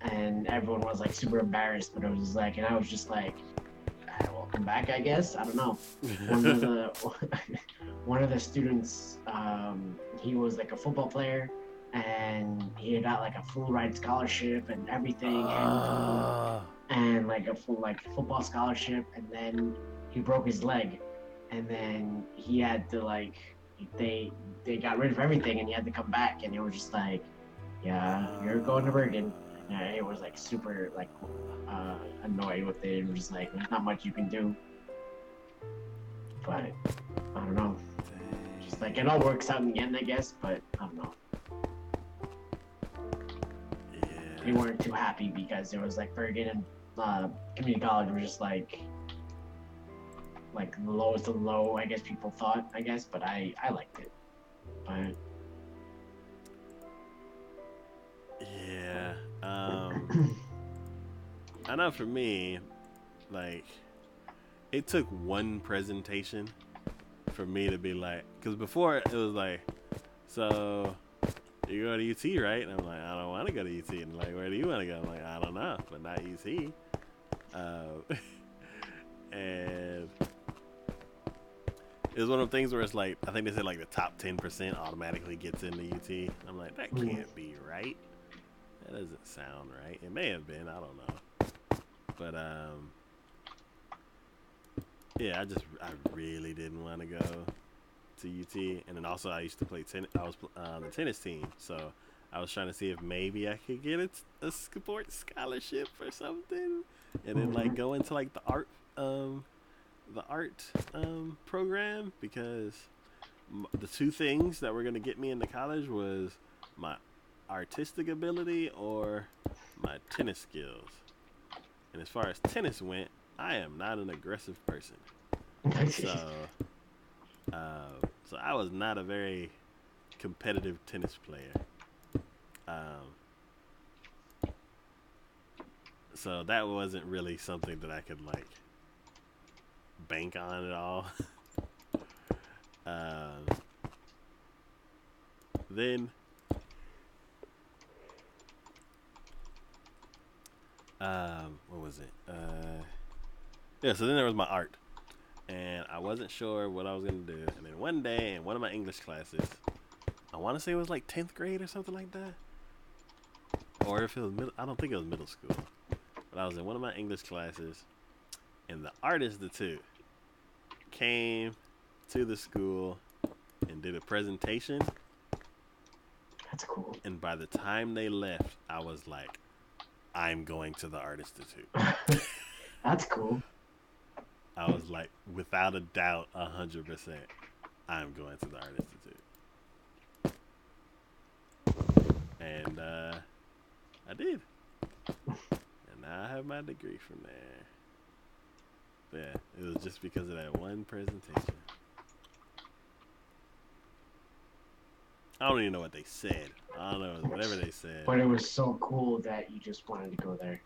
and everyone was like super embarrassed, but it was just like, and I was just like, welcome back, I guess. I don't know. One of the one of the students, he was like a football player, and he got like a full ride scholarship and everything, and like a full like football scholarship, and then he broke his leg, and then he had to like they got rid of everything, and he had to come back, and it was just like, yeah, you're going to Bergen. Yeah, it was like super like annoyed with it. It was just like there's not much you can do. But I don't know. Just like it all works out in the end, I guess. But I don't know. Yeah. they weren't too happy because it was like Bergen and community college were just like the lowest of the low, I guess people thought, but I liked it. But yeah, I know for me, like, it took one presentation for me to be like, because before it was like, so you go to UT, right? And I'm like, I don't want to go to UT. And like, where do you want to go? I'm like, I don't know, but not UT. And it was one of the things where it's like, I think they said like the top 10% automatically gets into UT. I'm like, that can't be right. That doesn't sound right. It may have been, I don't know. But yeah, I really didn't want to go to UT. And then also I used to play tennis. I was on the tennis team, so I was trying to see if maybe I could get a sports scholarship or something, and then like go into like the art program, because the two things that were gonna get me into college was my artistic ability or my tennis skills. And as far as tennis went, I am not an aggressive person. So I was not a very competitive tennis player. So that wasn't really something that I could like bank on at all. Then what was it? Yeah, so then there was my art. And I wasn't sure what I was going to do. And then one day in one of my English classes, I want to say it was like 10th grade or something like that. Or if it was I don't think it was middle school. But I was in one of my English classes, and the art institute came to the school and did a presentation. That's cool. And by the time they left, I was like, I'm going to the art institute. That's cool. I was like, without a doubt, 100%, I'm going to the art institute. And I did. And now I have my degree from there. Yeah, it was just because of that one presentation. I don't even know what they said. I don't know, whatever they said. But it was so cool that you just wanted to go there.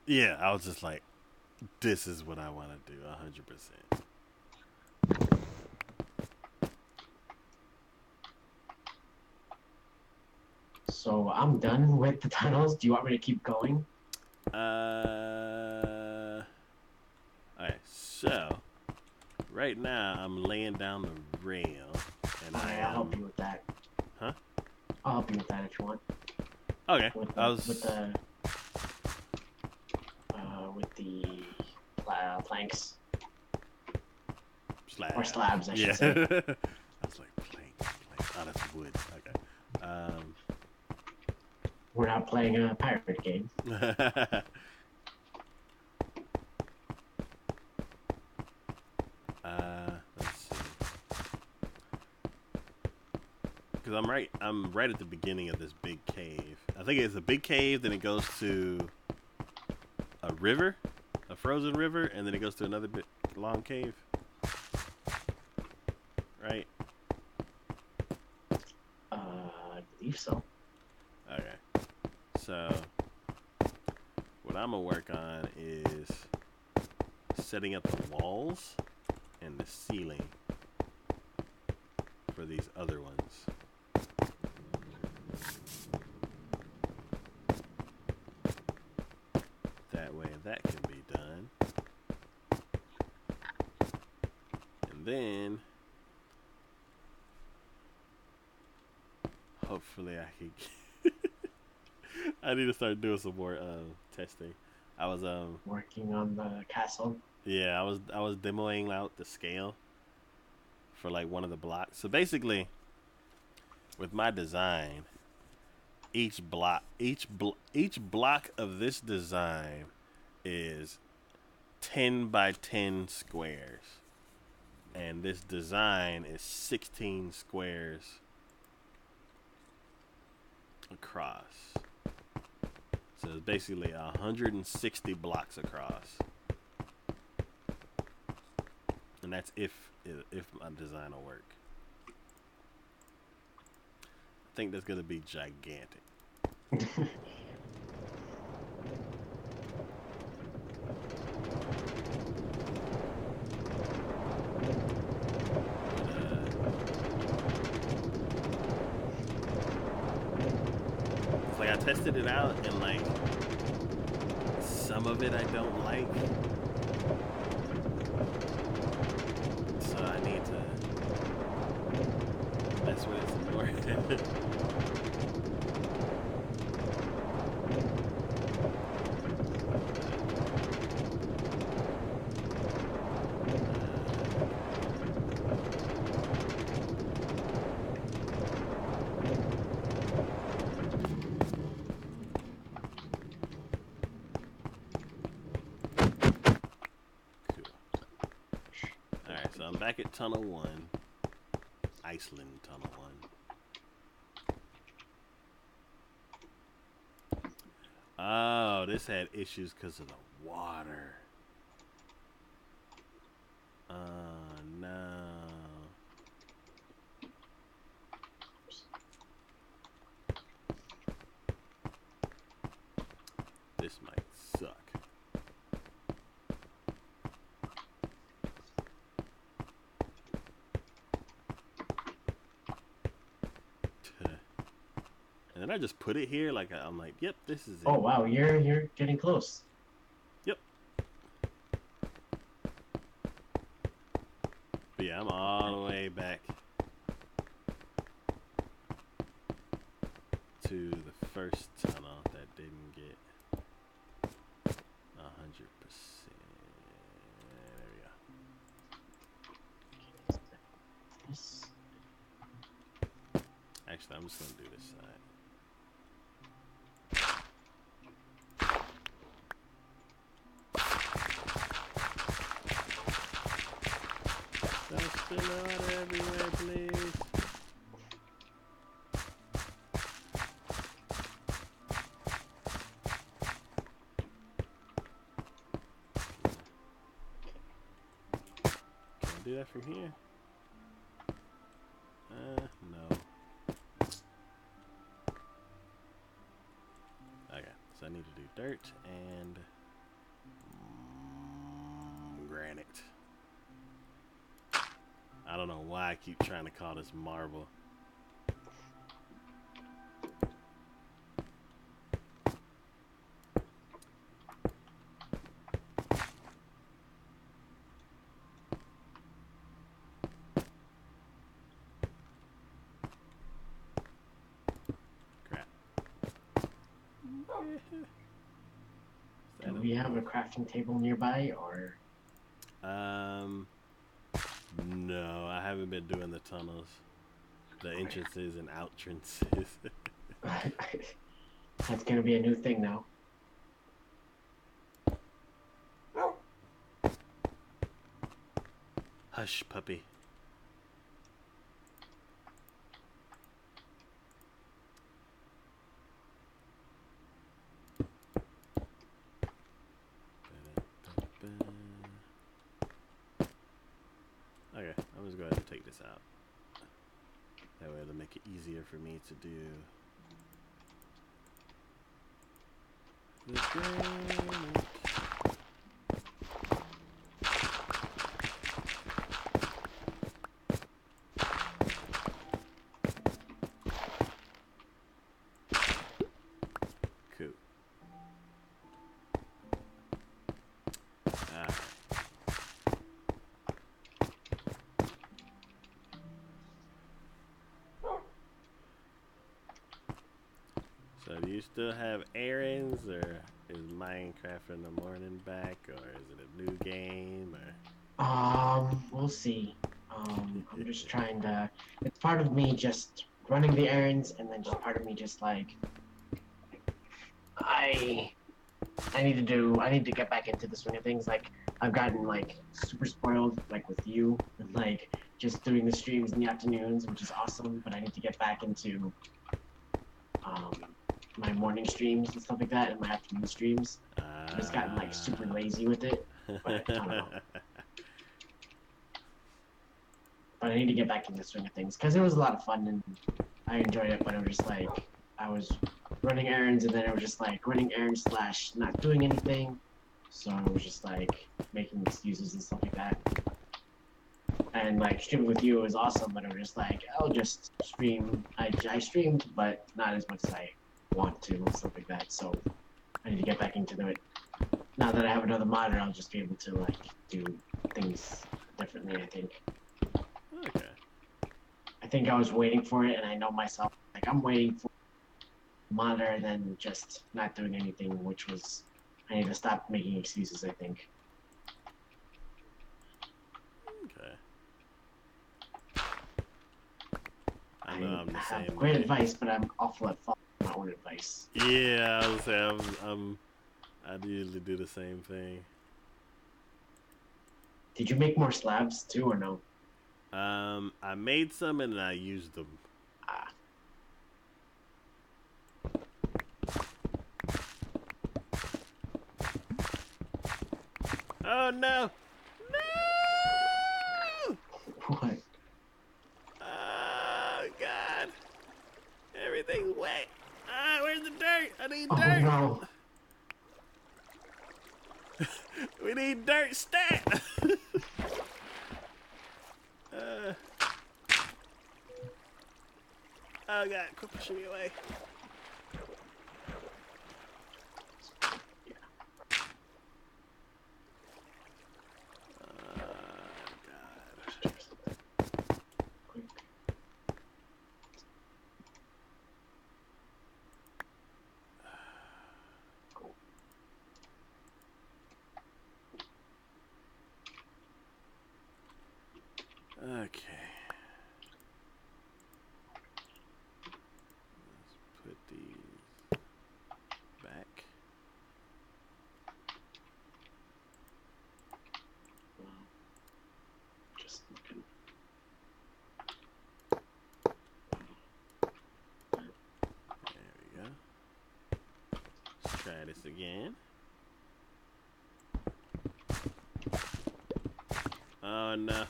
Yeah, I was just like, this is what I want to do, 100%. So I'm done with the tunnels. Do you want me to keep going? Alright, so right now I'm laying down the rail, and I'll help you with that. Huh? I'll help you with that if you want. Okay. With the planks. Slabs. Or slabs, I should say. I was like, planks. Oh, that's wood. Okay. We're not playing a pirate game. Let's see. Because I'm right at the beginning of this big cave. I think it's a big cave, then it goes to a river, a frozen river, and then it goes to another big long cave. Right? I believe so. Okay. So what I'm gonna work on is setting up the walls and the ceiling for these other ones. That way that can be done. And then hopefully I can I need to start doing some more testing. I was Working on the castle. yeah, I was demoing out the scale for like one of the blocks. So basically, with my design, each block of this design is 10 by 10 squares, and this design is 16 squares across. So it's basically 160 blocks across, and that's if my design will work. I think that's gonna be gigantic. It's like I tested it out, and like some of it I don't like, so I need to mess with it some more. Alright, so I'm back at Tunnel 1. Iceland Tunnel 1. Oh, this had issues because of the water. Oh, no. This might suck. And then I just put it here, like I'm like, yep, this is it. Oh wow, you're getting close. Yep. But yeah, I'm all the way back to the first tunnel that didn't get 100%. There we go. Actually, I'm just gonna do this side. Don't spill water everywhere, please. Can I do that from here? No. Okay, so I need to do dirt and granite. I don't know why I keep trying to call this marble. Do we have a crafting table nearby, or? No, I haven't been doing the tunnels, the entrances and outrances. That's gonna be a new thing now. Hush, puppy. Okay, I'm just going to take this out. That way it'll make it easier for me to do the granite. Cool. Alright. So do you still have errands, or is Minecraft in the morning back, or is it a new game, or? We'll see. I'm just trying to. It's part of me just running the errands, and then just part of me just like I need to get back into the swing of things. Like I've gotten like super spoiled, like with you, and like just doing the streams in the afternoons, which is awesome. But I need to get back into my morning streams and stuff like that, and my afternoon streams. I've just gotten like super lazy with it, but I don't know. But I need to get back in the swing of things because it was a lot of fun and I enjoyed it. But it was just like I was running errands, and then it was just like running errands / not doing anything. So I was just like making excuses and stuff like that. And like streaming with you was awesome, but it was just like I'll just stream. I streamed, but not as much as I want to and stuff like that. So I need to get back into it. Now that I have another monitor, I'll just be able to like do things differently. I think. Okay. I think I was waiting for it, and I know myself. Like I'm waiting for a monitor, and then just not doing anything, which was I need to stop making excuses. I think. Okay. I know I'm the have same. great advice, but I'm awful at following my own advice. Yeah, I would say I usually do the same thing. Did you make more slabs too, or no? I made some and I used them. Ah. Oh no! No! What? Oh God! Everything's wet. Ah, where's the dirt? I need Oh dirt. no! We need dirt stat. Oh God! Quit pushing me away. Okay. Let's put these back. Just looking. There we go. Let's try this again. Oh no.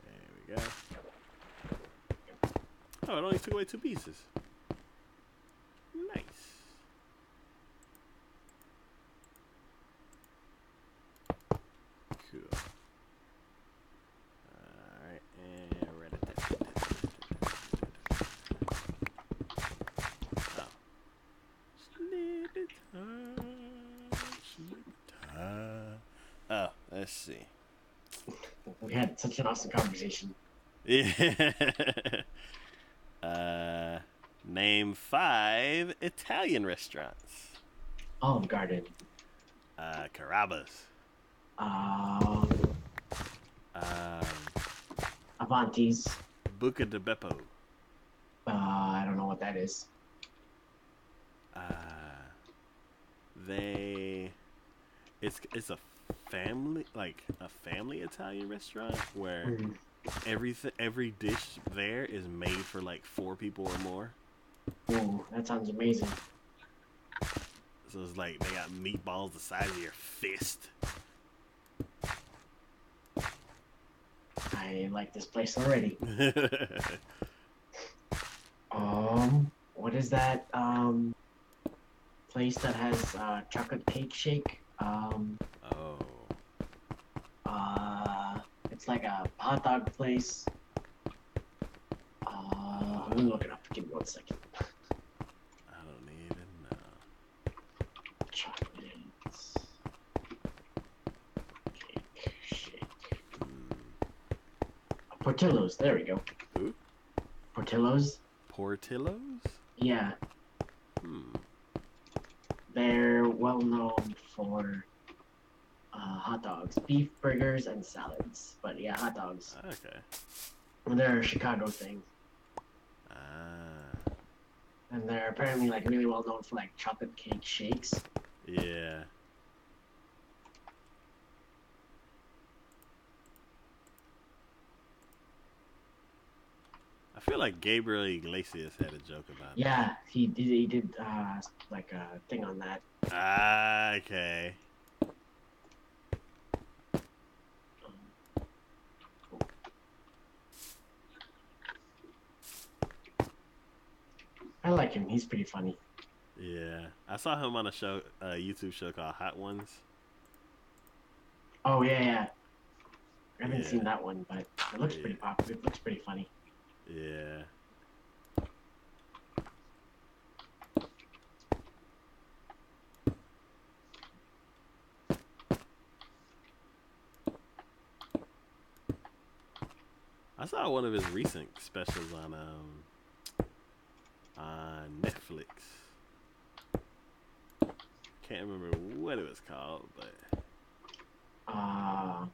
There we go. Oh, it only took away 2 pieces. Nice. Cool. Alright, and we're at that. Oh. Slip it time. Oh, let's see. We had such an awesome conversation. Yeah. Name 5 Italian restaurants. Olive Garden. Carrabba's. Avanti's. Buca di Beppo. I don't know what that is. It's a family Italian restaurant where every dish there is made for like 4 people or more. Ooh, that sounds amazing. So it's like they got meatballs the size of your fist. I like this place already. What is that place that has chocolate cake shake? It's like a hot dog place. I'm gonna look it up. Give me 1 second. I don't even know. Chocolates. Cake shake. Portillo's. There we go. Who? Portillo's. Portillo's? Yeah. They're well known for hot dogs, beef burgers, and salads. But yeah, hot dogs. Okay. And they're a Chicago thing. Ah. And they're apparently like really well known for like chocolate cake shakes. Yeah. I feel like Gabriel Iglesias had a joke about it. Yeah, he did like a thing on that. Ah, okay. I like him. He's pretty funny. Yeah. I saw him on a show, a YouTube show called Hot Ones. Oh yeah. I haven't Yeah. seen that one, but it looks pretty popular. It looks pretty funny. Yeah. I saw one of his recent specials on Netflix. Can't remember what it was called, but I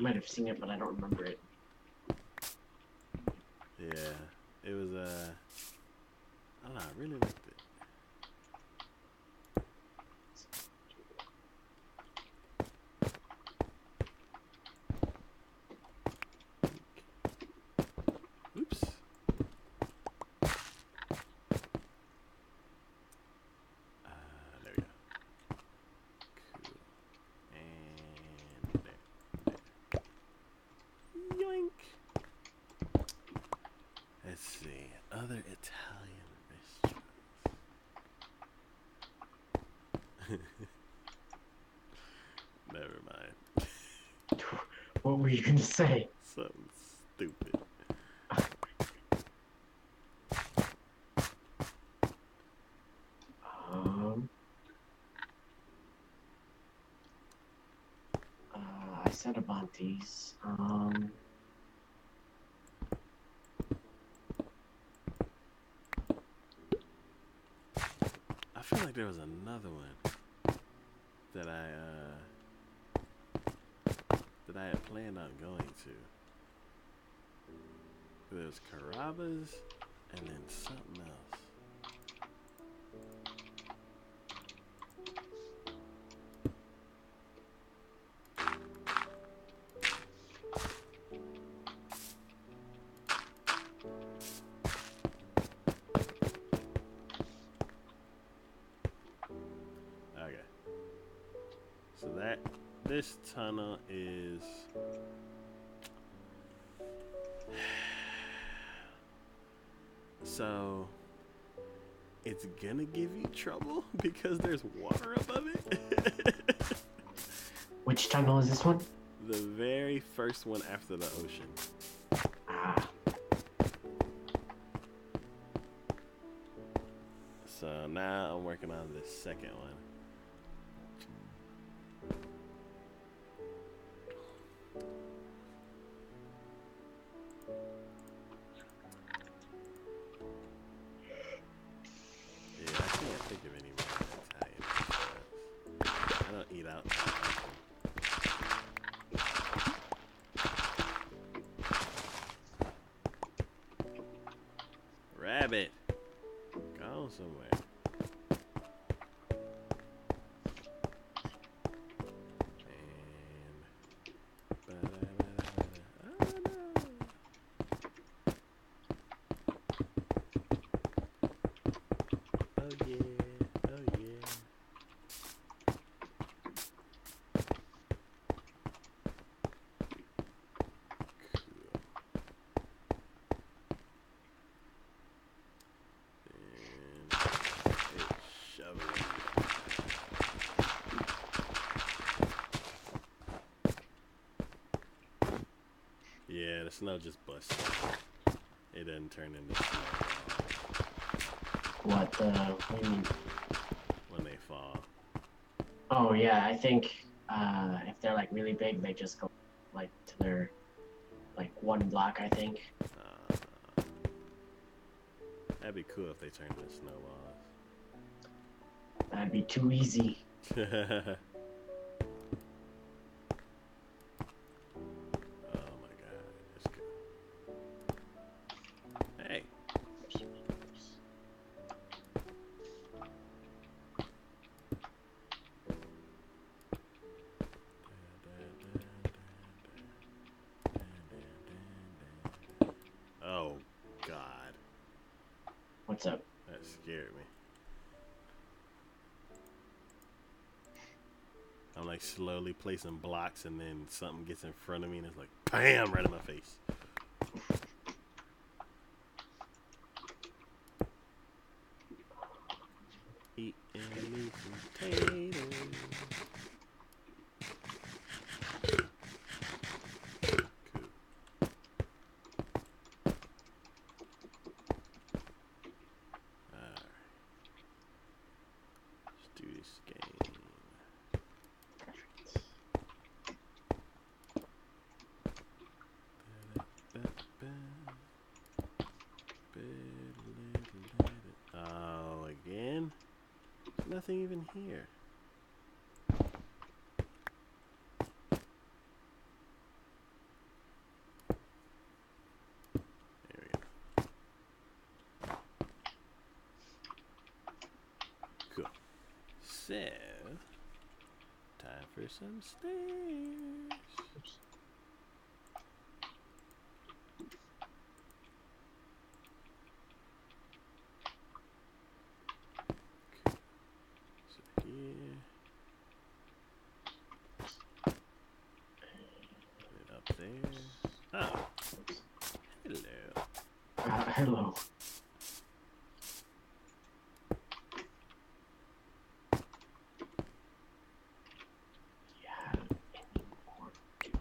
might have seen it, but I don't remember it. Yeah, it was I don't know, I really liked it. Oops. There we go. Cool. And there. Yoink. Let's see. Other Italian restaurants. Never mind. What were you gonna say? Something stupid. I said Avanti's. I feel like there was another one that I had planned on going to. There was Carrabba's and then something else. Okay. So this tunnel is so it's gonna give you trouble because there's water above it. Which tunnel is this one? The very first one after the ocean. So now I'm working on the second one. Yeah, I can't think of any more Italian restaurants. I don't eat out. Rabbit, go somewhere. Yeah, the snow just busts. It doesn't turn into snow. What do you mean? When they fall. Oh yeah, I think if they're like really big, they just go like to their like one block, I think. That'd be cool if they turned into snowballs. That'd be too easy. Cool. What's up? That scared me. I'm like slowly placing blocks, and then something gets in front of me, and it's like, bam, right in my face. Eating me potatoes. Oh, again? There's nothing even here. There we go. Cool. So, time for some stairs. Oops. So here. And up there. Oh. Hello. Hello. Yeah.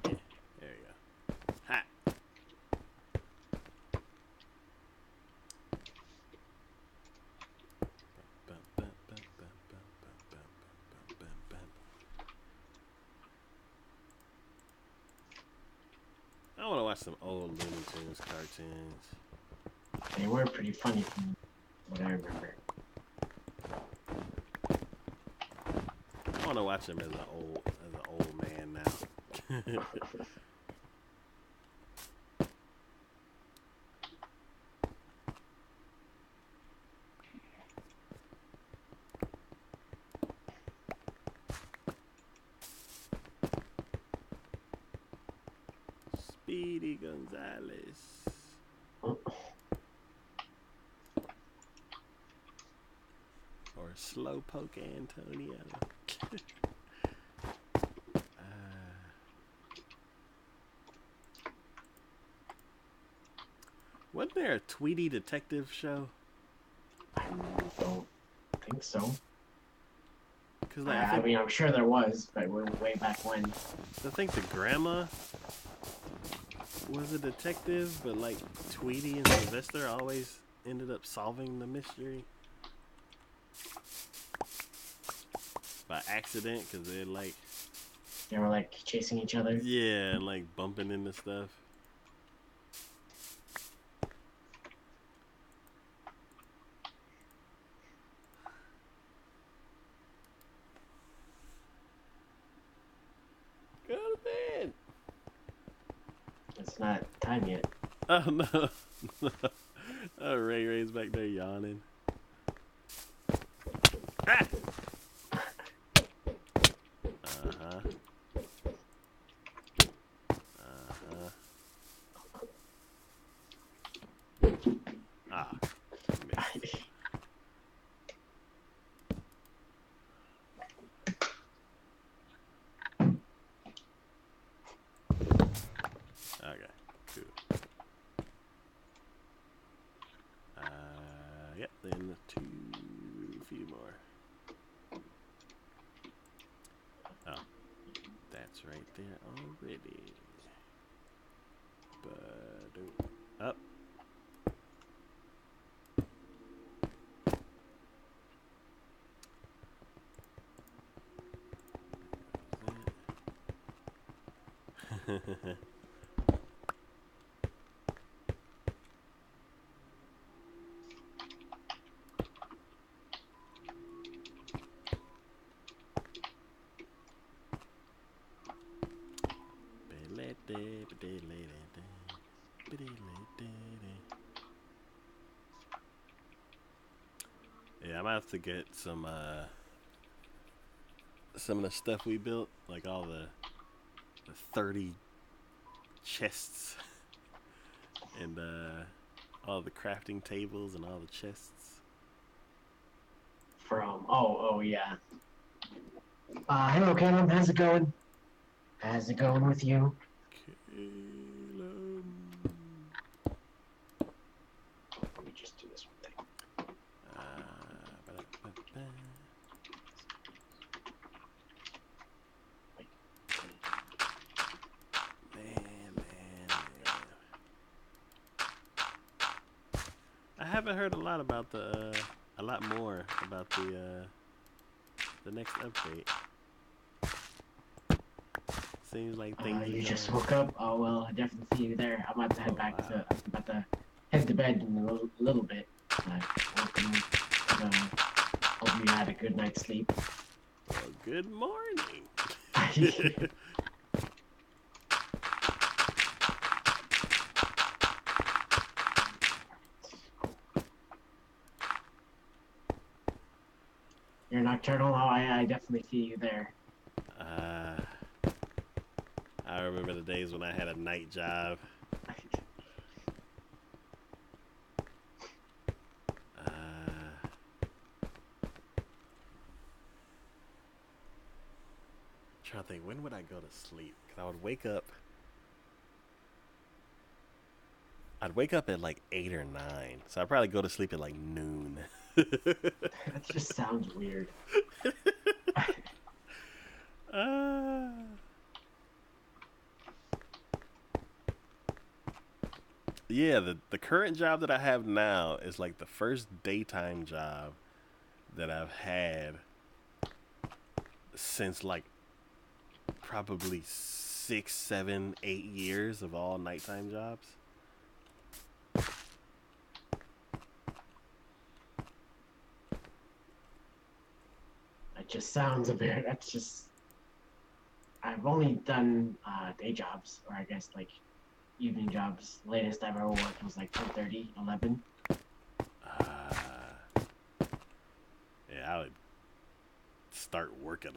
There you go. Ha! I want to watch some old Looney Tunes cartoons. They were pretty funny from what I remember. I want to watch them as an old man now. Speedy Gonzales. Or Slowpoke Antonio. Wasn't there a Tweety detective show? I don't think so. Cause like, I mean, I'm sure there was, but we're way back when. I think the grandma was a detective, but like Tweety and Sylvester always ended up solving the mystery by accident, because they're like, They were like chasing each other. yeah, and like bumping into stuff. Go to bed. It's not time yet. Oh no. Oh, Ray's back there yawning. Ah! Uh-huh. Uh-huh. Ah. Missed. Okay, cool. Yep, then a few more. Oh, that's right there already. But up. Yeah, I'm gonna have to get some of the stuff we built, like all the 30 chests and all the crafting tables and all the chests. from. Oh yeah. Hello, Callum. How's it going? How's it going with you? Caleb. Let me just do this one thing. Man. I haven't heard a lot about a lot more about the next update. Seems like things. You just woke up? Oh well, I definitely see you there. I'm about to head back to. I'm about to head to bed in a little bit. Welcome. Hope you had a good night's sleep. Well, good morning. You're nocturnal? Oh, I definitely see you there. I remember the days when I had a night job. Trying to think, when would I go to sleep? Because I would wake up. I'd wake up at like 8 or 9, so I'd probably go to sleep at like noon. That just sounds weird. Yeah, the current job that I have now is like the first daytime job that I've had since like probably 6, 7, 8 years of all nighttime jobs. That just sounds a bit. That's just. I've only done day jobs, or I guess like evening jobs. Latest I've ever worked was like 10:30, 11. Yeah, I would start work at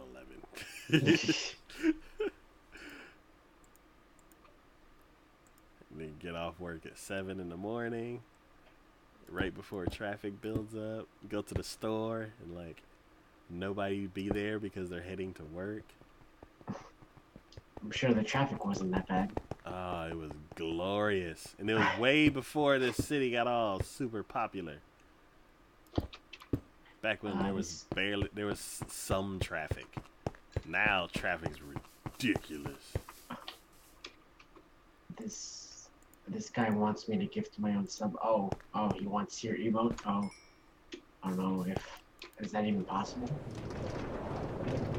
11. And then get off work at 7 in the morning, right before traffic builds up. Go to the store and like nobody be there because they're heading to work. I'm sure the traffic wasn't that bad. Oh, it was glorious. And it was way before this city got all super popular. Back when there was some traffic. Now traffic's ridiculous. This guy wants me to gift my own sub. Oh, he wants your emote. Oh, I don't know if is that even possible.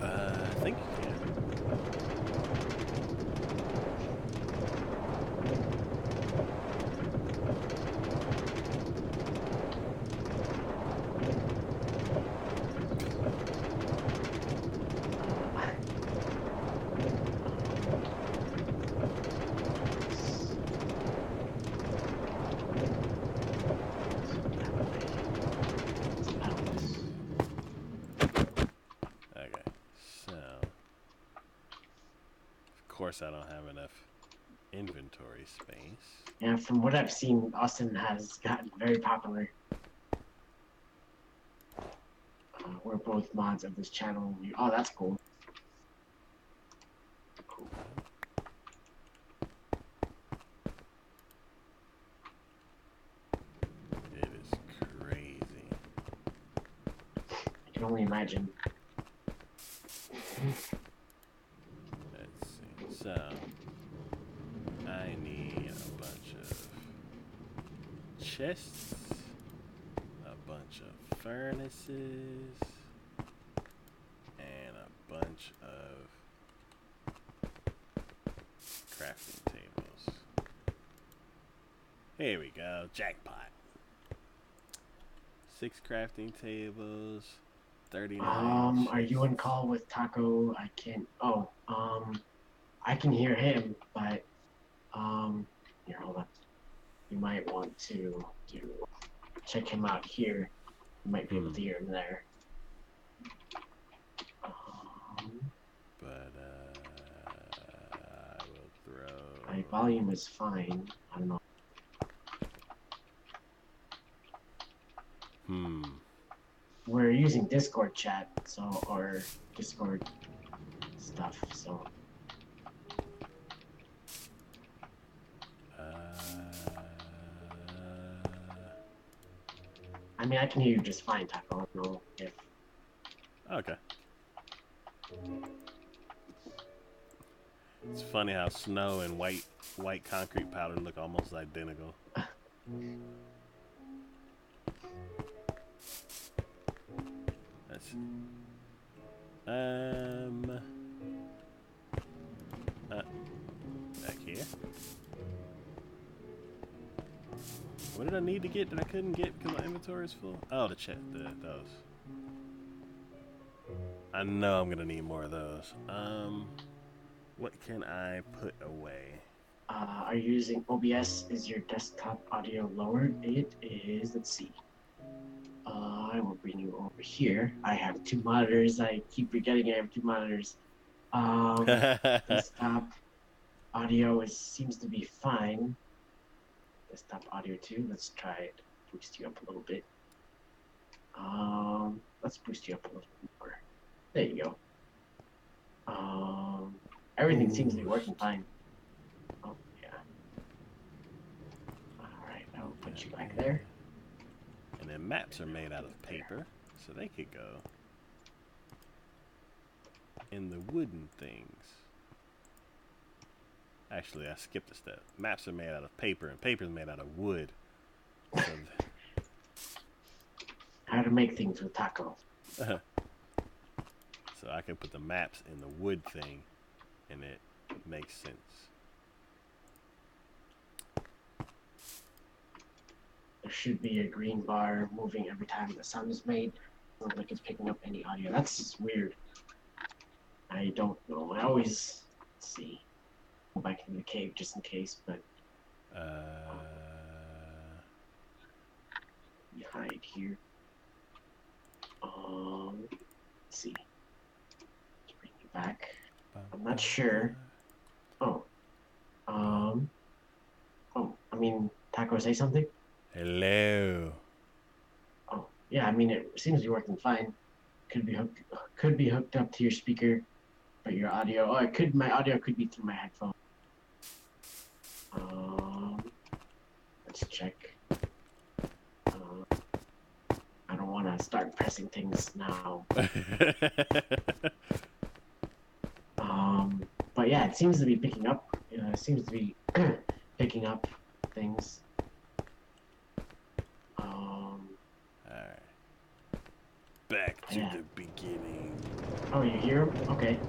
I think you can. Of course, I don't have enough inventory space. Yeah, from what I've seen, Austin has gotten very popular. We're both mods of this channel. Oh, that's cool. It is crazy. I can only imagine. Let's see. So, I need a bunch of chests, a bunch of furnaces, and a bunch of crafting tables. Here we go. Jackpot. 6 crafting tables. 39. Are you in call with Taco? I can't. Oh, I can hear him, but here, hold on. You might want to check him out here. You might be able to hear him there. But I will throw. My volume is fine. I don't know. We're using Discord chat, so or Discord stuff. So. I mean, I can hear you just fine, Taco. I don't know if. Okay. It's funny how snow and white concrete powder look almost identical. Let's see. Back here. What did I need to get that I couldn't get because my inventory is full? Oh, the chest, those. I know I'm gonna need more of those. What can I put away? Are you using OBS? Is your desktop audio lowered? It is. Let's see. I will bring you over here. I have two monitors. I keep forgetting I have two monitors. Desktop audio seems to be fine. Desktop audio too. Let's try it. Boost you up a little bit. Let's boost you up a little bit more. There you go. Everything seems to be working fine. Oh yeah. All right, I'll put you back there. And then maps are made out of paper, so they could go in the wooden things. Actually, I skipped a step. Maps are made out of paper, and paper is made out of wood. So how to make things with Taco. so I can put the maps in the wood thing, and it makes sense. There should be a green bar moving every time the sound is made. Sounds like it's picking up any audio. That's weird. I don't know. I always see. Go back into the cave just in case, but we hide here. Let's see. Let's bring you back. I'm not sure. Oh. I mean, Taco, say something? Hello. Oh, yeah. I mean, it seems to be working fine. Could be hooked up to your speaker, but your audio. Oh, my audio could be through my headphone. Let's check. I don't want to start pressing things now. But yeah, it seems to be picking up. It seems to be picking up things. Alright. Back to the beginning. Oh, you hear him? Okay.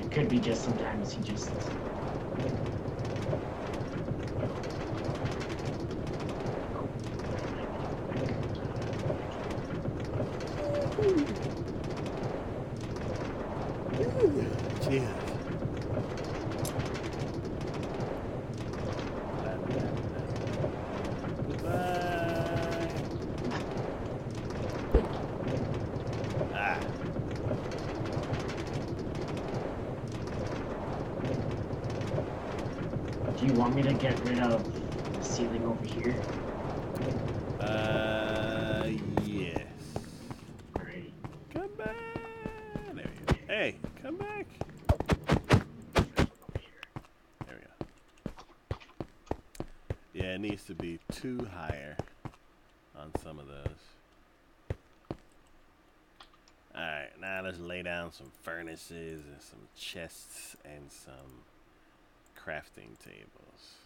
It could be just sometimes he just... Cheers. Do you want me to get rid of the ceiling over here? Yes. Alrighty. Come back. There we go. Hey, come back. There we go. Yeah, it needs to be 2 higher on some of those. Alright, now let's lay down some furnaces and some chests and some crafting tables.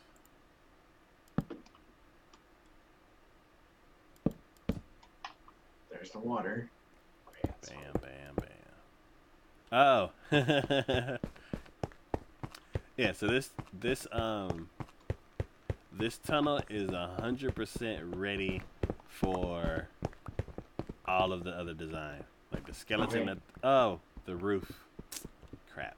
There's the water. Okay, Bam, bam, bam. Oh. Yeah, so this tunnel is 100% ready for all of the other design. Like the skeleton. Okay. The roof. Crap.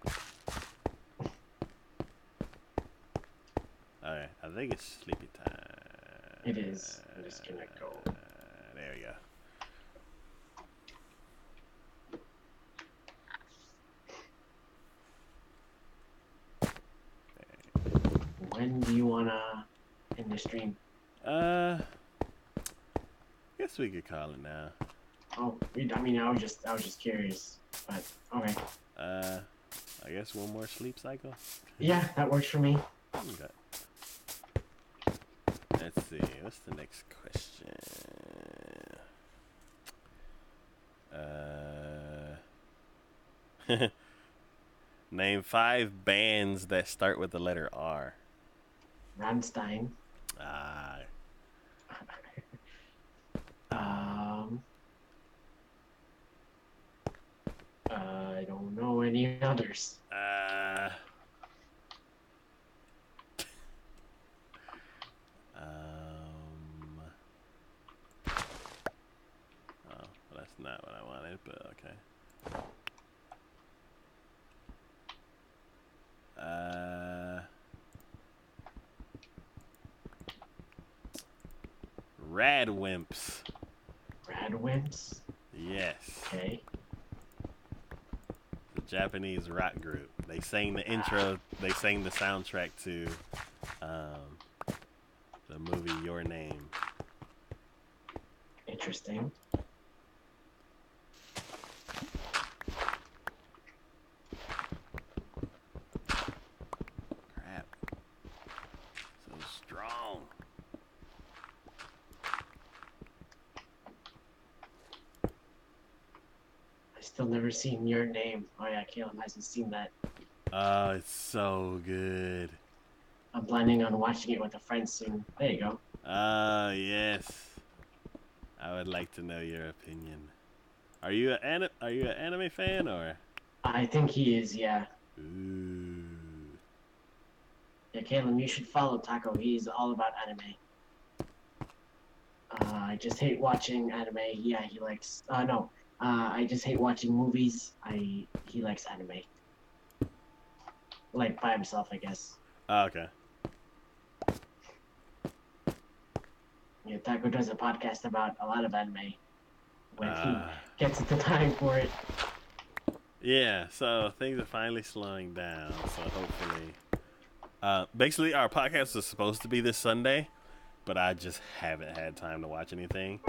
Alright, I think it's sleepy time. It is. I'm just gonna go. There we go. When do you wanna end the stream? guess we could call it now. Oh, I mean, I was just curious, but okay. I guess one more sleep cycle. Yeah, that works for me. Okay. Let's see. What's the next question? Name 5 bands that start with the letter R. Rammstein. Ah. I don't know any others. Oh, well, that's not what I wanted, but okay. Radwimps. Radwimps. Yes. Okay. The Japanese rock group. They sang the intro. They sang the soundtrack to the movie Your Name. Interesting. Crap. So strong. I still never seen Your Name. Oh yeah, Caleb hasn't seen that. Oh, it's so good. I'm planning on watching it with a friend soon. There you go. Yes. I would like to know your opinion. Are you an anime fan or? I think he is, yeah. Ooh. Yeah, Caleb, you should follow Taco. He's all about anime. I just hate watching anime. Yeah, he likes. No. I just hate watching movies. He likes anime. Like by himself, I guess. Oh, okay. Yeah, Taco does a podcast about a lot of anime when he gets the time for it. Yeah, so things are finally slowing down. So hopefully, basically, our podcast is supposed to be this Sunday, but I just haven't had time to watch anything.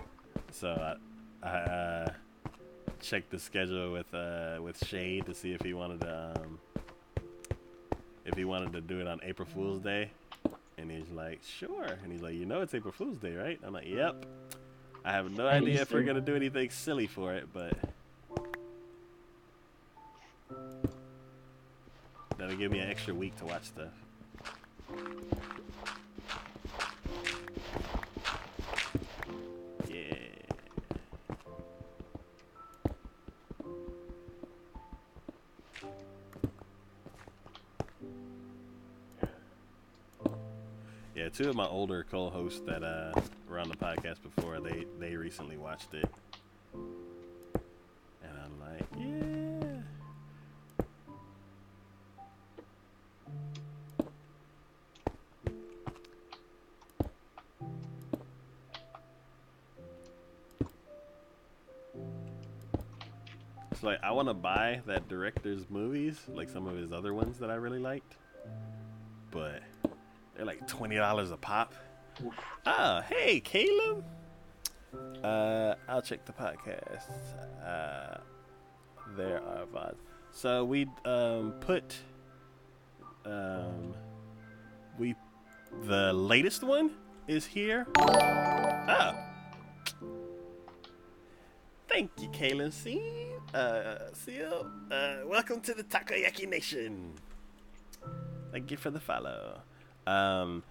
So I checked the schedule with Shade to see if he wanted to do it on April Fool's Day, and he's like, sure. And he's like, it's April Fool's Day, right? I'm like, yep. I have no idea if we're gonna do anything silly for it, but that'll give me an extra week to watch stuff. Yeah. Yeah, 2 of my older co-hosts that were on the podcast before, they recently watched it. And I'm like, yeah. It's like, I want to buy that director's movies, like some of his other ones that I really liked. But they're like $20 a pop. Oh, hey, Caleb. I'll check the podcast. There are VODs. So we put the latest one is here. Oh. Thank you, Kaylin Seal. Welcome to the TacoYaki Nation. Thank you for the follow. The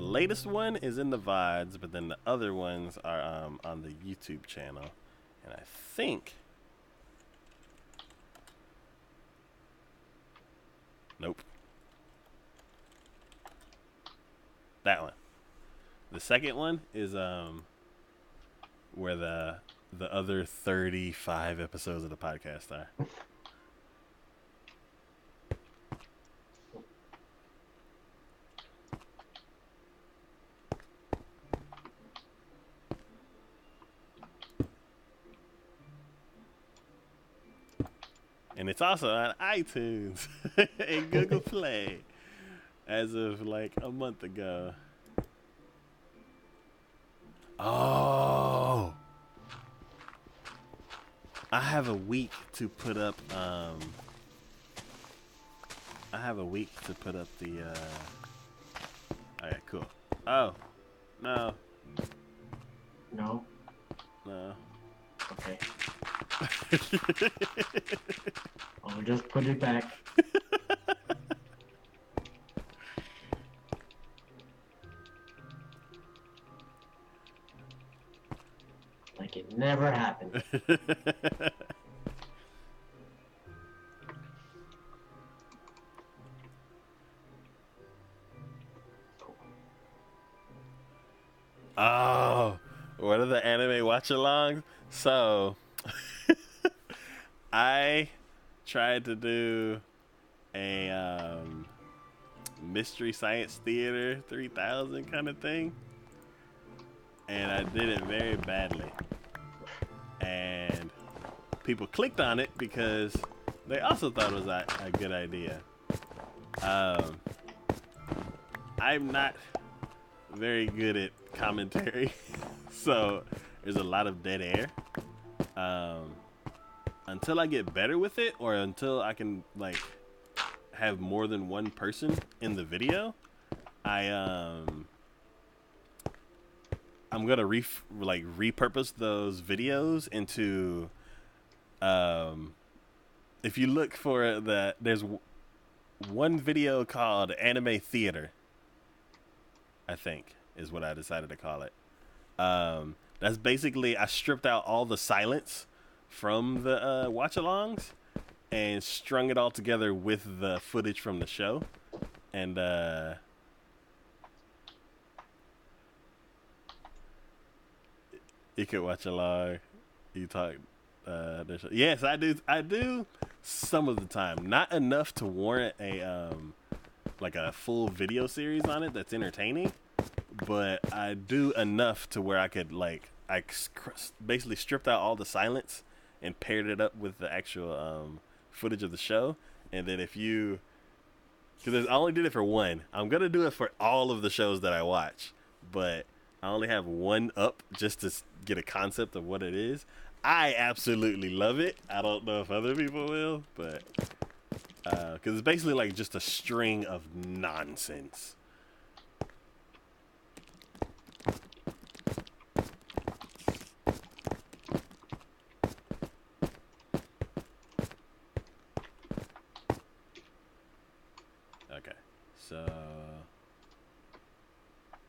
latest one is in the VODs, but then the other ones are on the YouTube channel. And I think... Nope. That one. The second one is where the other 35 episodes of the podcast are. And it's also on iTunes and Google Play as of like a month ago. Oh, I have a week to put up. I have a week to put up the. Alright, cool. Oh, no, No. no. Okay. I'll just put it back. Like it never happened. Oh, what are the anime watch-alongs? So, I tried to do a Mystery Science Theater 3000 kind of thing, and I did it very badly. And people clicked on it because they also thought it was a good idea. I'm not very good at commentary, so there's a lot of dead air. Until I get better with it, or until I can like have more than one person in the video, I'm gonna repurpose those videos into. If you look for there's one video called Anime Theater, I think is what I decided to call it. That's basically, I stripped out all the silence from the watch-alongs and strung it all together with the footage from the show. And you could watch along. You talk. Yes, I do. I do some of the time. Not enough to warrant a like a full video series on it that's entertaining, but I do enough to where I could basically stripped out all the silence and paired it up with the actual footage of the show. And then because I only did it for one, I'm gonna do it for all of the shows that I watch, but I only have one up just to get a concept of what it is. I absolutely love it. I don't know if other people will, but because it's basically like just a string of nonsense. Okay, so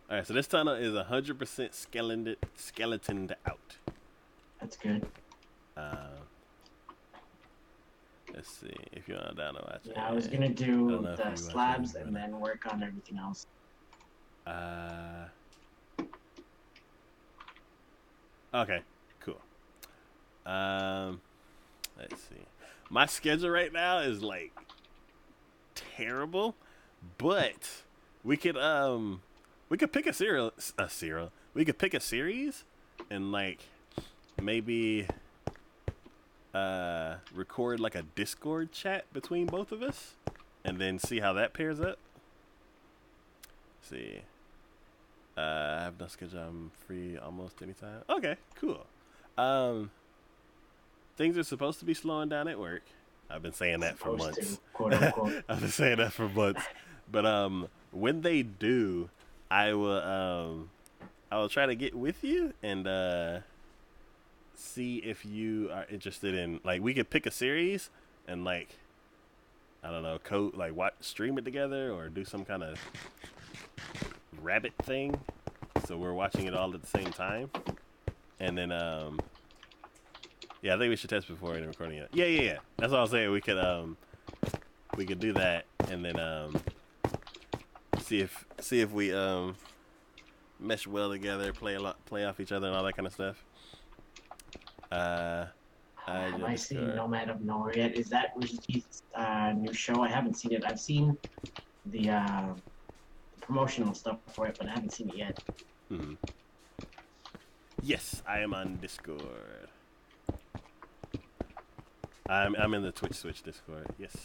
all right, so this tunnel is 100% skeletoned out. That's good. Let's see if you're on down to watch. Yeah, I was gonna do the slabs and then work on everything else. Okay, cool. Let's see. My schedule right now is like terrible, but we could pick we could pick a series and like maybe record like a Discord chat between both of us and then see how that pairs up. Let's see. I have no schedule. I'm free almost anytime. Okay, cool. Things are supposed to be slowing down at work. I've been saying that for months. Quote unquote. I've been saying that for months. But when they do, I will try to get with you and see if you are interested in, like, we could pick a series and, like, I don't know, stream it together or do some kind of rabbit thing so we're watching it all at the same time. And then yeah, I think we should test before recording it. Yeah, that's what I was saying. We could do that and then see if we mesh well together, play off each other and all that kind of stuff. Have I seen Nomad of Nowhere yet? Is that Rooster Teeth's new show? I haven't seen it. I've seen the promotional stuff for it, but I haven't seen it yet. Mm-hmm. Yes, I am on Discord. I'm in the Switch Discord. Yes.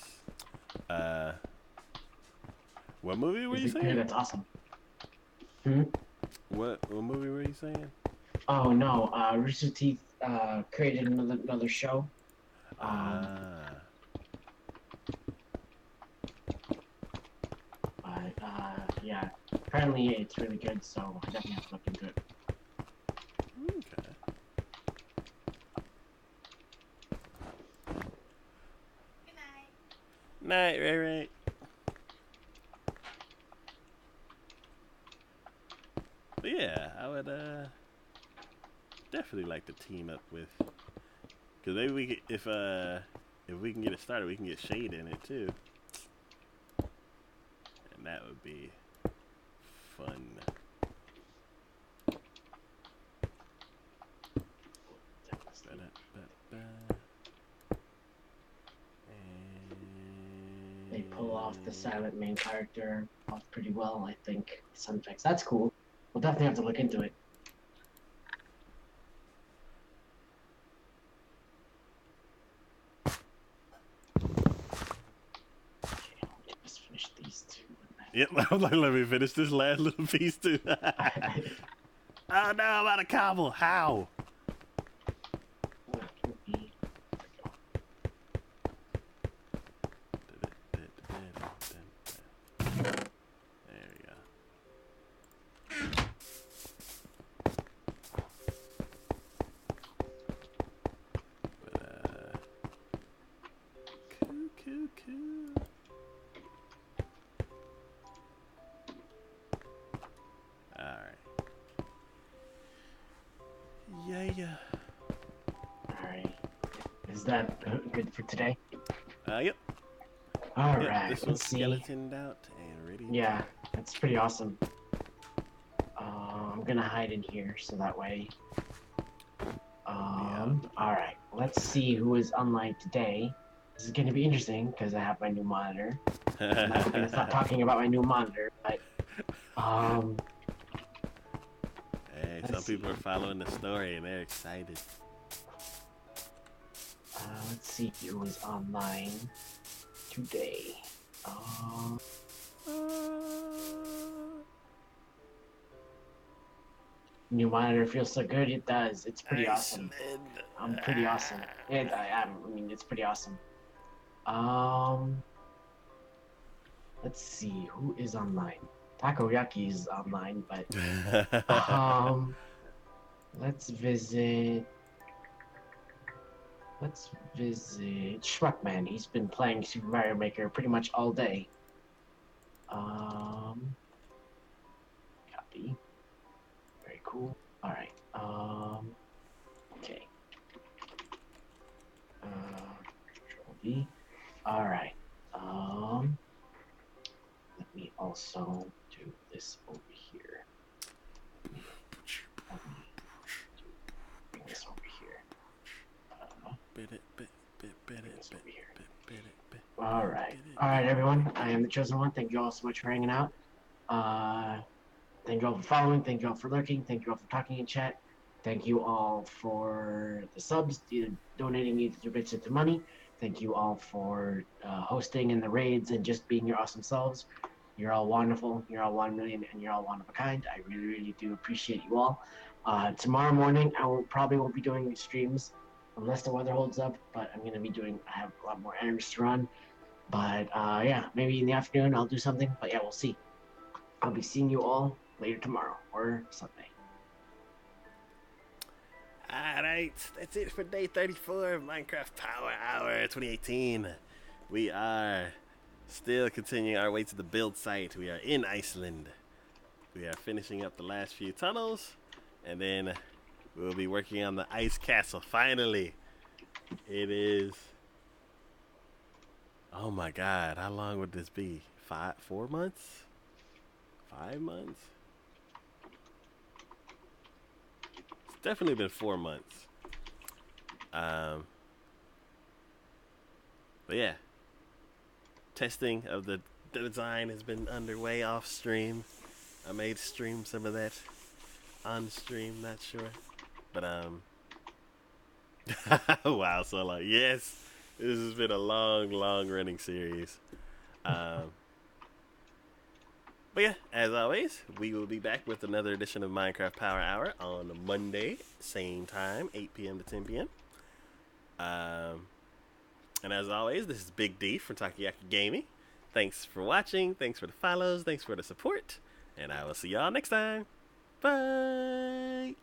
What movie were you saying? That's awesome. What movie were you saying? Oh no, Rooster Teeth created another show. Ah. But yeah, apparently it's really good, so I definitely have to look into it. Okay. Night, Ray Ray. But yeah, I would definitely like to team up with, because maybe we could, if we can get it started, we can get Shade in it too, and that would be fun. They pull off the silent main character off pretty well, I think. Some effects. That's cool. We'll definitely have to look into it. Okay, I'll just finish these two. Yep, I'm like, let me finish this last little piece too. Oh no, I'm out of cobble. How? There we go. But, cool. Alright. Yeah. Alright. Is that good for today? Yep. Alright, Yep, this one's let's see. skeletoned out and ready. Yeah, that's pretty awesome. I'm gonna hide in here so that way. Alright, let's see who is online today. This is gonna be interesting because I have my new monitor. I'm not gonna stop talking about my new monitor, but hey, some people are following the story and they're excited. Let's see who is online today. New monitor feels so good. It does. It's pretty awesome. I'm pretty awesome. I mean, it's pretty awesome. Let's see who is online. TacoYaki is online, but let's visit Shrekman. He's been playing Super Mario Maker pretty much all day. Copy. Very cool. All right. Okay. Control V. All right. Let me also do this over here. Bring this over here. All right, everyone. I am the chosen one. Thank you all so much for hanging out. Thank you all for following. Thank you all for lurking. Thank you all for talking in chat. Thank you all for the subs, either donating either through bits or through money. Thank you all for hosting in the raids and just being your awesome selves. You're all wonderful. You're all 1 million, and you're all one of a kind. I really, really do appreciate you all. Tomorrow morning, I probably won't be doing streams unless the weather holds up, but I have a lot more errands to run. But yeah, maybe in the afternoon I'll do something. But yeah, we'll see. I'll be seeing you all later tomorrow or Sunday. Alright, that's it for day 34 of Minecraft Power Hour 2018. We are still continuing our way to the build site. We are in Iceland. We are finishing up the last few tunnels, and then we'll be working on the ice castle. Finally, it is. Oh my god, how long would this be? 4 months? 5 months? It's definitely been 4 months. But yeah, testing of the design has been underway off stream. I may stream some of that on stream, not sure. But wow, so like, yes, this has been a long running series. But yeah, as always, we will be back with another edition of Minecraft Power Hour on Monday, same time, 8 p.m. to 10 p.m. And as always, this is Big D from TacoYaki Gaming. Thanks for watching. Thanks for the follows. Thanks for the support. And I will see y'all next time. Bye.